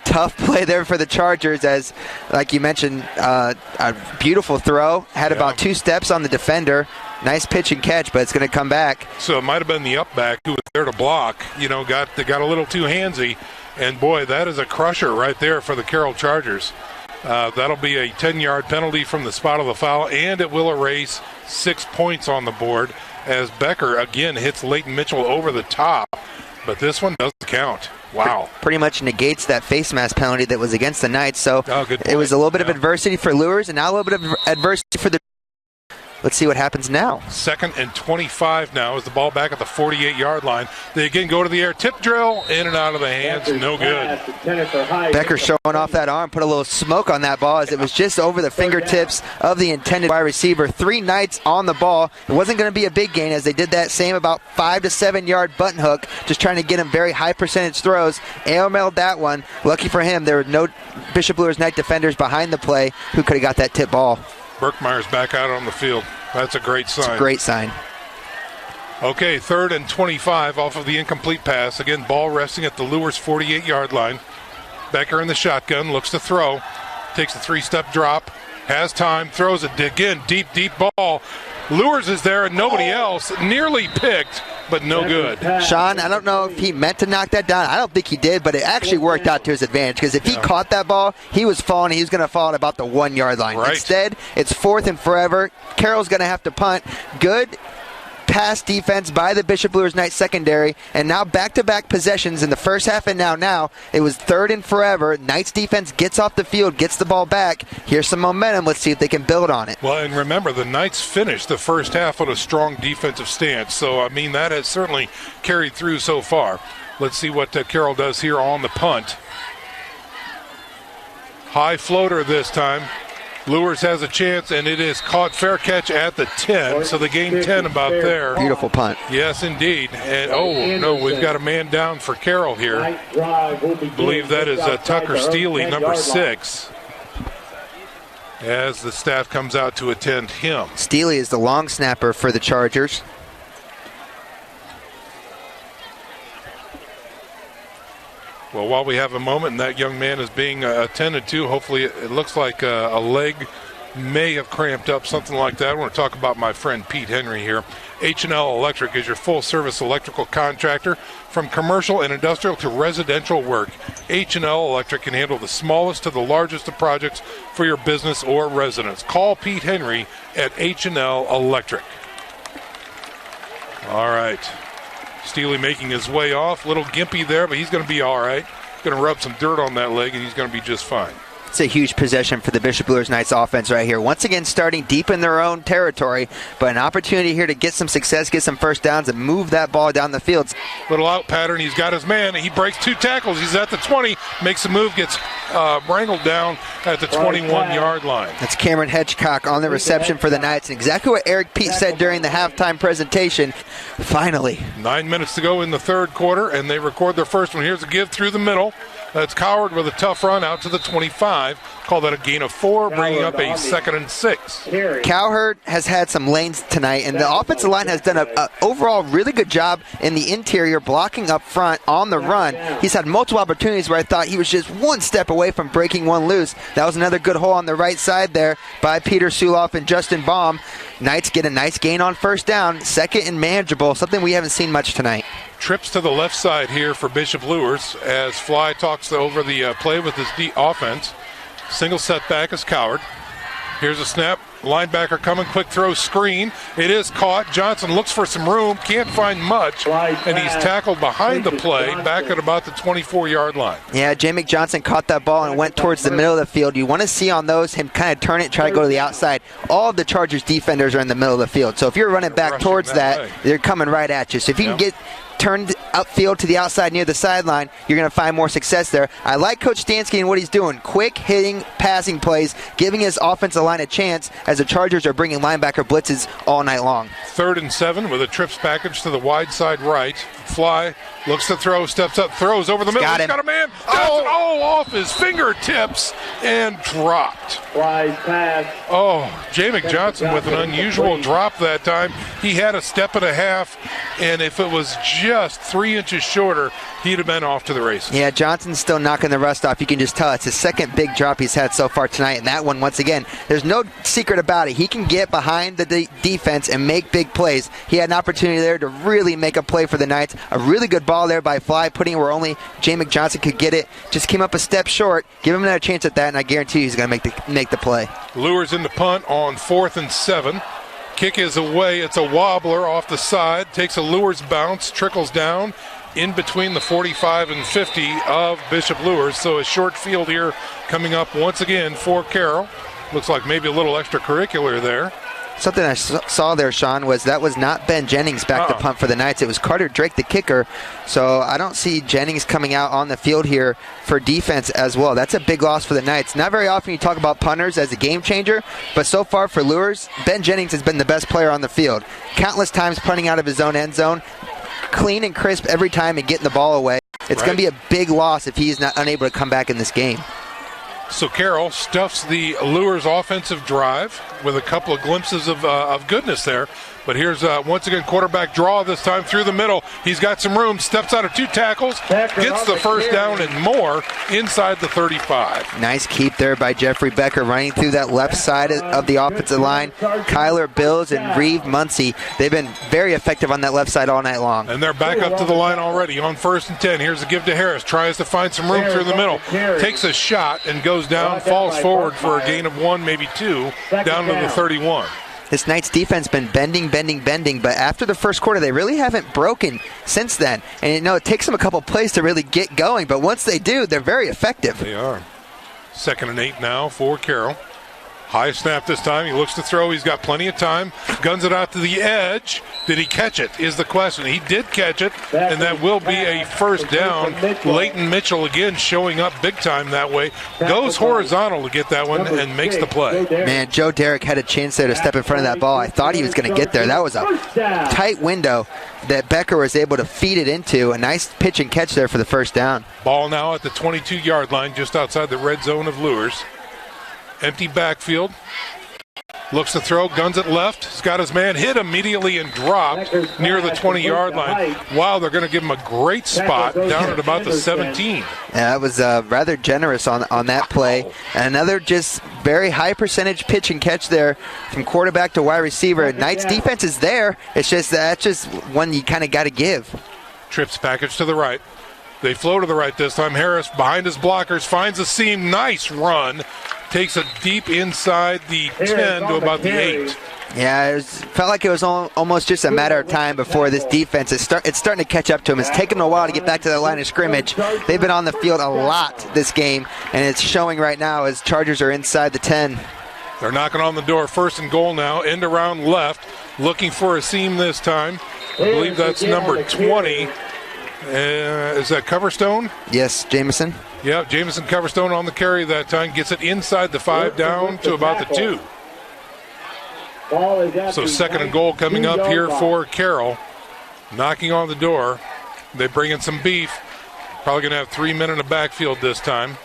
tough play there for the Chargers, as, like you mentioned, a beautiful throw. Had about 2 steps on the defender. Nice pitch and catch, but it's going to come back. So it might have been the up back who was there to block. Got a little too handsy. And, boy, that is a crusher right there for the Carroll Chargers. That'll be a 10-yard penalty from the spot of the foul, and it will erase 6 points on the board as Becker again hits Leighton Mitchell over the top. But this one doesn't count. Wow. Pretty much negates that face mask penalty that was against the Knights. So it was a little bit of adversity for Luers, and now a little bit of adversity for the. Let's see what happens now. 2nd and 25 now as the ball back at the 48-yard line. They again go to the air. Tip drill, in and out of the hands, no good. Becker showing off that arm, put a little smoke on that ball as it was just over the fingertips of the intended wide receiver. 3 Knights on the ball. It wasn't going to be a big gain as they did that same about 5 to 7 yard button hook, just trying to get him very high percentage throws. Ailmailed that one. Lucky for him, there were no Bishop Luers Knight defenders behind the play who could have got that tip ball. Berkmeyer's back out on the field. That's a great sign. It's a great sign. Okay, 3rd and 25 off of the incomplete pass. Again, ball resting at the Luers 48-yard line. Becker in the shotgun, looks to throw. Takes a 3-step drop. Has time, throws it again. Deep ball. Luers is there and nobody else. Nearly picked, but no good. Sean, I don't know if he meant to knock that down. I don't think he did, but it actually worked out to his advantage because if he caught that ball, he was falling. He was going to fall at about the 1 yard line. Right. Instead, it's 4th and forever. Carroll's going to have to punt. Good pass defense by the Bishop Luers Knight secondary, and now back-to-back possessions in the first half, and now it was 3rd and forever. Knights defense gets off the field, gets the ball back. Here's some momentum. Let's see if they can build on it. Well, and remember, the Knights finished the first half on a strong defensive stance, so, that has certainly carried through so far. Let's see what Carroll does here on the punt. High floater this time. Luers has a chance, and it is caught. Fair catch at the 10, so they gain 10 about there. Beautiful punt. Yes, indeed. And, no, we've got a man down for Carroll here. I believe that is Tucker Steely, number 6, as the staff comes out to attend him. Steely is the long snapper for the Chargers. Well, while we have a moment and that young man is being attended to, hopefully it looks like a leg may have cramped up, something like that. I want to talk about my friend Pete Henry here. H&L Electric is your full-service electrical contractor. From commercial and industrial to residential work, H&L Electric can handle the smallest to the largest of projects for your business or residence. Call Pete Henry at H&L Electric. All right. Steely making his way off. A little gimpy there, but he's going to be all right. Going to rub some dirt on that leg, and he's going to be just fine. It's a huge possession for the Bishop Luers Knights offense right here. Once again, starting deep in their own territory, but an opportunity here to get some success, get some first downs, and move that ball down the field. Little out pattern. He's got his man. He breaks 2 tackles. He's at the 20, makes a move, gets wrangled down at the 21-yard line. That's Cameron Hedgecock on the reception for the Knights, and exactly what Eric Pete said during the halftime presentation. Finally. 9 minutes to go in the third quarter, and they record their first one. Here's a give through the middle. That's Coward with a tough run out to the 25. Call that a gain of 4, bringing up a 2nd and 6. Cowherd has had some lanes tonight, and the offensive line has done a overall really good job in the interior, blocking up front on the run. He's had multiple opportunities where I thought he was just one step away from breaking one loose. That was another good hole on the right side there by Peter Suloff and Justin Baum. Knights get a nice gain on first down, 2nd and manageable, something we haven't seen much tonight. Trips to the left side here for Bishop Luers as Fly talks over the play with his offense. Single setback is Coward. Here's a snap. Linebacker coming, quick throw, screen. It is caught. Johnson looks for some room, can't find much, and he's tackled behind the play back at about the 24-yard line. Yeah, Jamie Johnson caught that ball and went towards the middle of the field. You want to see on those him kind of turn it, try to go to the outside. All of the Chargers defenders are in the middle of the field, so if you're running back towards that, they're coming right at you. So if you can get turned upfield to the outside near the sideline, you're going to find more success there. I like Coach Stansky and what he's doing. Quick hitting passing plays, giving his offensive line a chance as the Chargers are bringing linebacker blitzes all night long. 3rd and 7 with a trips package to the wide side right. Fly looks to throw, steps up, throws over the middle. He's got a man. Off his fingertips and dropped. Fly's pass. Jay McJohnson with an unusual drop that time. He had a step and a half, and if it was just 3 inches shorter, he'd have been off to the races. Yeah, Johnson's still knocking the rust off. You can just tell it's his 2nd big drop he's had so far tonight, and that one, once again, there's no secret about it. He can get behind the defense and make big plays. He had an opportunity there to really make a play for the Knights. A really good ball there by Fly, putting it where only Jay McJohnson could get it. Just came up a step short. Give him another chance at that, and I guarantee you he's going to make the play. Luers in the punt on 4th and 7. Kick is away. It's a wobbler off the side. Takes a Luers bounce, trickles down in between the 45 and 50 of Bishop Luers. So a short field here coming up once again for Carroll. Looks like maybe a little extracurricular there. Something I saw there, Sean, was that was not Ben Jennings back to punt for the Knights. It was Carter Drake, the kicker. So I don't see Jennings coming out on the field here for defense as well. That's a big loss for the Knights. Not very often you talk about punters as a game changer, but so far for Luers, Ben Jennings has been the best player on the field. Countless times punting out of his own end zone. Clean and crisp every time and getting the ball away. It's going to be a big loss if he's not unable to come back in this game. So Carroll stuffs the Luers offensive drive with a couple of glimpses of goodness there. But here's, once again, quarterback draw this time through the middle. He's got some room, steps out of 2 tackles, gets the first down and more inside the 35. Nice keep there by Jeffrey Becker running through that left side of the offensive line. Kyler Bills and Reeve Muncie, they've been very effective on that left side all night long. And they're back up to the line already on 1st and 10. Here's a give to Harris. Tries to find some room through the middle. Takes a shot and goes down, falls forward for a gain of 1, maybe 2, down to the 31. This Knights defense been bending, but after the first quarter, they really haven't broken since then. And, it takes them a couple plays to really get going, but once they do, they're very effective. They are. 2nd and 8 now for Carroll. High snap this time. He looks to throw. He's got plenty of time. Guns it out to the edge. Did he catch it is the question. He did catch it, and that will be a first down. Leighton Mitchell again showing up big time that way. Goes horizontal to get that one and makes the play. Man, Joe Derrick had a chance there to step in front of that ball. I thought he was going to get there. That was a tight window that Becker was able to feed it into. A nice pitch and catch there for the first down. Ball now at the 22-yard line just outside the red zone of Luers. Empty backfield. Looks to throw, guns it left. He's got his man hit immediately and dropped near the 20-yard line. Wow, they're going to give him a great spot down at about the 17. Yeah, that was rather generous on that play. And another just very high percentage pitch and catch there from quarterback to wide receiver. Knights defense is there. It's just that's just one you kind of got to give. Trips package to the right. They flow to the right this time. Harris behind his blockers finds a seam. Nice run. Takes it deep inside the 10 to about the 8. Yeah, it felt like it was almost just a matter of time before this defense it's starting to catch up to him. It's taken them a while to get back to the line of scrimmage. They've been on the field a lot this game, and it's showing right now as Chargers are inside the 10. They're knocking on the door. 1st and goal now. End around left. Looking for a seam this time. I believe that's number 20. Is that Coverstone? Yes, Jameson. Yeah, Jameson Coverstone on the carry that time. Gets it inside the 5 down to about the 2. So 2nd and goal coming up here for Carroll. Knocking on the door. They bring in some beef. Probably going to have 3 men in the backfield this time.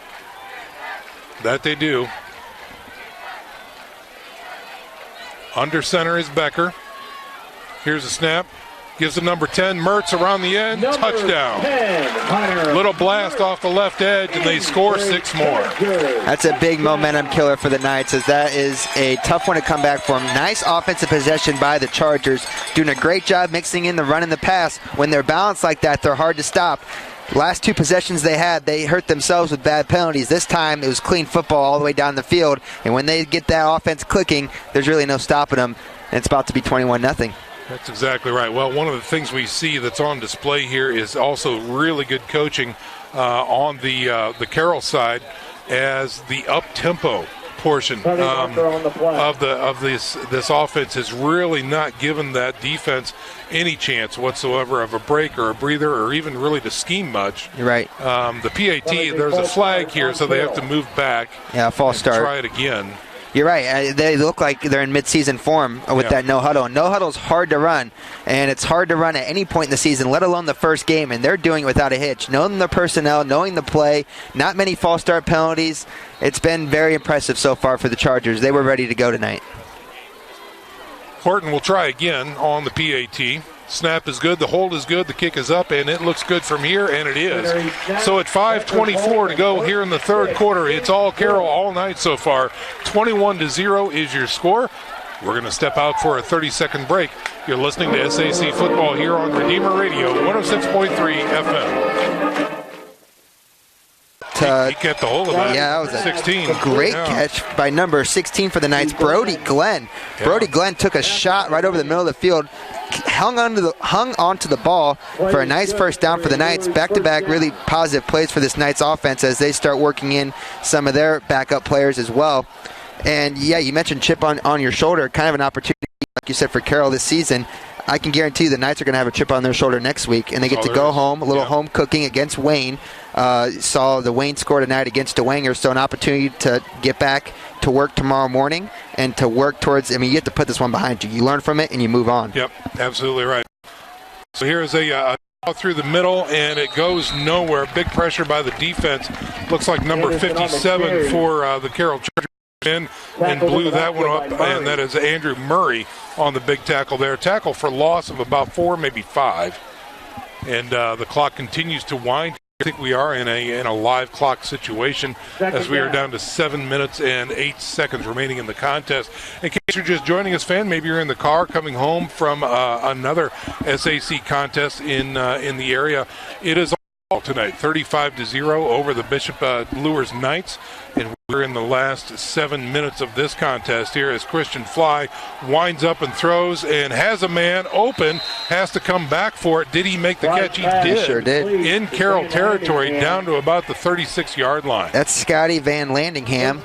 That they do. Under center is Becker. Here's a snap. Gives the number 10, Mertz around the end. Touchdown. 10, little blast off the left edge, and they score 6 more. That's a big momentum killer for the Knights, as that is a tough one to come back from. Nice offensive possession by the Chargers, doing a great job mixing in the run and the pass. When they're balanced like that, they're hard to stop. Last 2 possessions they had, they hurt themselves with bad penalties. This time, it was clean football all the way down the field, and when they get that offense clicking, there's really no stopping them, and it's about to be 21-0. That's exactly right. Well, one of the things we see that's on display here is also really good coaching on the Carroll side, as the up-tempo portion of this offense has really not given that defense any chance whatsoever of a break or a breather or even really to scheme much. You're right. The PAT, there's a flag here, so they have to move back. Yeah, false start. Try it again. You're right. They look like they're in midseason form with that no huddle. And no huddle is hard to run, and it's hard to run at any point in the season, let alone the first game. And they're doing it without a hitch, knowing the personnel, knowing the play. Not many false start penalties. It's been very impressive so far for the Chargers. They were ready to go tonight. Horton will try again on the PAT. Snap is good, the hold is good, the kick is up, and it looks good from here, and it is. So at 5:24 to go here in the third quarter, it's all Carroll all night so far. 21-0 is your score. We're going to step out for a 30-second break. You're listening to SAC Football here on Redeemer Radio, 106.3 FM. He kept the hold of that. Yeah, that was 16. A great catch by number 16 for the Knights, Brody Glenn. Yeah. Brody Glenn took a shot right over the middle of the field, hung onto the ball for a nice first down for the Knights. Back-to-back really positive plays for this Knights offense as they start working in some of their backup players as well. And, yeah, you mentioned chip on your shoulder, kind of an opportunity, like you said, for Carroll this season. I can guarantee you the Knights are going to have a chip on their shoulder next week, and they get to go home, a little home cooking against Wayne. Saw the Wayne score tonight against DeWanger, so an opportunity to get back to work tomorrow morning and to work towards, you have to put this one behind you. You learn from it and you move on. Yep, absolutely right. So here's a through the middle, and it goes nowhere. Big pressure by the defense. Looks like number 57 for the Carroll Chargers in and blew that one up, and that is Andrew Murray on the big tackle there. Tackle for loss of about 4, maybe 5. And the clock continues to wind. I think we are in a live clock situation as we are down to 7 minutes and 8 seconds remaining in the contest. In case you're just joining us, fan, maybe you're in the car coming home from another SAC contest in the area. It is all tonight, 35-0 over the Bishop Luers Knights. And we're in the last 7 minutes of this contest here as Christian Fly winds up and throws and has a man open, has to come back for it. Did he make the catch? He did. He sure did. In Carroll territory, down to about the 36-yard line. That's Scotty Van Landingham.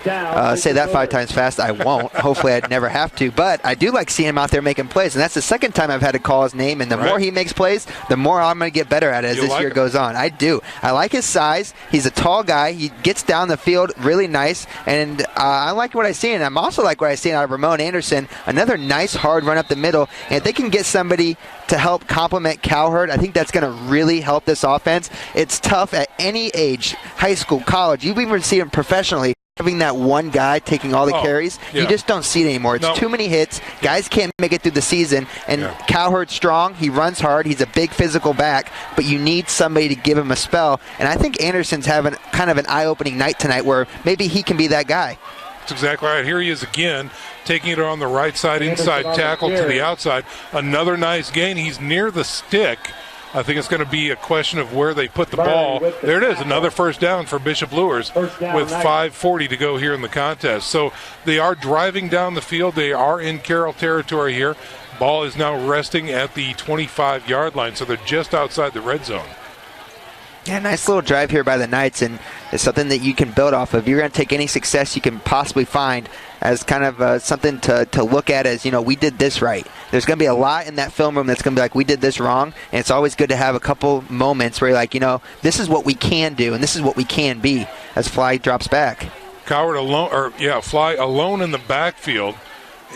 Say that 5 times fast. I won't. Hopefully I'd never have to. But I do like seeing him out there making plays, and that's the second time I've had to call his name. And the more he makes plays, the more I'm going to get better at it as this year goes on. I do. I like his size. He's a tall guy. He gets down the field really nice, and I like what I see, and I'm also like what I see out of Ramon Anderson. Another nice hard run up the middle, and if they can get somebody to help complement Cowherd, I think that's going to really help this offense. It's tough at any age, high school, college. You even see it professionally. Having that one guy taking all the carries, you just don't see it anymore. It's too many hits. Guys can't make it through the season. And Cowherd's strong. He runs hard. He's a big physical back. But you need somebody to give him a spell. And I think Anderson's having kind of an eye-opening night tonight where maybe he can be that guy. That's exactly right. Here he is again, taking it on the right side, inside tackle to the outside. Another nice gain. He's near the stick. I think it's going to be a question of where they put the ball. There it is, another first down for Bishop Luers with 5:40 to go here in the contest. So they are driving down the field. They are in Carroll territory here. Ball is now resting at the 25-yard line, so they're just outside the red zone. Yeah, nice little drive here by the Knights, and it's something that you can build off of. You're going to take any success you can possibly find as kind of something to look at as, we did this right. There's going to be a lot in that film room that's going to be like, we did this wrong, and it's always good to have a couple moments where you're like, this is what we can do, and this is what we can be as Fly drops back. Cowherd alone, Fly alone in the backfield,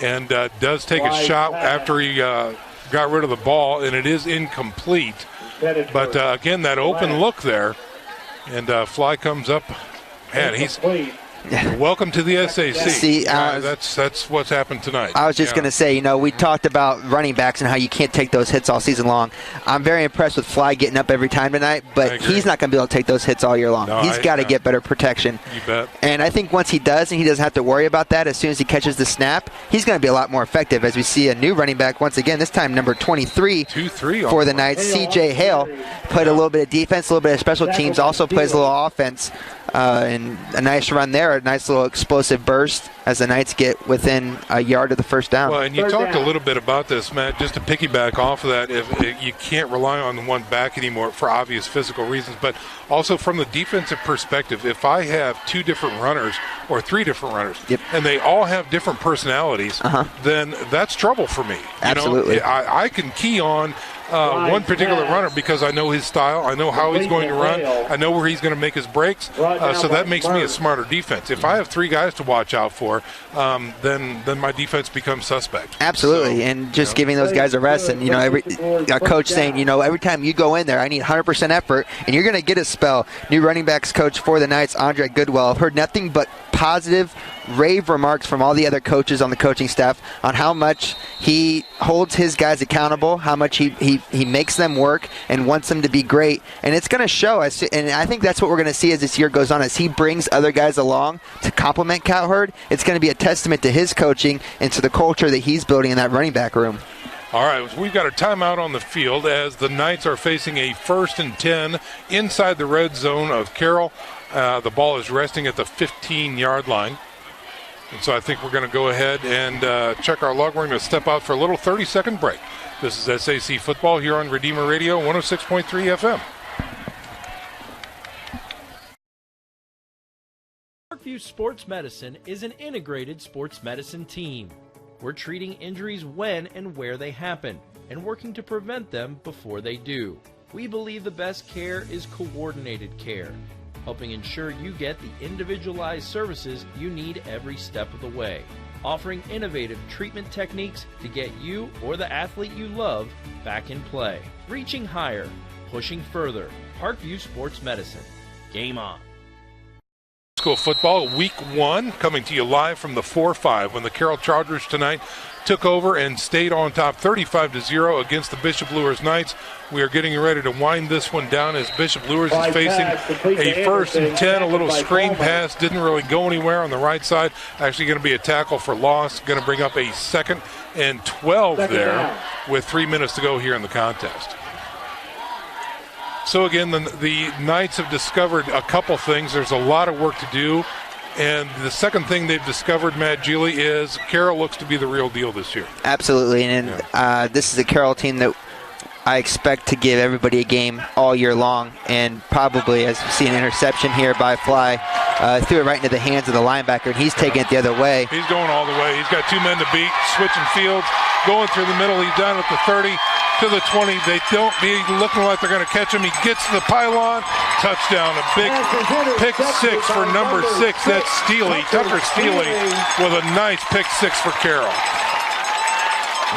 and does take a shot after he got rid of the ball, and it is incomplete. But, again, that open look there, And Fly comes up. Man, he's welcome to the SAC. See, that's what's happened tonight. I was just going to say, we talked about running backs and how you can't take those hits all season long. I'm very impressed with Fly getting up every time tonight, but he's not going to be able to take those hits all year long. No, he's got to get better protection. You bet. And I think once he does, and he doesn't have to worry about that, as soon as he catches the snap, he's going to be a lot more effective as we see a new running back once again, this time number 23 for the Knights. C.J. Hale played a little bit of defense, a little bit of special teams, also plays a little offense. And a nice run there, a nice little explosive burst as the Knights get within a yard of the first down. Well, and you talked a little bit about this, Matt, just to piggyback off of that. If you can't rely on the one back anymore for obvious physical reasons, but also from the defensive perspective, if I have 2 different runners or 3 different runners, and they all have different personalities, then that's trouble for me. Absolutely. I can key on one particular runner because I know his style, I know how he's going to run, I know where he's going to make his breaks, so that makes me a smarter defense. If I have 3 guys to watch out for, then my defense becomes suspect. Absolutely, and just giving those guys a rest, and a coach saying, every time you go in there, I need 100% effort, and you're going to get a spell. New running backs coach for the Knights, Andre Goodwell. I've heard nothing but positive rave remarks from all the other coaches on the coaching staff on how much he holds his guys accountable, how much he makes them work and wants them to be great, and it's going to show. And I think that's what we're going to see as this year goes on, as he brings other guys along to complement Cowherd. It's going to be a testament to his coaching and to the culture that he's building in that running back room. All right, we've got a timeout on the field as the Knights are facing a 1st and 10 inside the red zone of Carroll. The ball is resting at the 15-yard line. And so I think we're going to go ahead and check our log. We're going to step out for a little 30-second break. This is SAC Football here on Redeemer Radio, 106.3 FM. Parkview Sports Medicine is an integrated sports medicine team. We're treating injuries when and where they happen and working to prevent them before they do. We believe the best care is coordinated care, helping ensure you get the individualized services you need every step of the way, offering innovative treatment techniques to get you or the athlete you love back in play. Reaching higher, pushing further. Parkview Sports Medicine. Game on. School football week 1 coming to you live from the 4-5 when the Carroll Chargers tonight took over and stayed on top 35-0 against the Bishop Luers Knights. We are getting ready to wind this one down as Bishop Luers is facing a 1st and 10, a little screen pass, didn't really go anywhere on the right side. Actually going to be a tackle for loss, going to bring up a 2nd and 12 there with 3 minutes to go here in the contest. So again, the Knights have discovered a couple things. There's a lot of work to do. And the second thing they've discovered, Matt Geely, is Carroll looks to be the real deal this year. Absolutely. And this is a Carroll team that I expect to give everybody a game all year long. And probably, as we see an interception here by Fly, threw it right into the hands of the linebacker, and he's taking it the other way. He's going all the way. He's got 2 men to beat, switching fields, going through the middle. He's down at the 30. To the 20, they don't be looking like they're going to catch him. He gets to the pylon, touchdown, a big pick 6 for number 6. That's Steely, Tucker Steely, with a nice pick 6 for Carroll.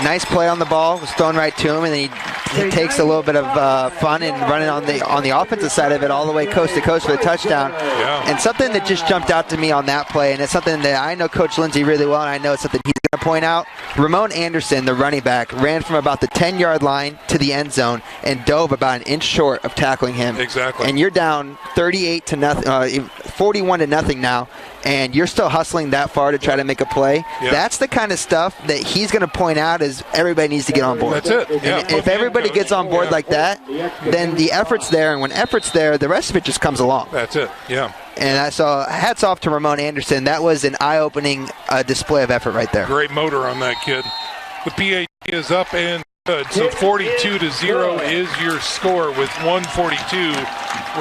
Nice play on the ball, was thrown right to him, and then he takes a little bit of fun and running on the offensive side of it all the way coast to coast for the touchdown. Yeah. And something that just jumped out to me on that play, and it's something that I know Coach Lindsay really well, and I know it's something he's going to point out. Ramon Anderson, the running back, ran from about the 10-yard line to the end zone and dove about an inch short of tackling him. Exactly. And you're down 41-0 now, and you're still hustling that far to try to make a play. Yeah. That's the kind of stuff that he's going to point out as everybody needs to get on board. That's it. Yeah. And if everybody gets on board like that, then the effort's there, and when effort's there, the rest of it just comes along. That's it, yeah. And I saw hats off to Ramon Anderson. That was an eye-opening display of effort right there. Great motor on that kid. The PAT is up and good. So 42-0 is your score with 1:42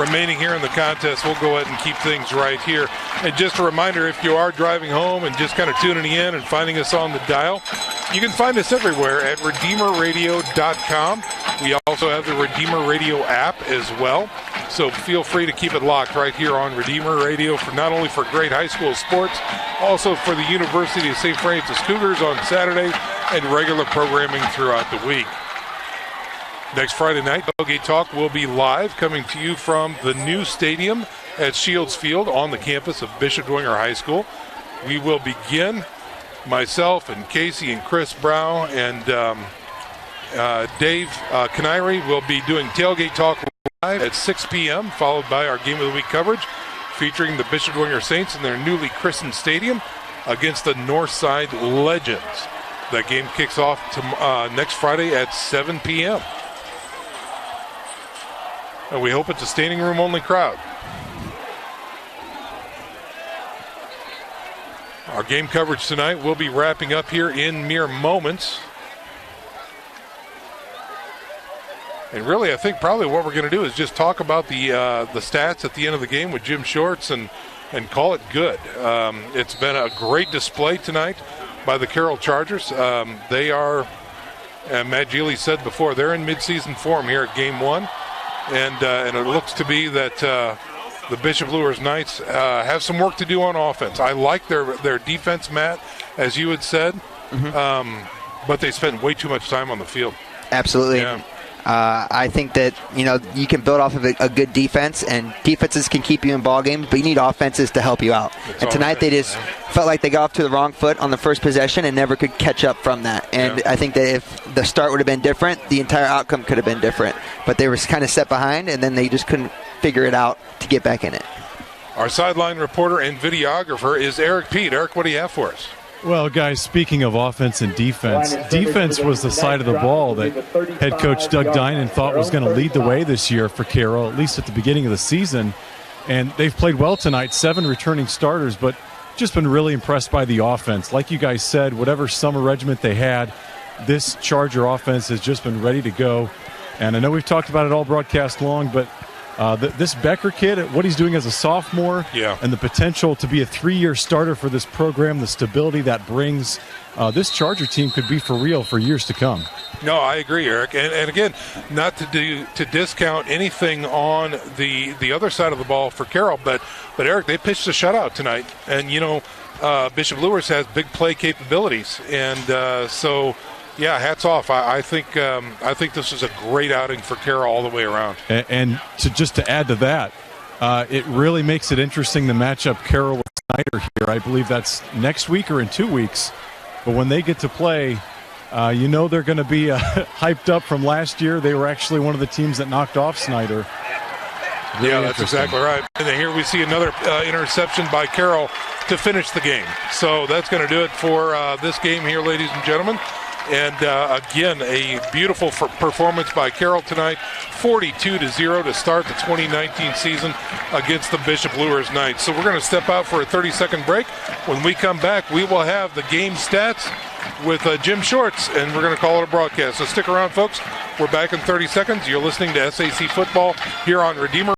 remaining here in the contest. We'll go ahead and keep things right here. And just a reminder, if you are driving home and just kind of tuning in and finding us on the dial, you can find us everywhere at RedeemerRadio.com. We also have the Redeemer Radio app as well. So feel free to keep it locked right here on Redeemer Radio for not only for great high school sports, also for the University of St. Francis Cougars on Saturday and regular programming throughout the week. Next Friday night, Tailgate Talk will be live, coming to you from the new stadium at Shields Field on the campus of Bishop Dwenger High School. We will begin, myself and Casey and Chris Brow and Dave Canary will be doing Tailgate Talk live at 6 p.m., followed by our Game of the Week coverage featuring the Bishop Dwenger Saints in their newly christened stadium against the Northside Legends. That game kicks off next Friday at 7 p.m. And we hope it's a standing room only crowd. Our game coverage tonight will be wrapping up here in mere moments. And really, I think probably what we're going to do is just talk about the stats at the end of the game with Jim Shorts and call it good. It's been a great display tonight by the Carroll Chargers. They are, Matt Geely said before, they're in midseason form here at Game 1. And it looks to be that the Bishop Luers Knights have some work to do on offense. I like their defense, Matt, as you had said, but they spend way too much time on the field. Absolutely. Yeah. I think that, you can build off of a good defense, and defenses can keep you in ball games, but you need offenses to help you out. And tonight they just felt like they got off to the wrong foot on the first possession and never could catch up from that. And I think that if the start would have been different, the entire outcome could have been different. But they were kind of set behind, and then they just couldn't figure it out to get back in it. Our sideline reporter and videographer is Eric Pete. Eric, what do you have for us? Well, guys, speaking of offense and defense was the side of the ball that head coach Doug Dinan thought was going to lead the way this year for Carroll, at least at the beginning of the season. And they've played well tonight, 7 returning starters, but just been really impressed by the offense. Like you guys said, whatever summer regiment they had, this Charger offense has just been ready to go. And I know we've talked about it all broadcast long, but this Becker kid, what he's doing as a sophomore, and the potential to be a 3-year starter for this program, the stability that brings, this Charger team could be for real for years to come. No, I agree, Eric. And again, not to discount anything on the other side of the ball for Carroll, but Eric, they pitched a shutout tonight, and Bishop Luers has big play capabilities, and so. Yeah, hats off. I think this is a great outing for Carroll all the way around. And to add to that, it really makes it interesting to match up Carroll with Snyder here. I believe that's next week or in 2 weeks. But when they get to play, they're going to be hyped up from last year. They were actually one of the teams that knocked off Snyder. Really that's exactly right. And then here we see another interception by Carroll to finish the game. So that's going to do it for this game here, ladies and gentlemen. And again, a beautiful performance by Carroll tonight, 42-0 to start the 2019 season against the Bishop Luers Knights. So we're going to step out for a 30-second break. When we come back, we will have the game stats with Jim Shorts, and we're going to call it a broadcast. So stick around, folks. We're back in 30 seconds. You're listening to SAC Football here on Redeemer